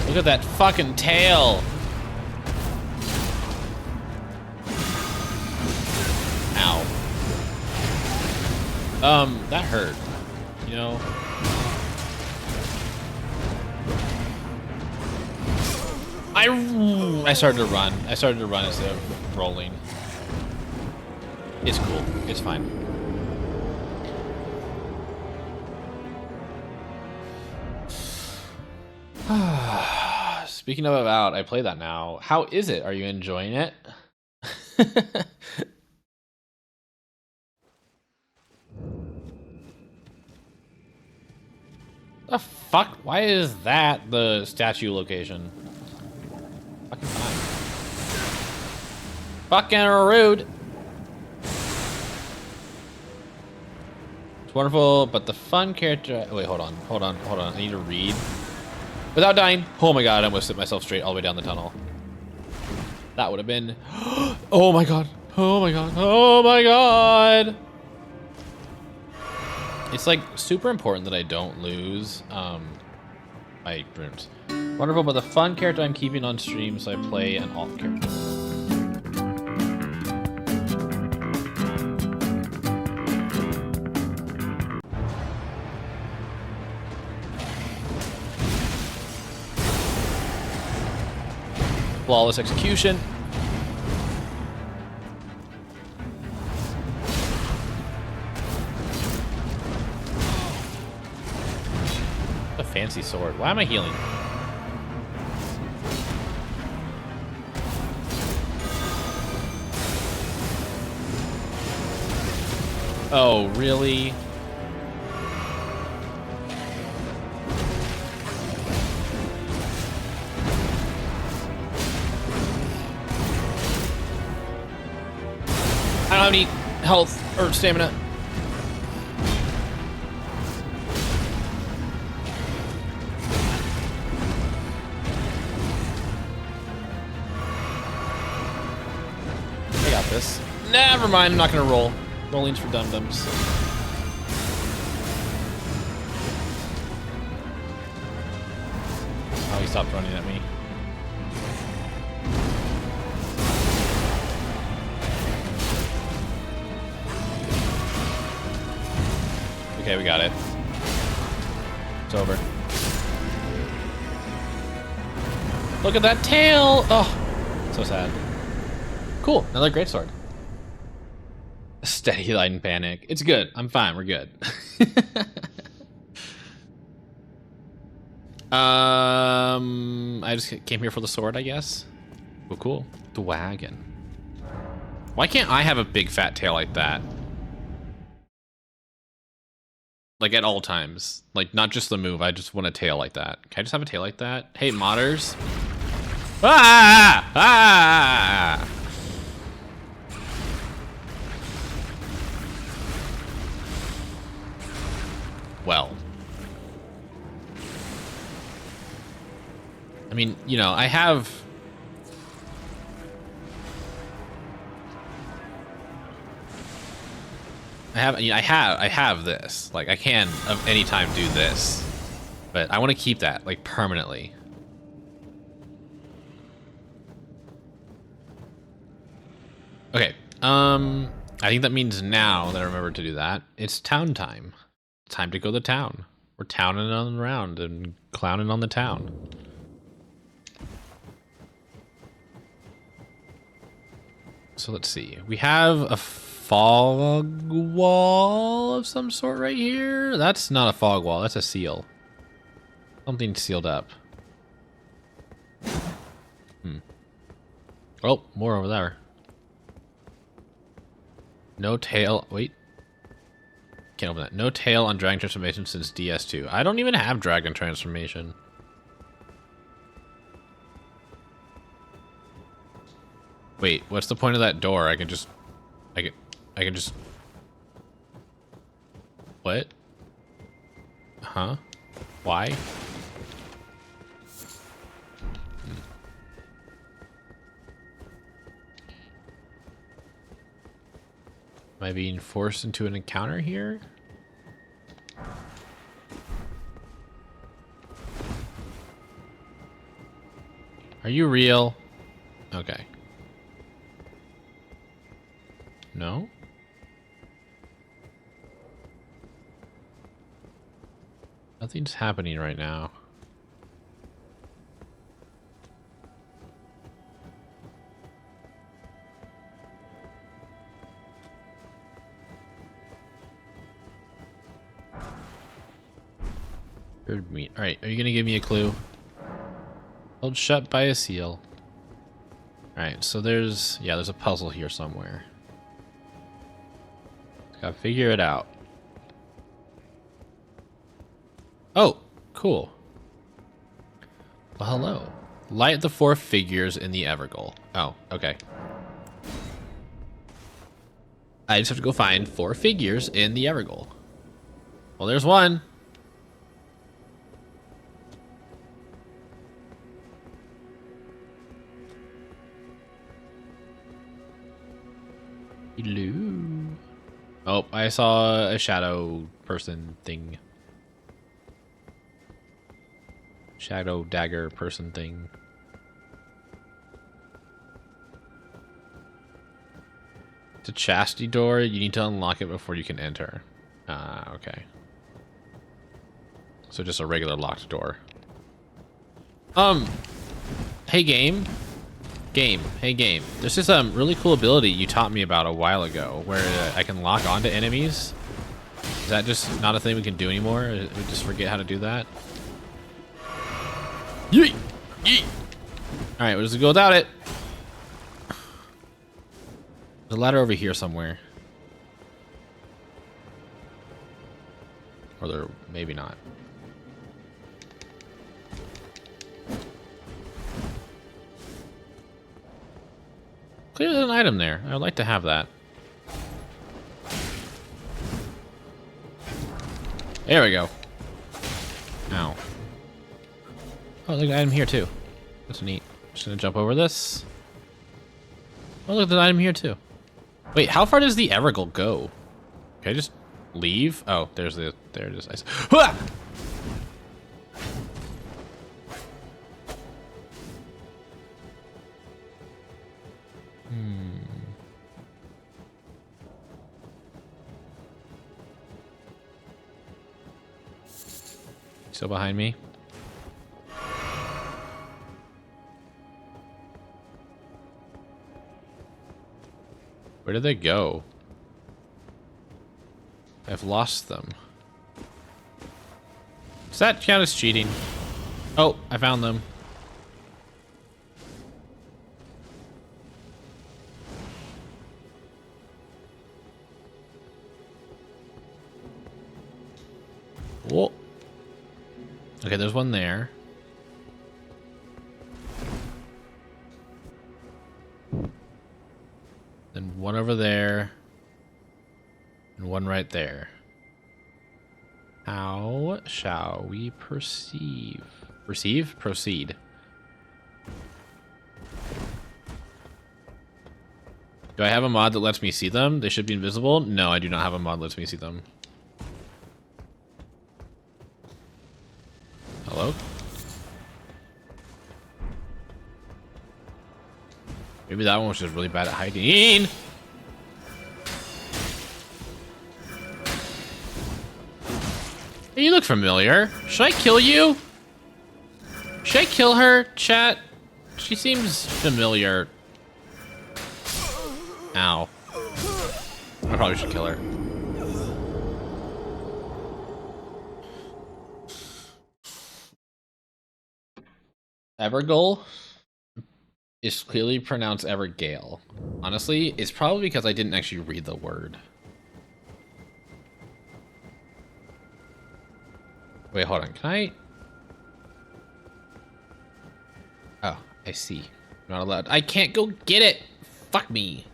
Look at that fucking tail. Ow. That hurt. You know? I started to run. I started to run instead of rolling. It's cool. It's fine. Speaking of Avowed, I play that now. How is it? Are you enjoying it? The fuck? Why is that the statue location? Fucking fine. Fucking rude. It's wonderful, but the fun character. Oh, wait, hold on. I need to read. Without dying. Oh my god, I almost set myself straight all the way down the tunnel. That would have been. Oh my god. Oh my god. Oh my god. It's like super important that I don't lose my rooms. Wonderful, but the fun character I'm keeping on stream, so I play an alt character. Flawless execution. A fancy sword. Why am I healing? Oh, really? I don't have any health or stamina. I got this. Never mind, I'm not gonna roll. Rolling's for dum-dums. Oh, he stopped running at me. Okay, we got it. It's over. Look at that tail! Oh, so sad. Cool, another great sword. Steady light and panic. It's good. I'm fine. We're good. I just came here for the sword, I guess. Well, cool. The wagon. Why can't I have a big fat tail like that? Like at all times. Like not just the move. I just want a tail like that. Can I just have a tail like that? Hey, modders. Ah! Ah! Well. I mean, you know, I have this. Like I can of any time do this. But I want to keep that like permanently. Okay. I think that means now that I remember to do that, it's town time. Time to go to town. We're towning on around and clowning on the town. So let's see. We have a fog wall of some sort right here. That's not a fog wall. That's a seal. Something sealed up. Oh, more over there. No tail. Wait. Can't open that. No tail on Dragon Transformation since DS2. I don't even have Dragon Transformation. Wait, what's the point of that door? I can just... I can just... What? Huh? Why? Am I being forced into an encounter here? you real? Okay. No? Nothing's happening right now. Bird meat. Alright, are you gonna give me a clue? Held shut by a seal. Alright, so there's a puzzle here somewhere. Gotta figure it out. Oh, cool. Well, hello. Light the 4 figures in the Evergoal. Oh, okay. I just have to go find 4 figures in the Evergoal. Well, there's one. Hello. Oh, I saw a shadow person thing. Shadow dagger person thing. It's a chastity door. You need to unlock it before you can enter. Okay. So just a regular locked door. Hey game. Hey game. There's this really cool ability you taught me about a while ago where I can lock onto enemies. Is that just not a thing we can do anymore? We just forget how to do that? Yeet! Yeet! Alright, we'll just go without it. There's a ladder over here somewhere. Or there, maybe not. Clearly there's an item there. I would like to have that. There we go. Ow. Oh, there's an item here too. That's neat. Just gonna jump over this. Oh, look, there's an item here too. Wait, how far does the Evergoal go? Can I just leave? Oh, there it is. Ah! Still behind me? Where did they go? I've lost them. Does that count as cheating? Oh, I found them. Whoa. Okay, there's one there. Then one over there. And one right there. How shall we perceive? Perceive? Proceed. Do I have a mod that lets me see them? They should be invisible? No, I do not have a mod that lets me see them. Hello? Maybe that one was just really bad at hiding. Hey, you look familiar. Should I kill you? Should I kill her, chat? She seems familiar. Ow. I probably should kill her. Evergoal is clearly pronounced Evergale. Honestly, it's probably because I didn't actually read the word. Wait, hold on. Can I? Oh, I see. I'm not allowed. I can't go get it. Fuck me.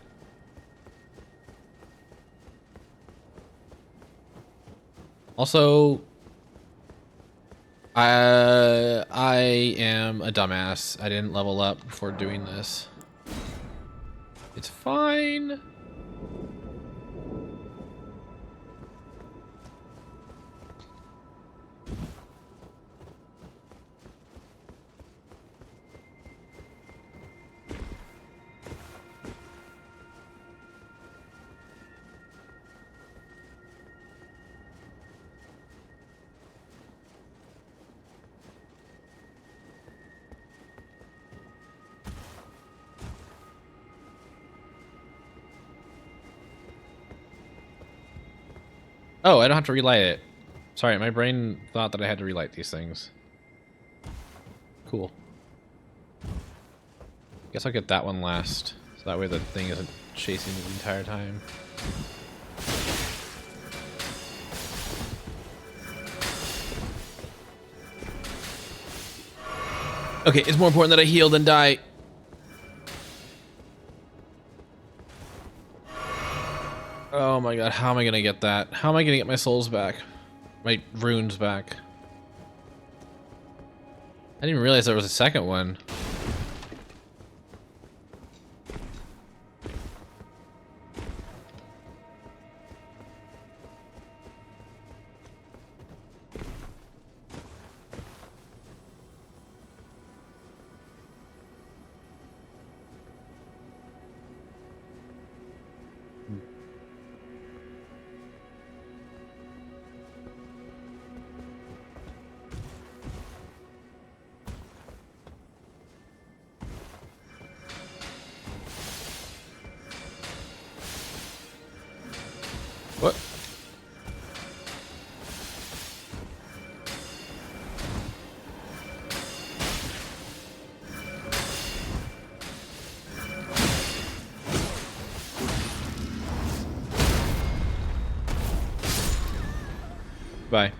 Also, I am a dumbass. I didn't level up before doing this. It's fine. Oh, I don't have to relight it. Sorry, my brain thought that I had to relight these things. Cool. Guess I'll get that one last. So that way the thing isn't chasing me the entire time. Okay, it's more important that I heal than die. Oh my god, how am I gonna get that? How am I gonna get my souls back? My runes back? I didn't even realize there was a second one. What? Bye.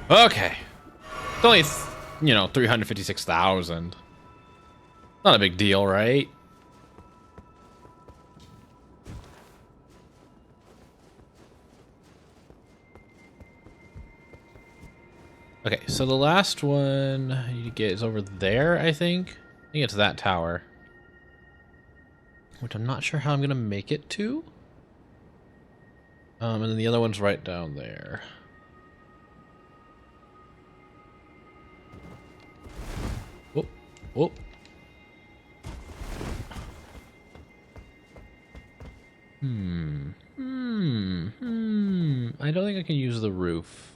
Okay. It's only, you know, 356,000. Not a big deal, right? Okay, so the last one I need to get is over there, I think. I think it's that tower. Which I'm not sure how I'm gonna make it to. And then the other one's right down there. Whoop, whoop. I don't think I can use the roof.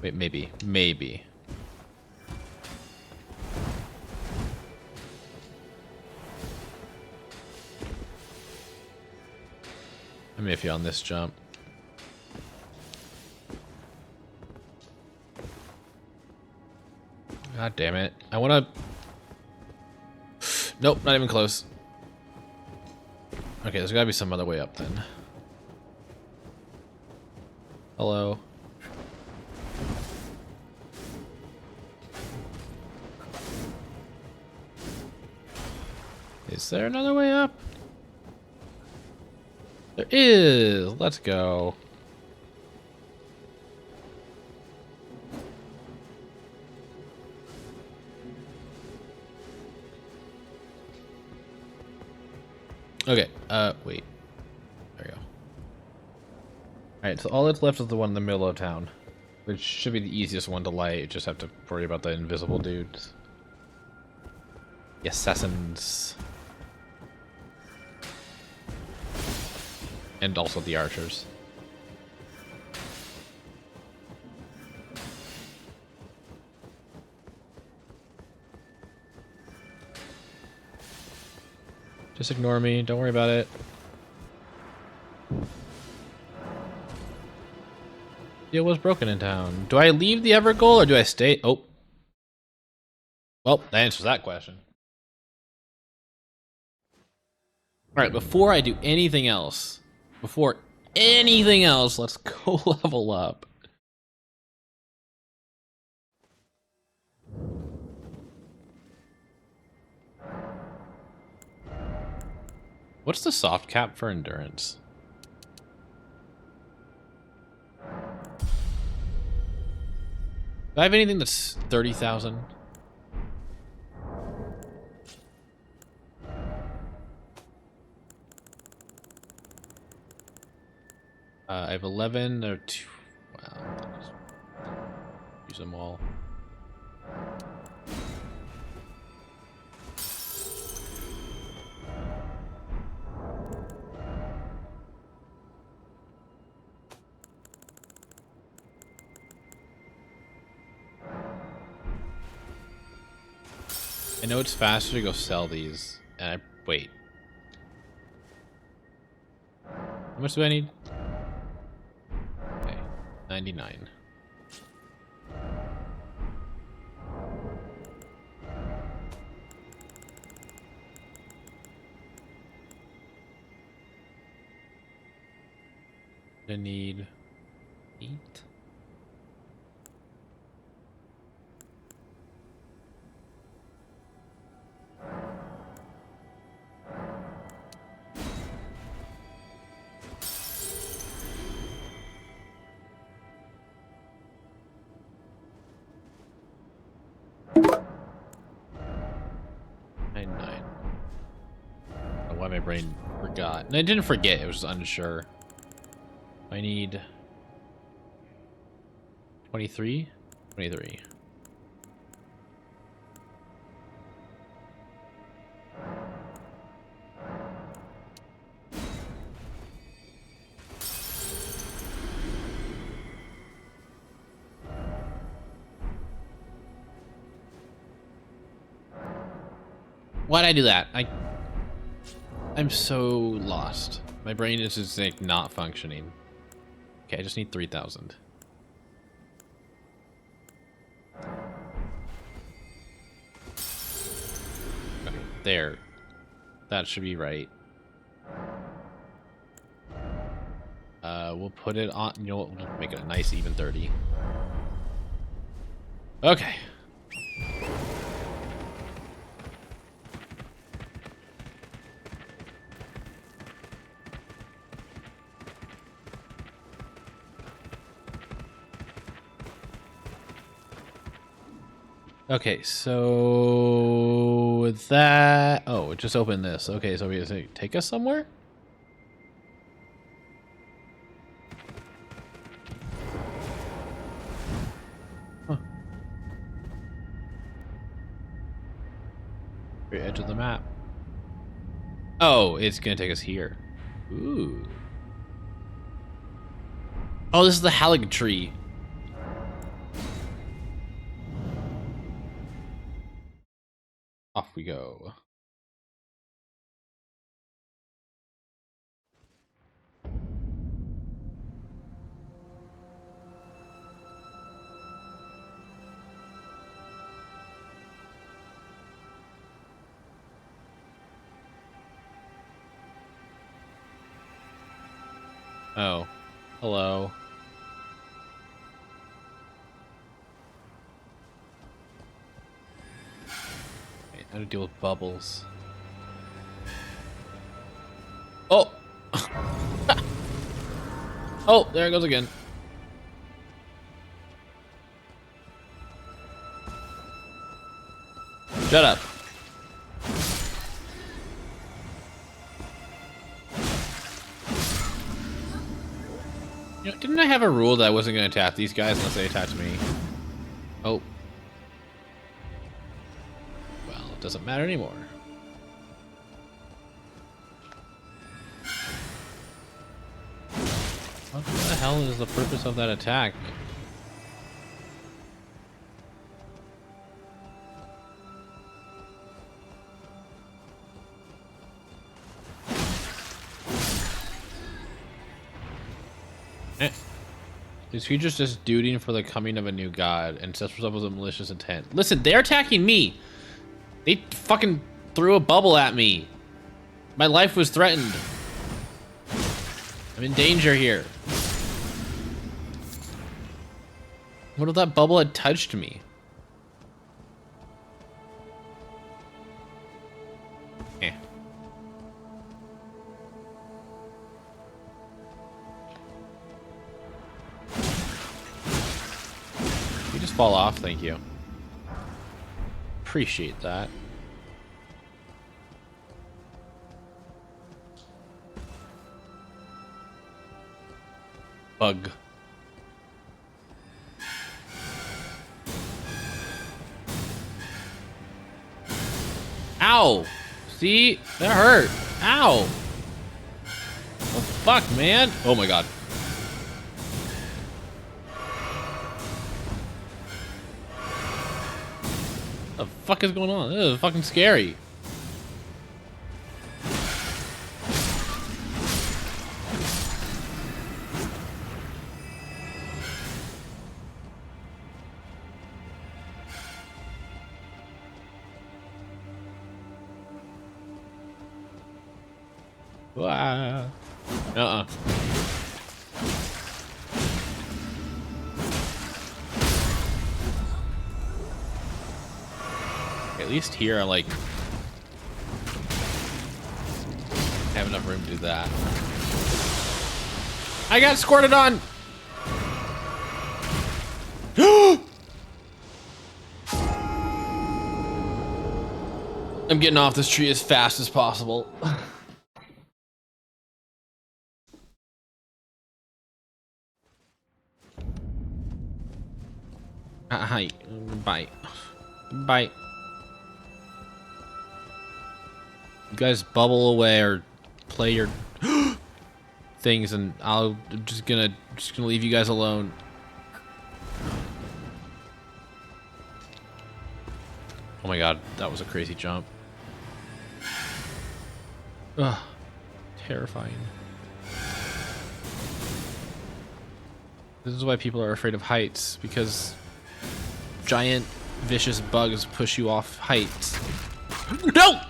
Wait, maybe. Maybe. I'm iffy on this jump. God damn it. I wanna... Nope, not even close. Okay, there's gotta be some other way up then. Hello. Is there another way up? There is! Let's go. Okay, wait. There we go. Alright, so all that's left is the one in the middle of town. Which should be the easiest one to light. You just have to worry about the invisible dudes. The assassins. And also the archers. Just ignore me, don't worry about it. Steel was broken in town. Do I leave the Evergoal or do I stay? Oh. Well, that answers that question. Alright, before I do anything else, let's go level up. What's the soft cap for endurance? Do I have anything that's 30,000? I have 11 or 2. Wow. Use them all. I know it's faster to go sell these. And wait. much do I need? Okay, 99. I need 8. Nine. Oh, why my brain forgot. And I didn't forget, it was just unsure. I need 23? 23. Why'd I do that? I'm so lost. My brain is just like not functioning. Okay, I just need 3,000. Okay, there. That should be right. We'll put it on, you know what, we'll make it a nice even 30. Okay. Okay, so with that, oh, it just opened this. Okay, so we gonna take us somewhere? Huh. Very edge of the map. Oh, it's gonna take us here. Ooh. Oh, this is the Halig tree. Off we go. Oh, hello. Okay, how to deal with bubbles. Oh! Oh, there it goes again. Shut up. You know, didn't I have a rule that I wasn't going to attack these guys unless they attacked me? Oh. Well, it doesn't matter anymore. What the hell is the purpose of that attack? These creatures just duding for the coming of a new god and sets themselves with a malicious intent. Listen, they're attacking me. They fucking threw a bubble at me. My life was threatened. I'm in danger here. What if that bubble had touched me? Eh. You just fall off, thank you. Appreciate that. Bug. Ow! See? That hurt. Ow! What the fuck, man? Oh my god. What the fuck is going on? This is fucking scary. Wow. Uh-uh. At least here I like have enough room to do that. I got squirted on. I'm getting off this tree as fast as possible. Hi. Bye. Bye. You guys bubble away or play your things, and I'm just gonna leave you guys alone. Oh my god, that was a crazy jump. Ugh, terrifying. This is why people are afraid of heights, because giant vicious bugs push you off heights. No!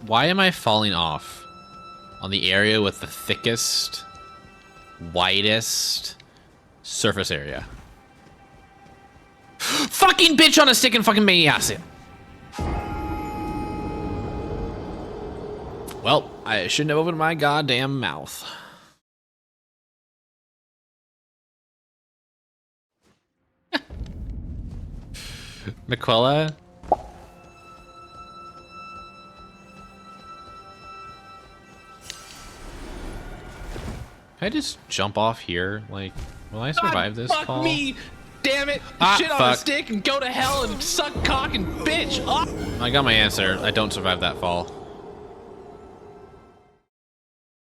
Why am I falling off on the area with the thickest, widest surface area? Fucking bitch on a stick and fucking me ass it. Well, I shouldn't have opened my goddamn mouth. McQuella? Can I just jump off here? Like, will I survive this fuck fall? me! Damn it! Shit on a stick and go to hell and suck cock and bitch! Oh. I got my answer. I don't survive that fall.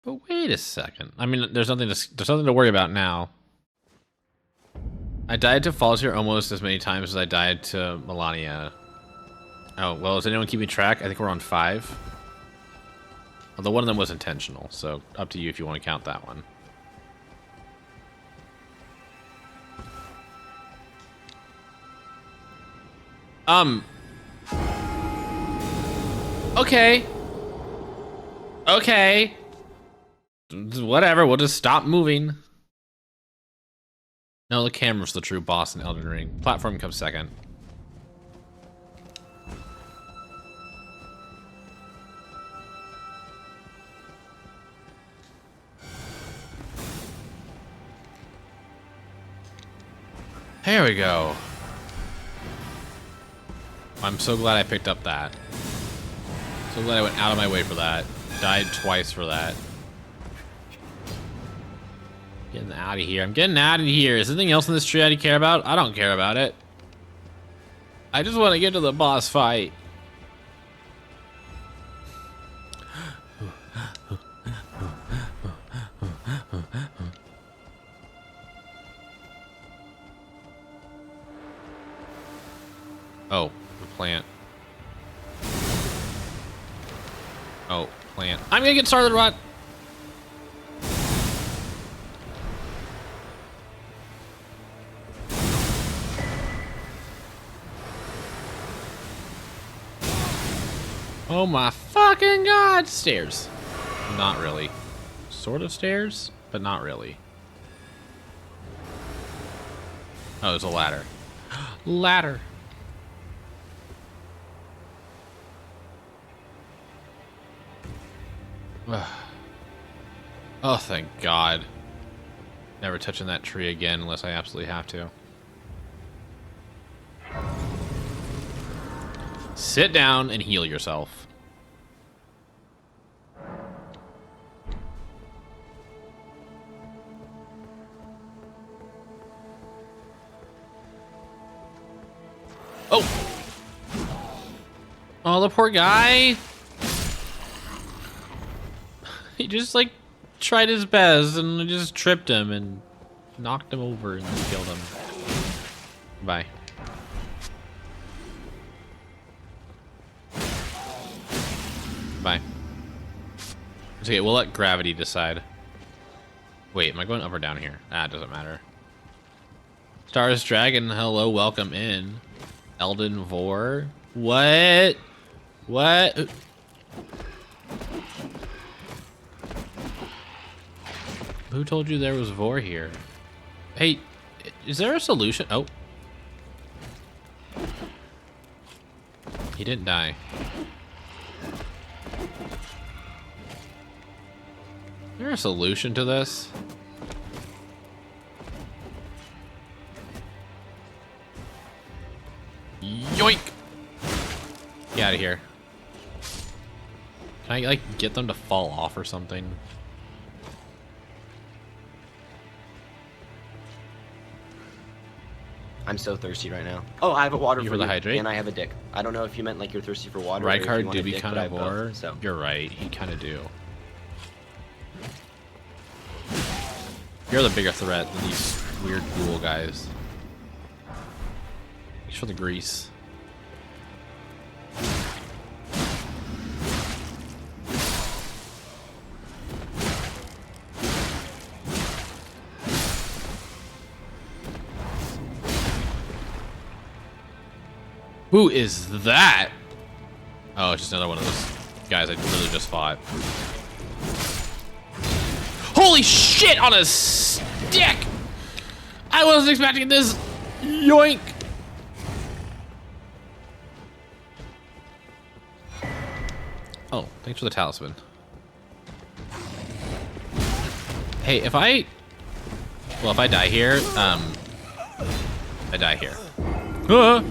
But wait a second. I mean, there's nothing to worry about now. I died to falls here almost as many times as I died to Melania. Oh, well, is anyone keeping track? I think we're on 5. Although one of them was intentional, so up to you if you want to count that one. Okay. Okay. Whatever, we'll just stop moving. No, the camera's the true boss in Elden Ring. Platform comes second. There we go. I'm so glad I picked up that. So glad I went out of my way for that. Died twice for that. Getting out of here. I'm getting out of here. Is there anything else in this tree I care about? I don't care about it. I just want to get to the boss fight. Oh, the plant. Oh, plant. I'm gonna get started, Rot. Oh my fucking god! Stairs. Not really. Sort of stairs, but not really. Oh, there's a ladder. Ladder. Oh, thank God. Never touching that tree again unless I absolutely have to. Sit down and heal yourself. Oh! Oh, the poor guy! He just, like, tried his best and just tripped him and knocked him over and killed him. Bye. Bye. okay. We'll let gravity decide. Wait, am I going up or down here? Ah, it doesn't matter. Stars Dragon, hello, welcome in. Elden Vor. What? What? Who told you there was Vor here? Hey, is there a solution? Oh. He didn't die. Is there a solution to this? Yoink! Get out of here. Can I, like, get them to fall off or something? I'm so thirsty right now. Oh, I have a water You for for the you, hydrate? and I have a dick. I don't know if you meant like you're thirsty for water. or if you Rykard want do a be dick, kind but I of have both, bored. So You're right, you kind of do. You're the bigger threat than these weird ghoul guys. Thanks for the grease. Who is that? Oh, it's just another one of those guys I literally just fought. Holy shit on a stick! I wasn't expecting this. Yoink! Oh, thanks for the talisman. Hey, if I die here, I die here. Ah!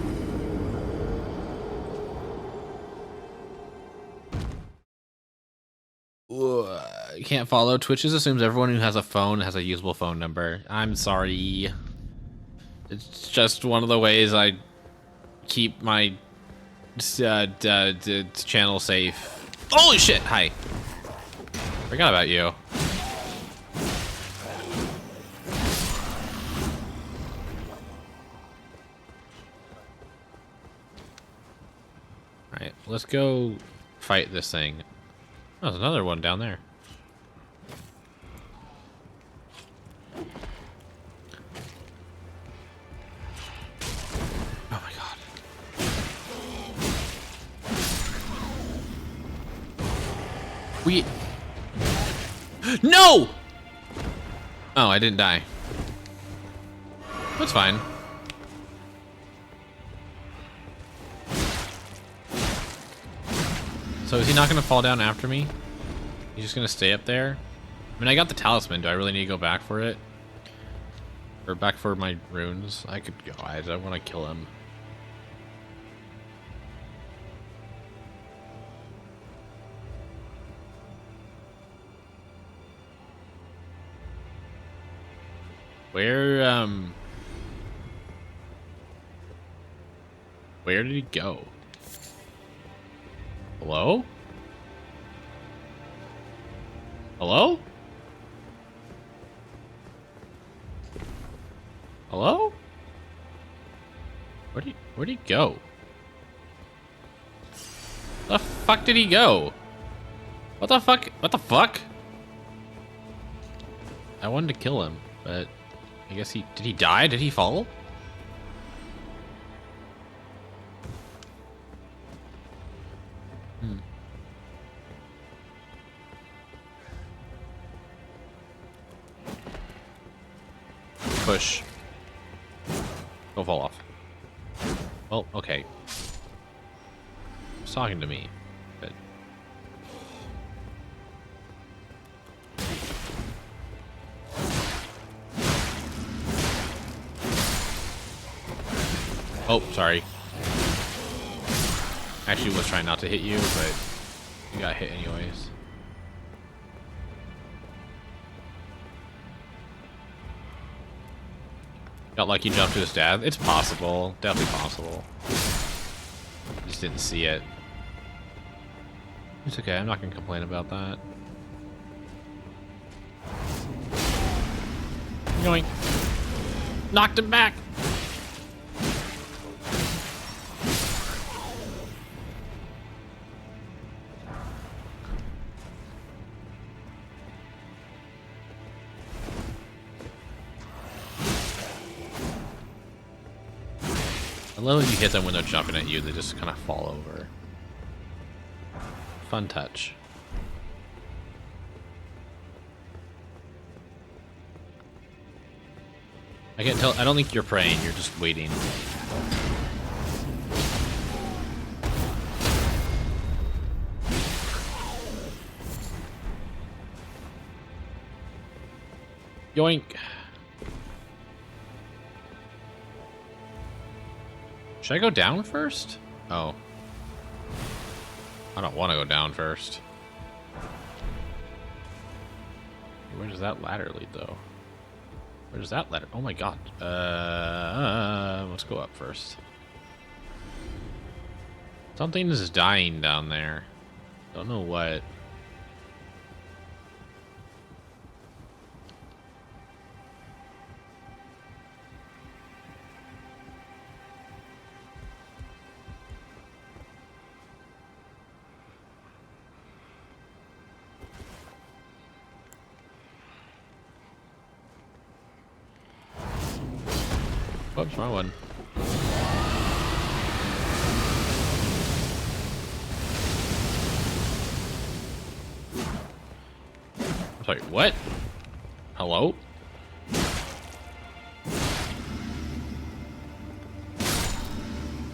Can't follow. Twitch just assumes everyone who has a phone has a usable phone number. I'm sorry. It's just one of the ways I keep my channel safe. Holy shit! Hi. Forgot about you. Alright, let's go fight this thing. Oh, there's another one down there. Oh my god. No! Oh, I didn't die. That's fine. So is he not going to fall down after me? He's just going to stay up there? I mean, I got the talisman. Do I really need to go back for it? Or back for my runes? I could go. I don't want to kill him. Where did he go? Hello? Hello? Hello? Where'd he go? The fuck did he go? What the fuck? What the fuck? I wanted to kill him, but I guess did he die? Did he fall? Push. Don't fall off. Well, okay. He's talking to me, but... Oh, sorry. Actually was trying not to hit you, but you got hit anyways. Felt like he jumped to his dad. It's possible. Definitely possible. Just didn't see it. It's okay. I'm not going to complain about that. Yoink. Knocked him back. I love when you hit them when they're jumping at you, they just kind of fall over. Fun touch. I can't tell. I don't think you're praying. You're just waiting. Yoink. Should I go down first? Oh. I don't want to go down first. Where does that ladder lead, though? Where does that ladder? Oh my god. Let's go up first. Something is dying down there. Don't know what. Whoops, wrong one. Sorry, what? Hello?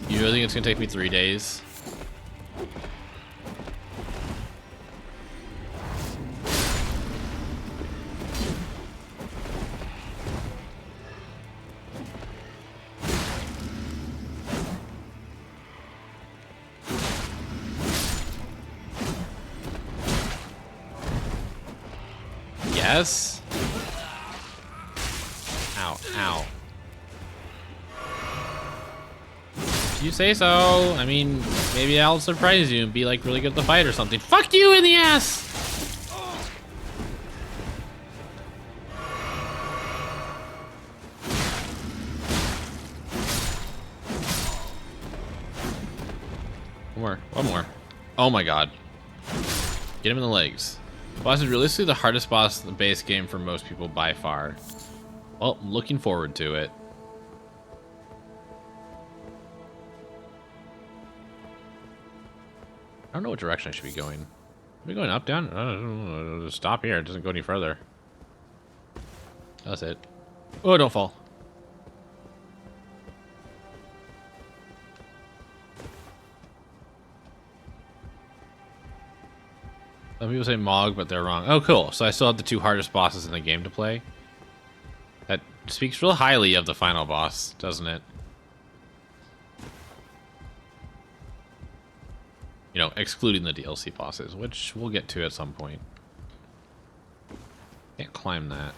You really think it's gonna take me 3 days? Yes. Ow, ow. If you say so. I mean, maybe I'll surprise you and be like really good at the fight or something. Fuck you in the ass! One more. Oh my god. Get him in the legs. The boss is realistically the hardest boss in the base game for most people by far. Well, I'm looking forward to it. I don't know what direction I should be going. Are we going up, down? I don't know. Just stop here. It doesn't go any further. That's it. Oh, don't fall. Some people say Mog, but they're wrong. Oh, cool. So I still have the 2 hardest bosses in the game to play. That speaks real highly of the final boss, doesn't it? You know, excluding the DLC bosses, which we'll get to at some point. Can't climb that.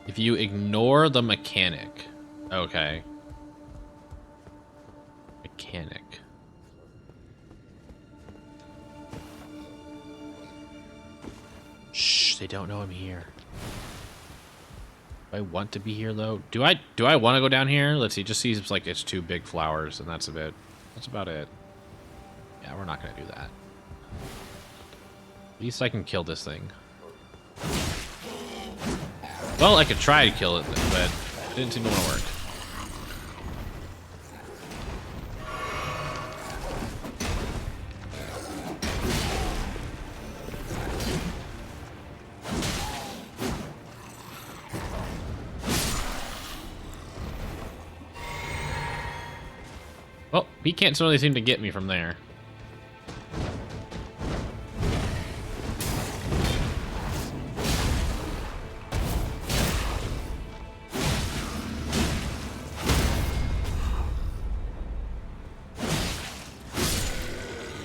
If you ignore the mechanic. Okay. Mechanic. Shh, they don't know I'm here. Do I want to be here though? Do I want to go down here? Let's see, it just seems like it's 2 big flowers and that's about it. Yeah, we're not gonna do that. At least I can kill this thing. Well, I could try to kill it, but it didn't seem to want to work. Well, he can't really seem to get me from there.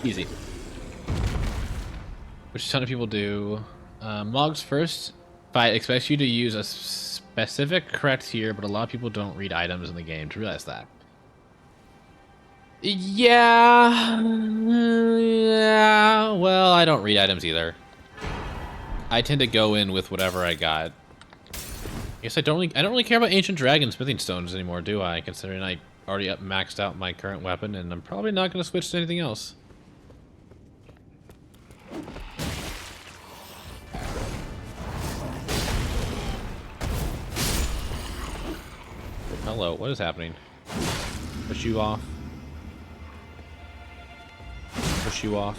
Easy. Which a ton of people do. Mog's first fight expects you to use a specific correct here, but a lot of people don't read items in the game to realize that. Yeah. Yeah. Well, I don't read items either. I tend to go in with whatever I got. I guess I don't really care about ancient dragon smithing stones anymore, do I? Considering I already maxed out my current weapon, and I'm probably not going to switch to anything else. Hello, what is happening? Push you off. Push you off.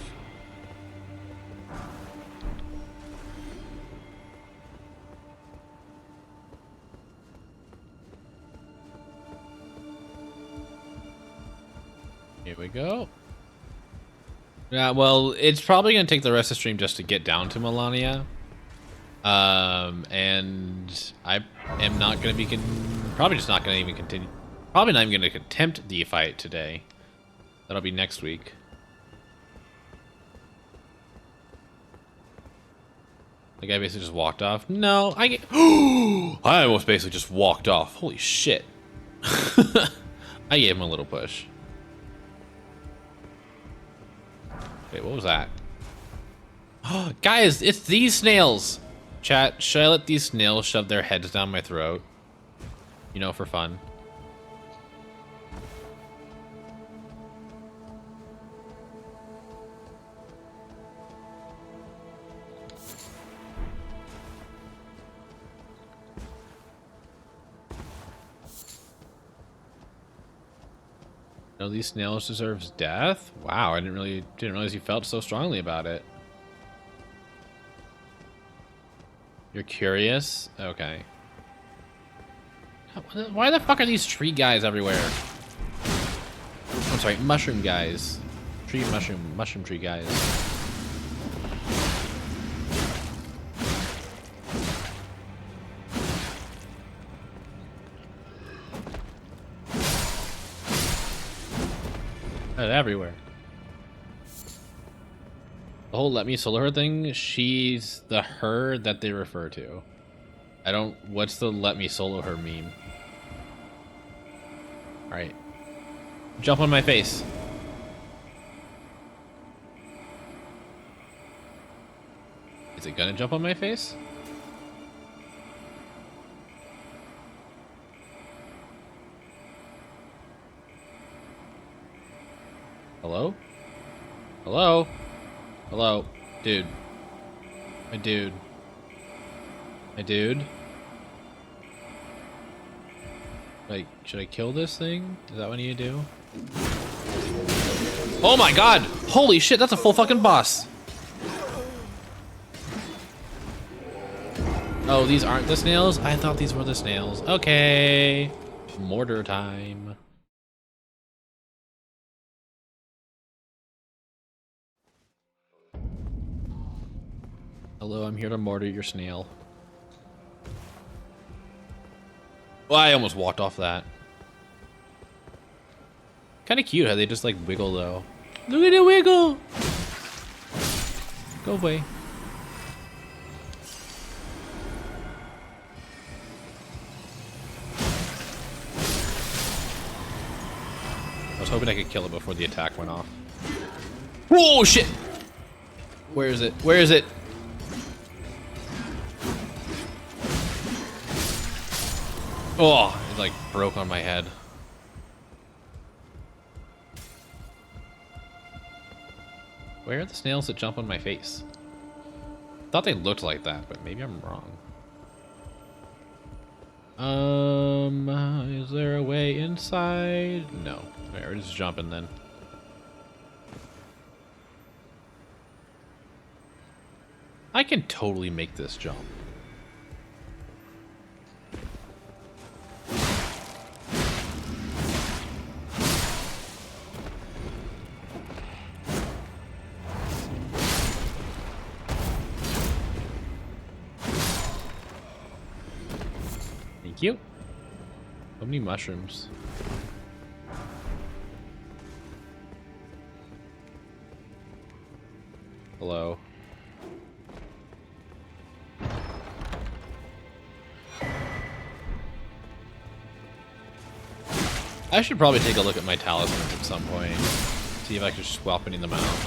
Here we go. Yeah, well, it's probably gonna take the rest of the stream just to get down to Melania. And I am not gonna be probably just not gonna even continue. Probably not even gonna attempt the fight today. That'll be next week. The guy basically just walked off. No, I almost basically just walked off. Holy shit. I gave him a little push. Wait, what was that? Guys, it's these snails. Chat, should I let these snails shove their heads down my throat? You know, for fun. No, these snails deserves death? Wow, I didn't realize you felt so strongly about it. You're curious? Okay. Why the fuck are these tree guys everywhere? I'm sorry, mushroom guys. Mushroom tree guys. They're everywhere. The whole let me solo her thing, she's the her that they refer to. What's the let me solo her meme? Alright. Jump on my face. Is it gonna jump on my face? Hello? Hello? Hello? Dude. My dude. My dude? Like, should I kill this thing? Is that what I need to do? Oh my god! Holy shit, that's a full fucking boss! Oh, these aren't the snails? I thought these were the snails. Okay. Mortar time. Hello, I'm here to mortar your snail. Well, I almost walked off that. Kind of cute how they just like wiggle though. Look at it wiggle! Go away. I was hoping I could kill it before the attack went off. Whoa, shit! Where is it? Where is it? Oh, it like broke on my head. Where are the snails that jump on my face? Thought they looked like that, but maybe I'm wrong. Is there a way inside? No. Alright, we're just jumping then. I can totally make this jump. Thank you. So many mushrooms. Hello. I should probably take a look at my talismans at some point. See if I can swap any of them out.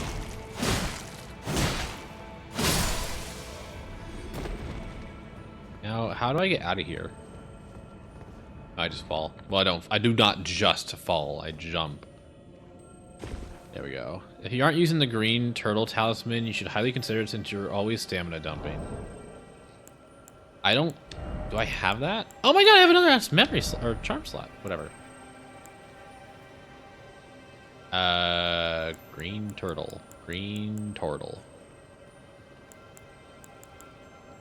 Now, how do I get out of here? I just fall. Well, I do not just fall. I jump. There we go. If you aren't using the green turtle talisman, you should highly consider it since you're always stamina dumping. I don't Do I have that? Oh my god, I have another memory slot or charm slot, whatever. Green turtle. Green turtle.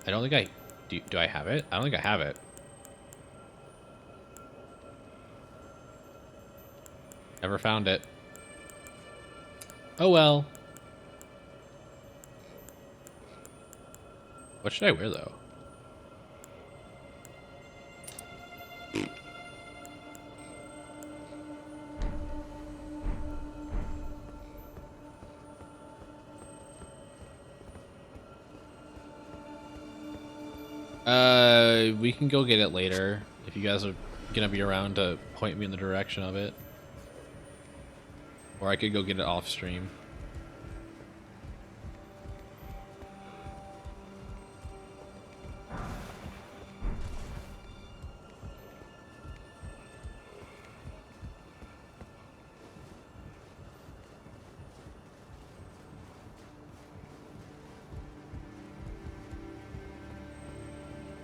I don't think I do I have it? I don't think I have it. Never found it. Oh well. What should I wear though? We can go get it later if you guys are gonna be around to point me in the direction of it. Or I could go get it off stream.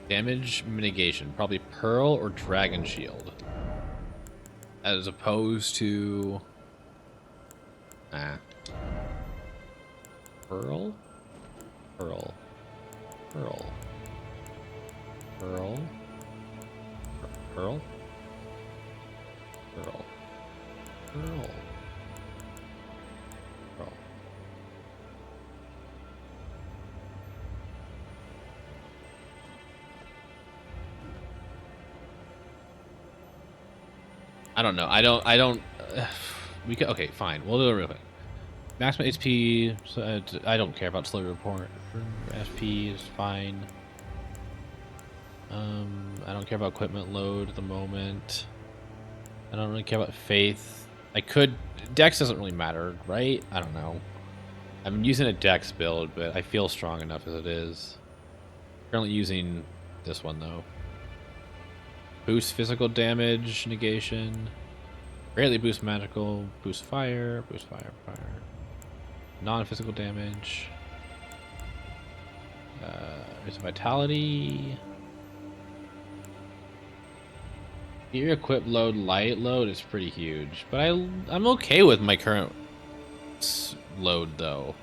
Damage mitigation, probably Pearl or Dragon Shield. As opposed to... Pearl? Pearl. Pearl. Pearl. Pearl. Pearl. Pearl. Pearl. I don't know. I don't. We could. Okay, fine. We'll do it real quick. Maximum HP. So, I don't care about slow report. FP is fine. I don't care about equipment load at the moment. I don't really care about faith. I could. Dex doesn't really matter, right? I don't know. I'm using a Dex build, but I feel strong enough as it is. Currently using this one though. Boost physical damage negation. Greatly boost magical. Boost fire. Boost fire. Fire. Non-physical damage. There's vitality. Your equip load, light load is pretty huge, but I'm okay with my current load though.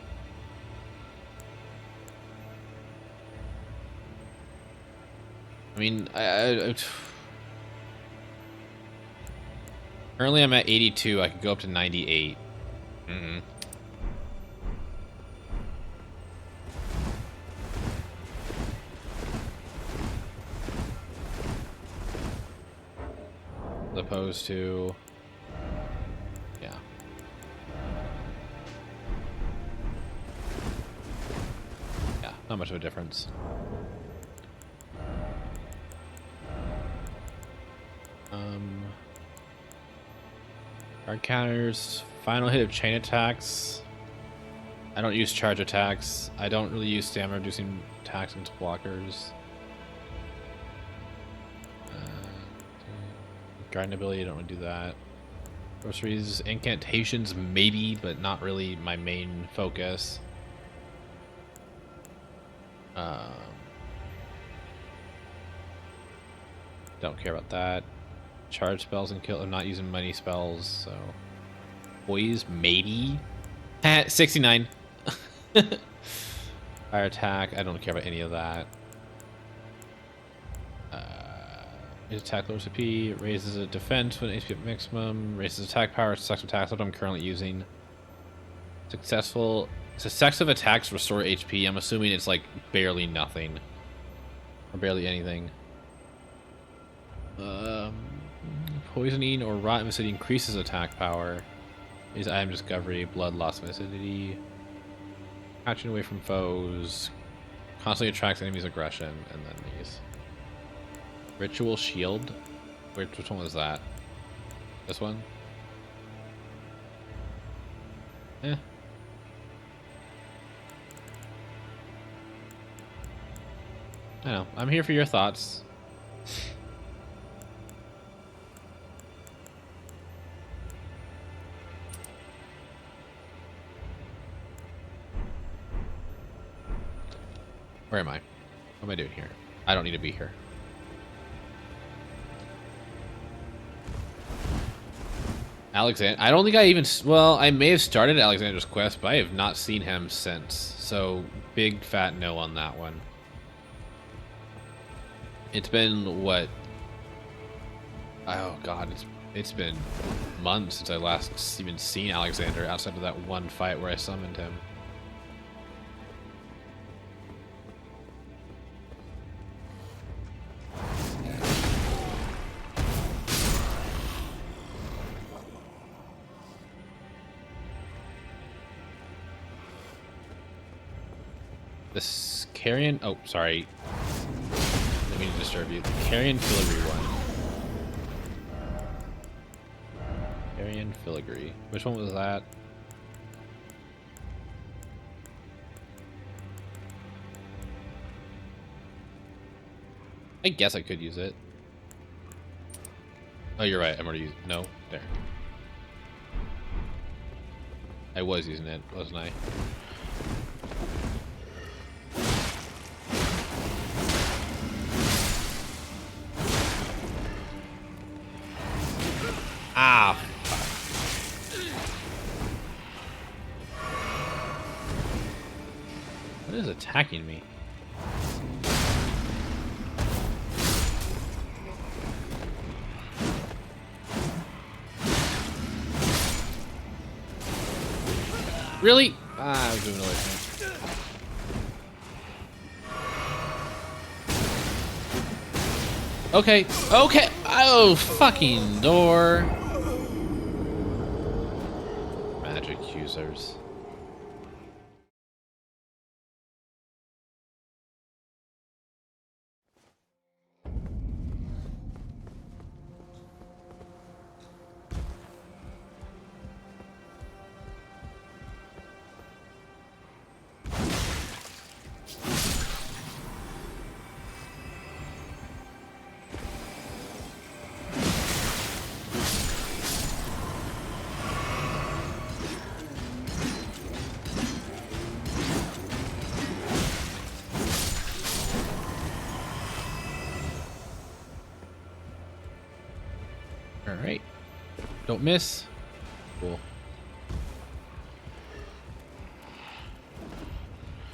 I mean, currently I'm at 82. I could go up to 98. As opposed to, yeah. Yeah, not much of a difference. Guard counters, final hit of chain attacks. I don't use charge attacks. I don't really use stamina reducing attacks into blockers. Garden ability, I don't want to do that. Groceries, incantations, maybe, but not really my main focus. Don't care about that. Charge spells and kill. I'm not using money spells, so. Poise, maybe. 69. Fire attack, I don't care about any of that. Attack lowers AP, raises a defense when HP at maximum, raises attack power, successive attacks, what I'm currently using. Successive attacks restore HP. I'm assuming it's like barely nothing. Or barely anything. Poisoning or rot acidity increases attack power. Is item discovery, blood loss of acidity. Catching away from foes. Constantly attracts enemies' aggression, and then these. Ritual shield. Which one was that? This one? Eh. I know. I'm here for your thoughts. Where am I? What am I doing here? I don't need to be here. Alexander. I don't think I even. Well, I may have started Alexander's quest, but I have not seen him since. So big fat no on that one. It's been what? Oh God, it's been months since I last even seen Alexander outside of that one fight where I summoned him. This carrion. Oh, sorry. Didn't mean to disturb you. The carrion filigree one. Carrion filigree. Which one was that? I guess I could use it. Oh, you're right. I'm already using. No, there. I was using it, wasn't I? Ah, fuck. What is attacking me? Really? Ah, I was moving away from it. Okay, okay. Oh, fucking door. Magic users. All right. Don't miss. Cool.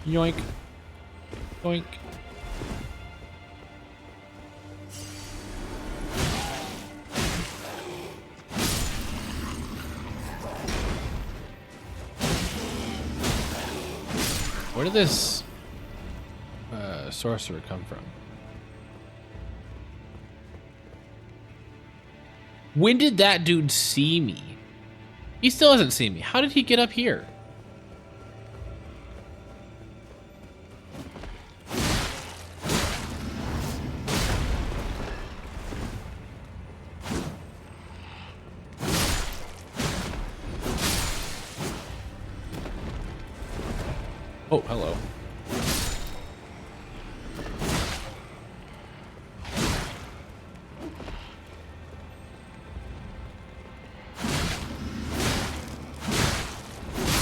Yoink. Yoink. Where did this sorcerer come from? When did that dude see me? He still hasn't seen me. How did he get up here? Oh, hello.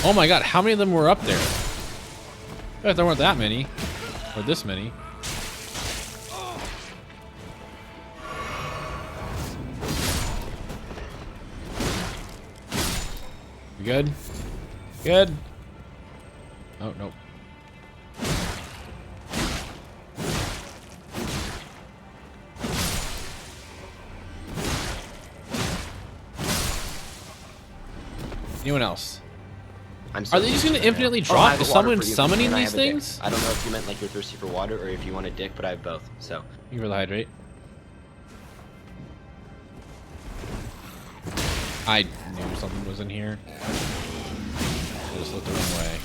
Oh my god, how many of them were up there? I bet there weren't that many. Or this many. You good? Good? Oh, nope. Anyone else? Are they just going to infinitely drop? Is someone summoning these things? I don't know if you meant like you're thirsty for water or if you want a dick, but I have both. So. Thank you for the hydrate. I knew something was in here. I just looked the wrong way.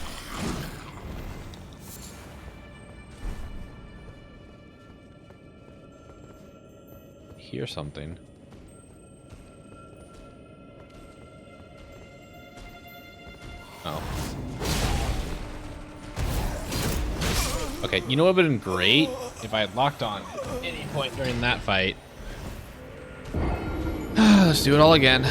Hear something. Oh. Okay, you know what would have been great if I had locked on at any point during that fight. Let's do it all again.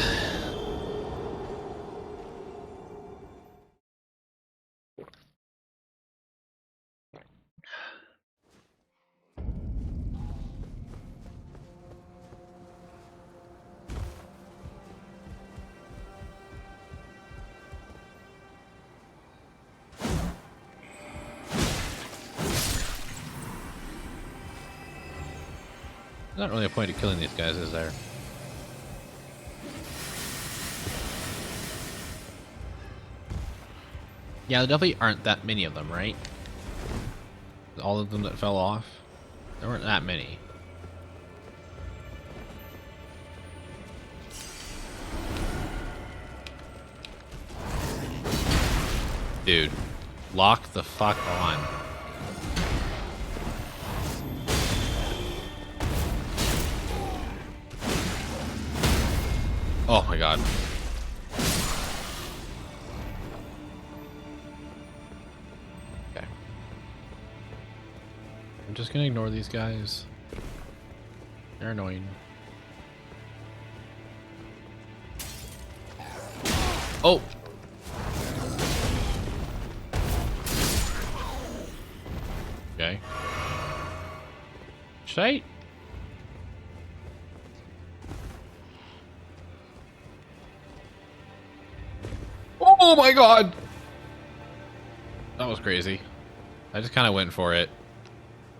Not really a point of killing these guys, is there? Yeah, there definitely aren't that many of them, right? All of them that fell off? There weren't that many. Dude, lock the fuck on. Oh my god. Okay. I'm just gonna ignore these guys. They're annoying. Oh! Okay. Should I? Oh my god! That was crazy. I just kind of went for it.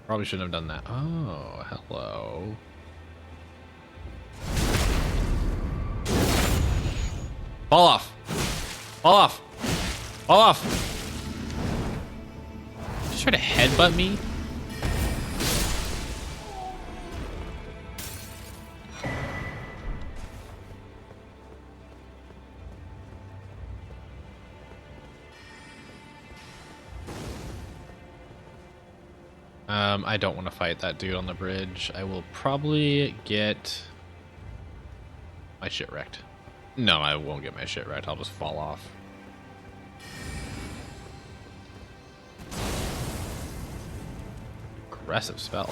Probably shouldn't have done that. Oh, hello. Fall off! Fall off! Fall off! Just try to headbutt me? I don't want to fight that dude on the bridge. I will probably get my shit wrecked. No, I won't get my shit wrecked. I'll just fall off. Aggressive spell.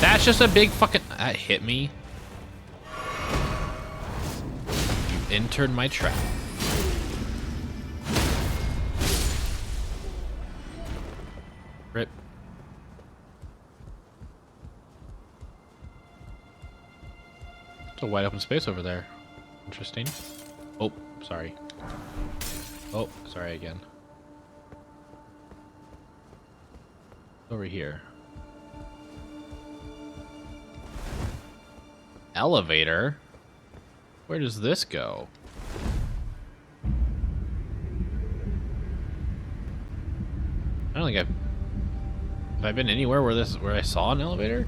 That's just a big fucking... That hit me. You entered my trap. Rip. It's a wide open space over there. Interesting. Oh, sorry. Oh, sorry again. Over here. Elevator? Where does this go? I don't think have I been anywhere where I saw an elevator?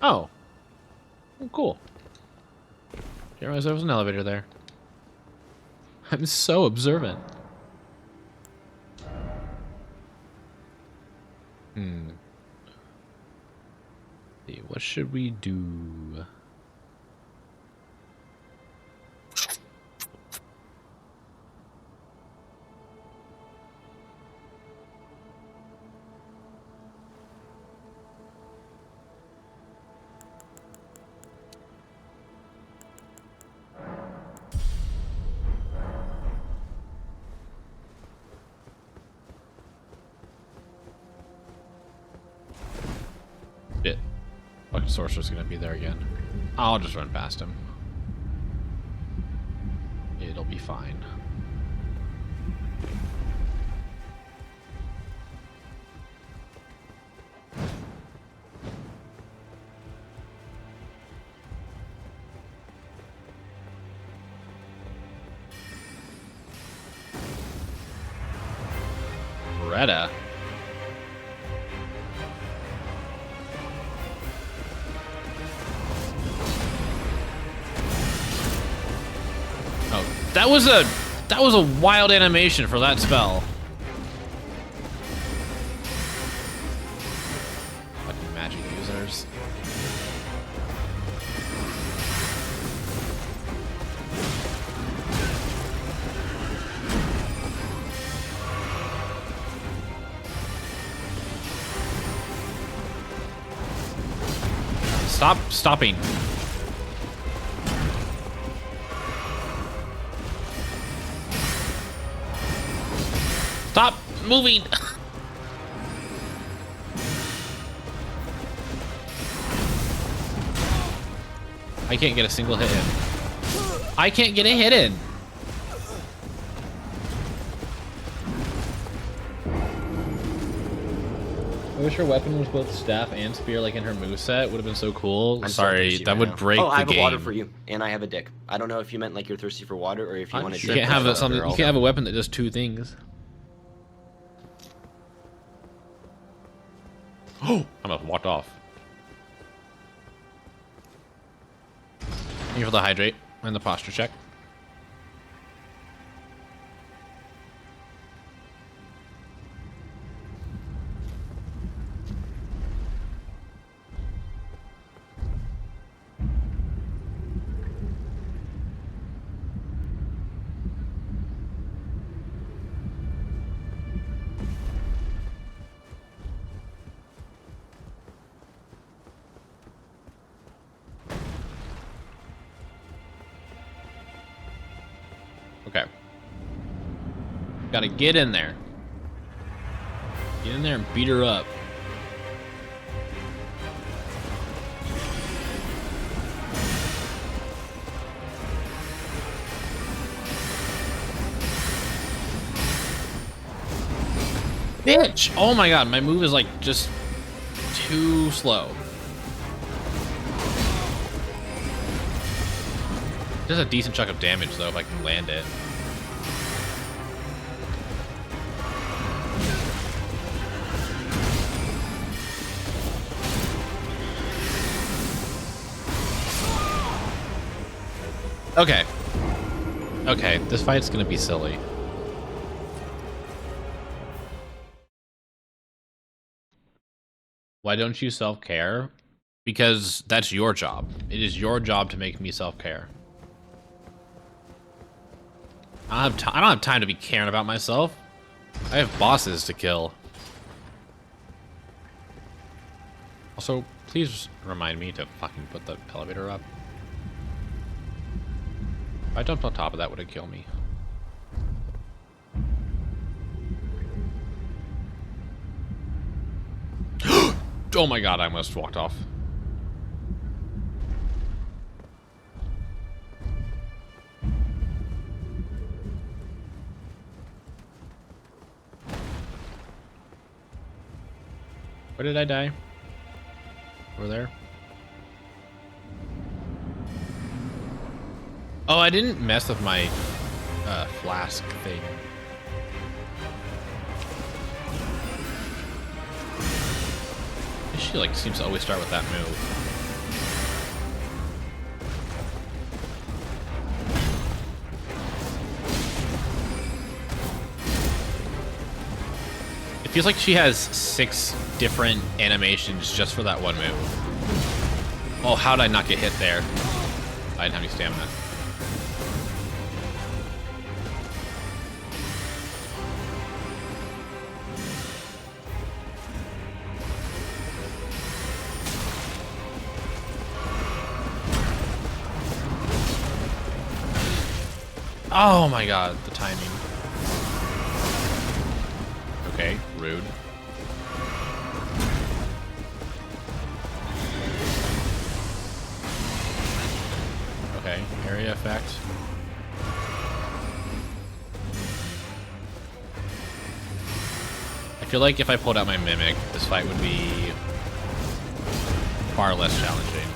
Oh. Oh, cool. Didn't realize there was an elevator there. I'm so observant. See, what should we do? Shit. Fucking sorcerer's gonna be there again. I'll just run past him. It'll be fine. Retta. That was a wild animation for that spell. Fucking magic users. Stop stopping. Stop moving. I can't get a single hit in. I can't get a hit in. I wish her weapon was both staff and spear, like in her moveset. Would have been so cool. I'm so Sorry, thirsty that right would now. break Oh, the I have game. a water for you, and I have a dick. I don't know if you meant like you're thirsty for water or if you want to. You can't have a, something. You can't have a weapon that does two things. Oh, I must have walked off. Thank you for the hydrate and the posture check. Okay. Gotta get in there. Get in there and beat her up. Bitch! Oh my god, my move is like just too slow. Does a decent chunk of damage though if I can land it. Okay. Okay, this fight's gonna be silly. Why don't you self-care? Because that's your job. It is your job to make me self-care. I don't have time to be caring about myself. I have bosses to kill. Also, please remind me to fucking put the elevator up. If I jumped on top of that, would it kill me? Oh my god, I almost walked off. Where did I die? Over there? Oh, I didn't mess with my flask thing. She like seems to always start with that move. It feels like she has 6 different animations just for that one move. Oh, how did I not get hit there? I didn't have any stamina. Oh my god, the timing. Okay, rude. Okay, area effect. I feel like if I pulled out my Mimic, this fight would be far less challenging.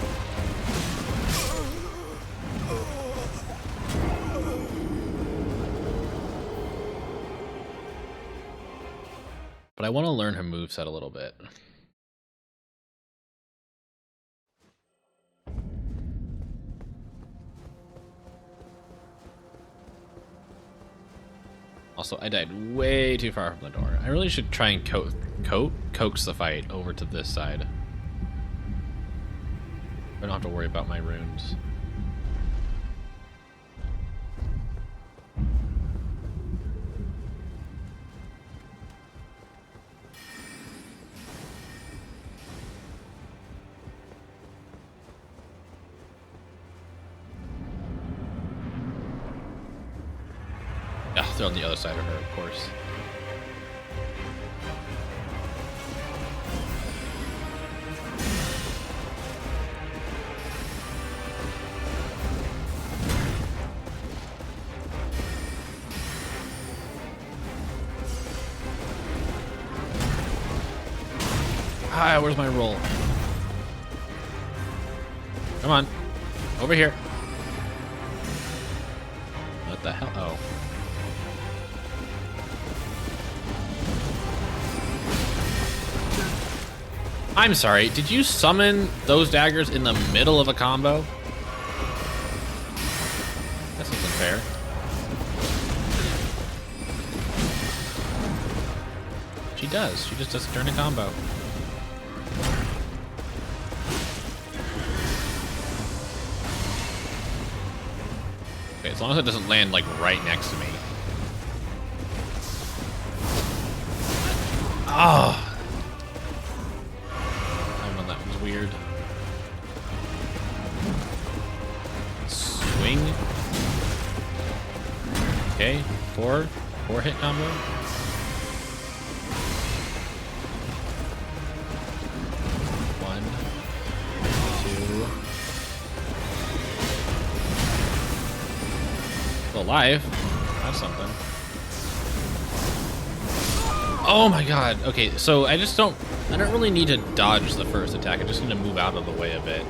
But I want to learn her moveset a little bit. Also, I died way too far from the door. I really should try and coax the fight over to this side. I don't have to worry about my runes. Yeah, they're on the other side of her, of course. Ah, where's my roll? Come on. Over here. What the hell? Oh. I'm sorry, did you summon those daggers in the middle of a combo? That seems unfair. She does. She just does turn a combo. Okay, as long as it doesn't land like right next to me. Oh. That was weird. Swing. Okay, four hit combo. One, two. Still alive. That's something. Oh my god. Okay, so I don't really need to dodge the first attack. I just need to move out of the way a bit.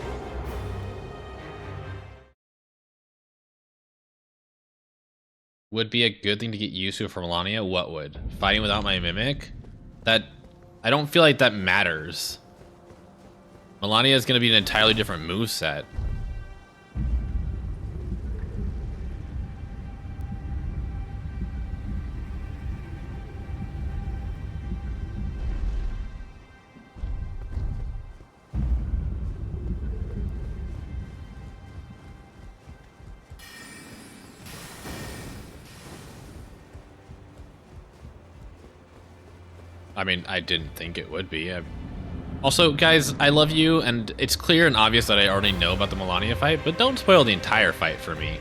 Would be a good thing to get used to for Melania. What would? Fighting without my mimic? That I don't feel like that matters. Melania is going to be an entirely different moveset. I mean, I didn't think it would be. Also, guys, I love you, and it's clear and obvious that I already know about the Melania fight, but don't spoil the entire fight for me.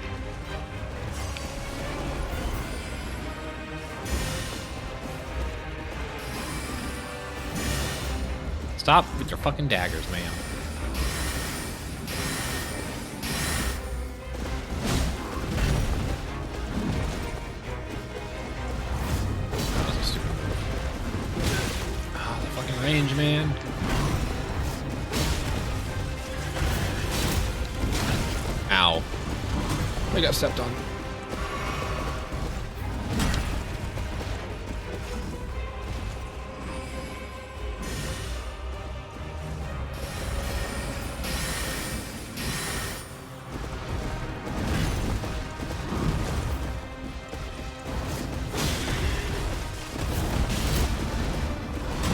Stop with your fucking daggers, man. Range, man. Ow. I got stepped on.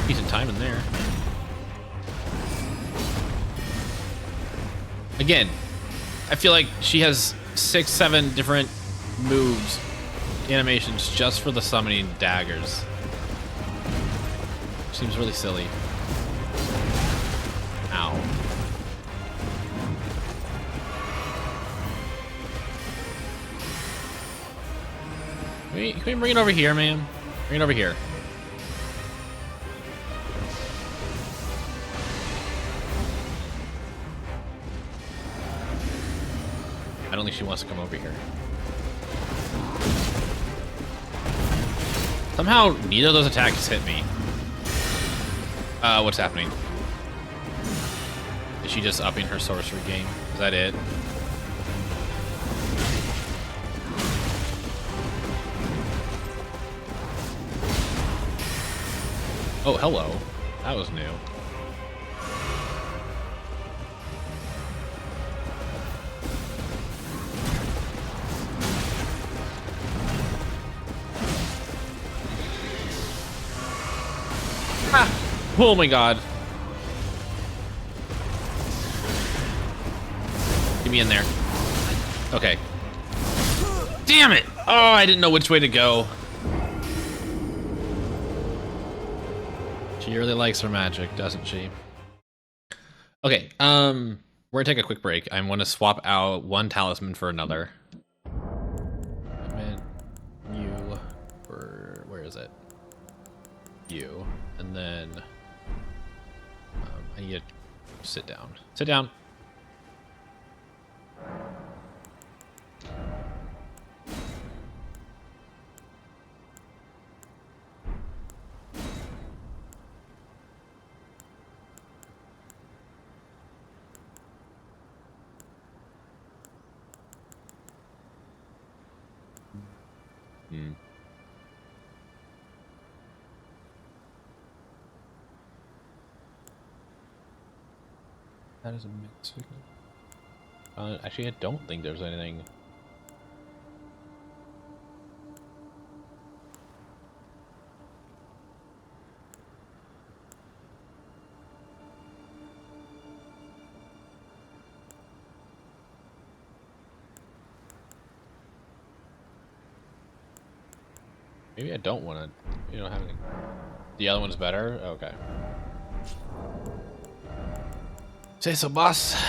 Decent time in there. Again, I feel like she has 6-7 different moves, animations just for the summoning daggers. Seems really silly. Ow. Can we bring it over here, man? Bring it over here. I don't think she wants to come over here. Somehow, neither of those attacks hit me. What's happening? Is she just upping her sorcery game? Is that it? Oh, hello. That was new. Oh my god. Get me in there. Okay. Damn it! Oh, I didn't know which way to go. She really likes her magic, doesn't she? Okay, we're gonna take a quick break. I'm gonna swap out one talisman for another. Where is it? You. And then I need to sit down. Sit down. Hmm. That is a mixed signal. Actually, I don't think there's anything. Maybe I don't want to. You don't have anything. The other one's better? Okay. Say so, boss.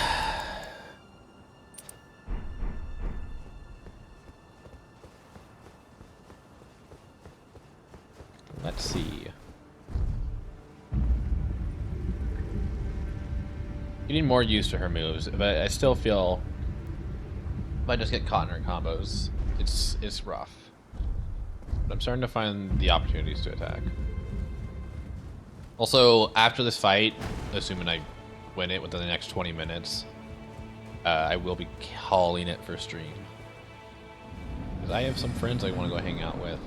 Let's see. Getting more used to her moves, but I still feel if I just get caught in her combos, it's rough. But I'm starting to find the opportunities to attack. Also, after this fight, assuming I win it within the next 20 minutes, I will be calling it for stream. Because I have some friends I want to go hang out with.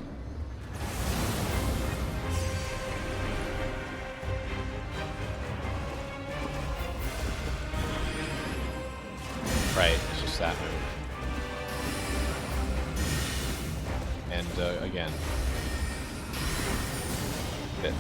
Right, it's just that move. And again, hit.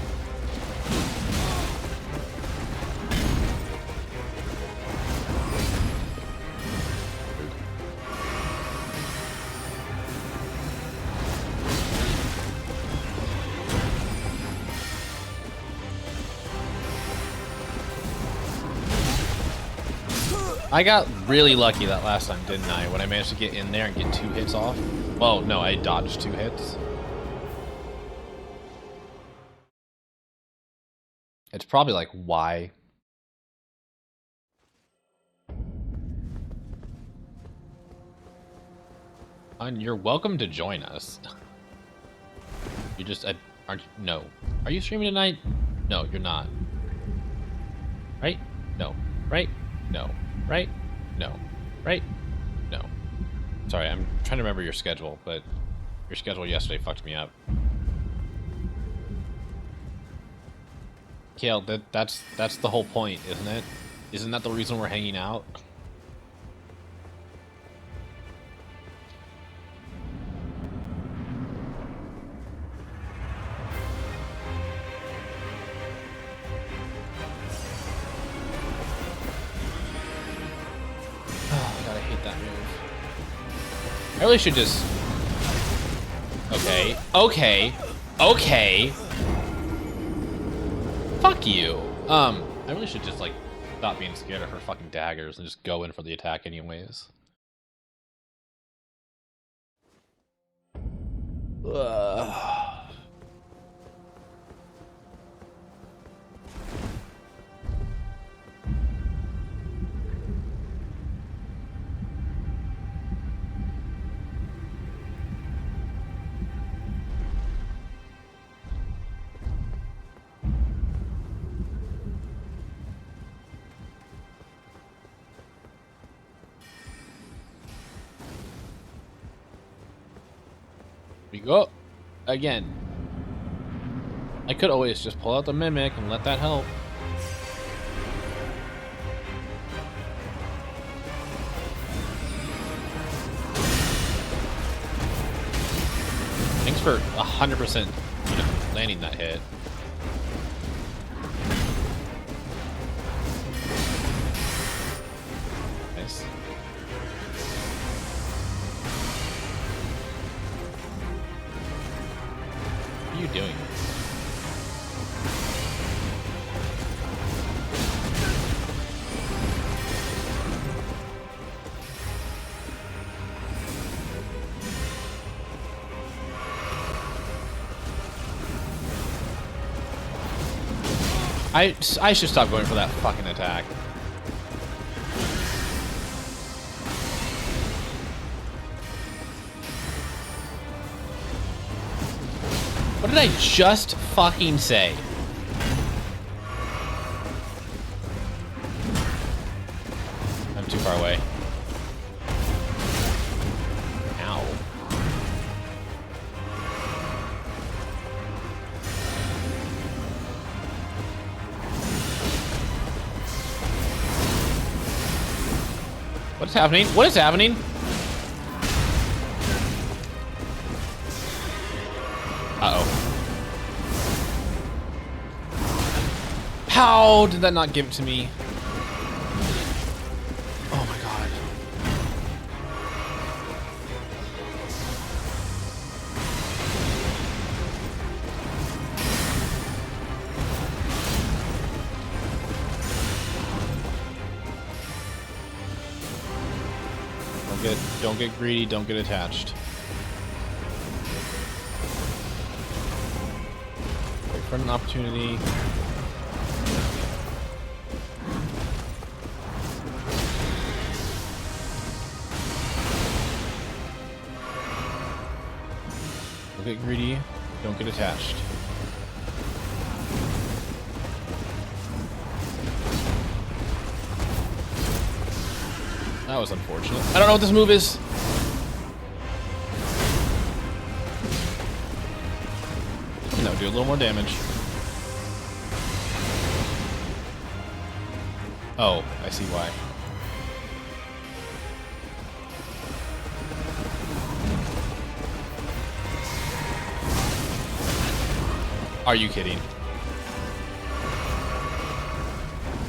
I got really lucky that last time, didn't I? When I managed to get in there and get 2 hits off. Well, no, I dodged 2 hits. It's probably like, why? And you're welcome to join us. You just aren't. No. Are you streaming tonight? No, you're not. Right? No. Right? No. Right? No. Right? No. Sorry, I'm trying to remember your schedule, but your schedule yesterday fucked me up. Kale, that's the whole point, isn't it? Isn't that the reason we're hanging out? I really should just... Okay. Fuck you. I really should just, like, stop being scared of her fucking daggers and just go in for the attack anyways. Ugh. We go again. I could always just pull out the mimic and let that help. Thanks for 100%, landing that hit. Nice. What are you doing? I should stop going for that fucking attack. What did I just fucking say? I'm too far away. Ow. What's happening? What is happening? Uh-oh. How did that not give it to me? Oh my god. Don't get greedy, don't get attached. Wait for an opportunity. Don't get greedy, don't get attached. That was unfortunate. I don't know what this move is. No, do a little more damage. Oh, I see why. Are you kidding?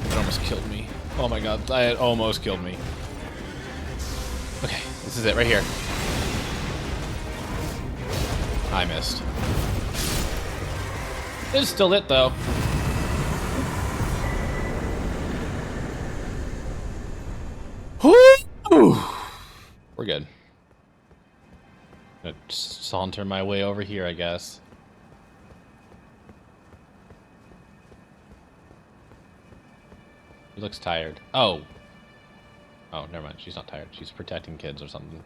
It almost killed me. Oh my god, it almost killed me. Okay, this is it right here. I missed. It's still it though. Whew! We're good. Gonna saunter my way over here, I guess. He looks tired. Oh. Oh, never mind. She's not tired. She's protecting kids or something.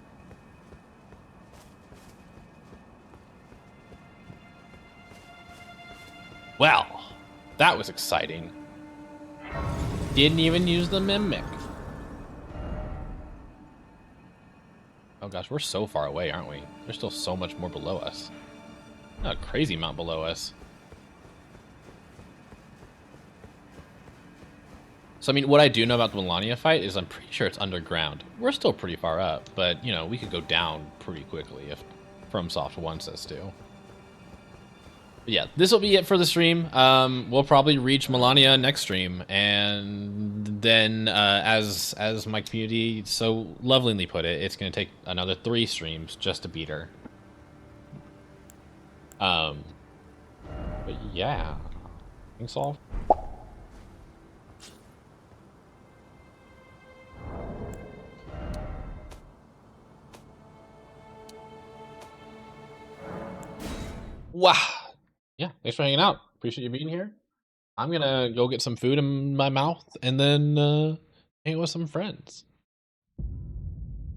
Well, that was exciting. Didn't even use the mimic. Oh gosh, we're so far away, aren't we? There's still so much more below us. A crazy amount below us. So, I mean, what I do know about the Melania fight is I'm pretty sure it's underground. We're still pretty far up, but, you know, we could go down pretty quickly if FromSoft wants us to. But yeah, this will be it for the stream. We'll probably reach Melania next stream, and then, as my community so lovingly put it, it's going to take another 3 streams just to beat her. But yeah, thanks all. Wow. Yeah, thanks for hanging out. Appreciate you being here. I'm gonna go get some food in my mouth and then hang out with some friends.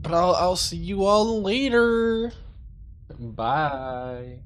But I'll see you all later. Bye.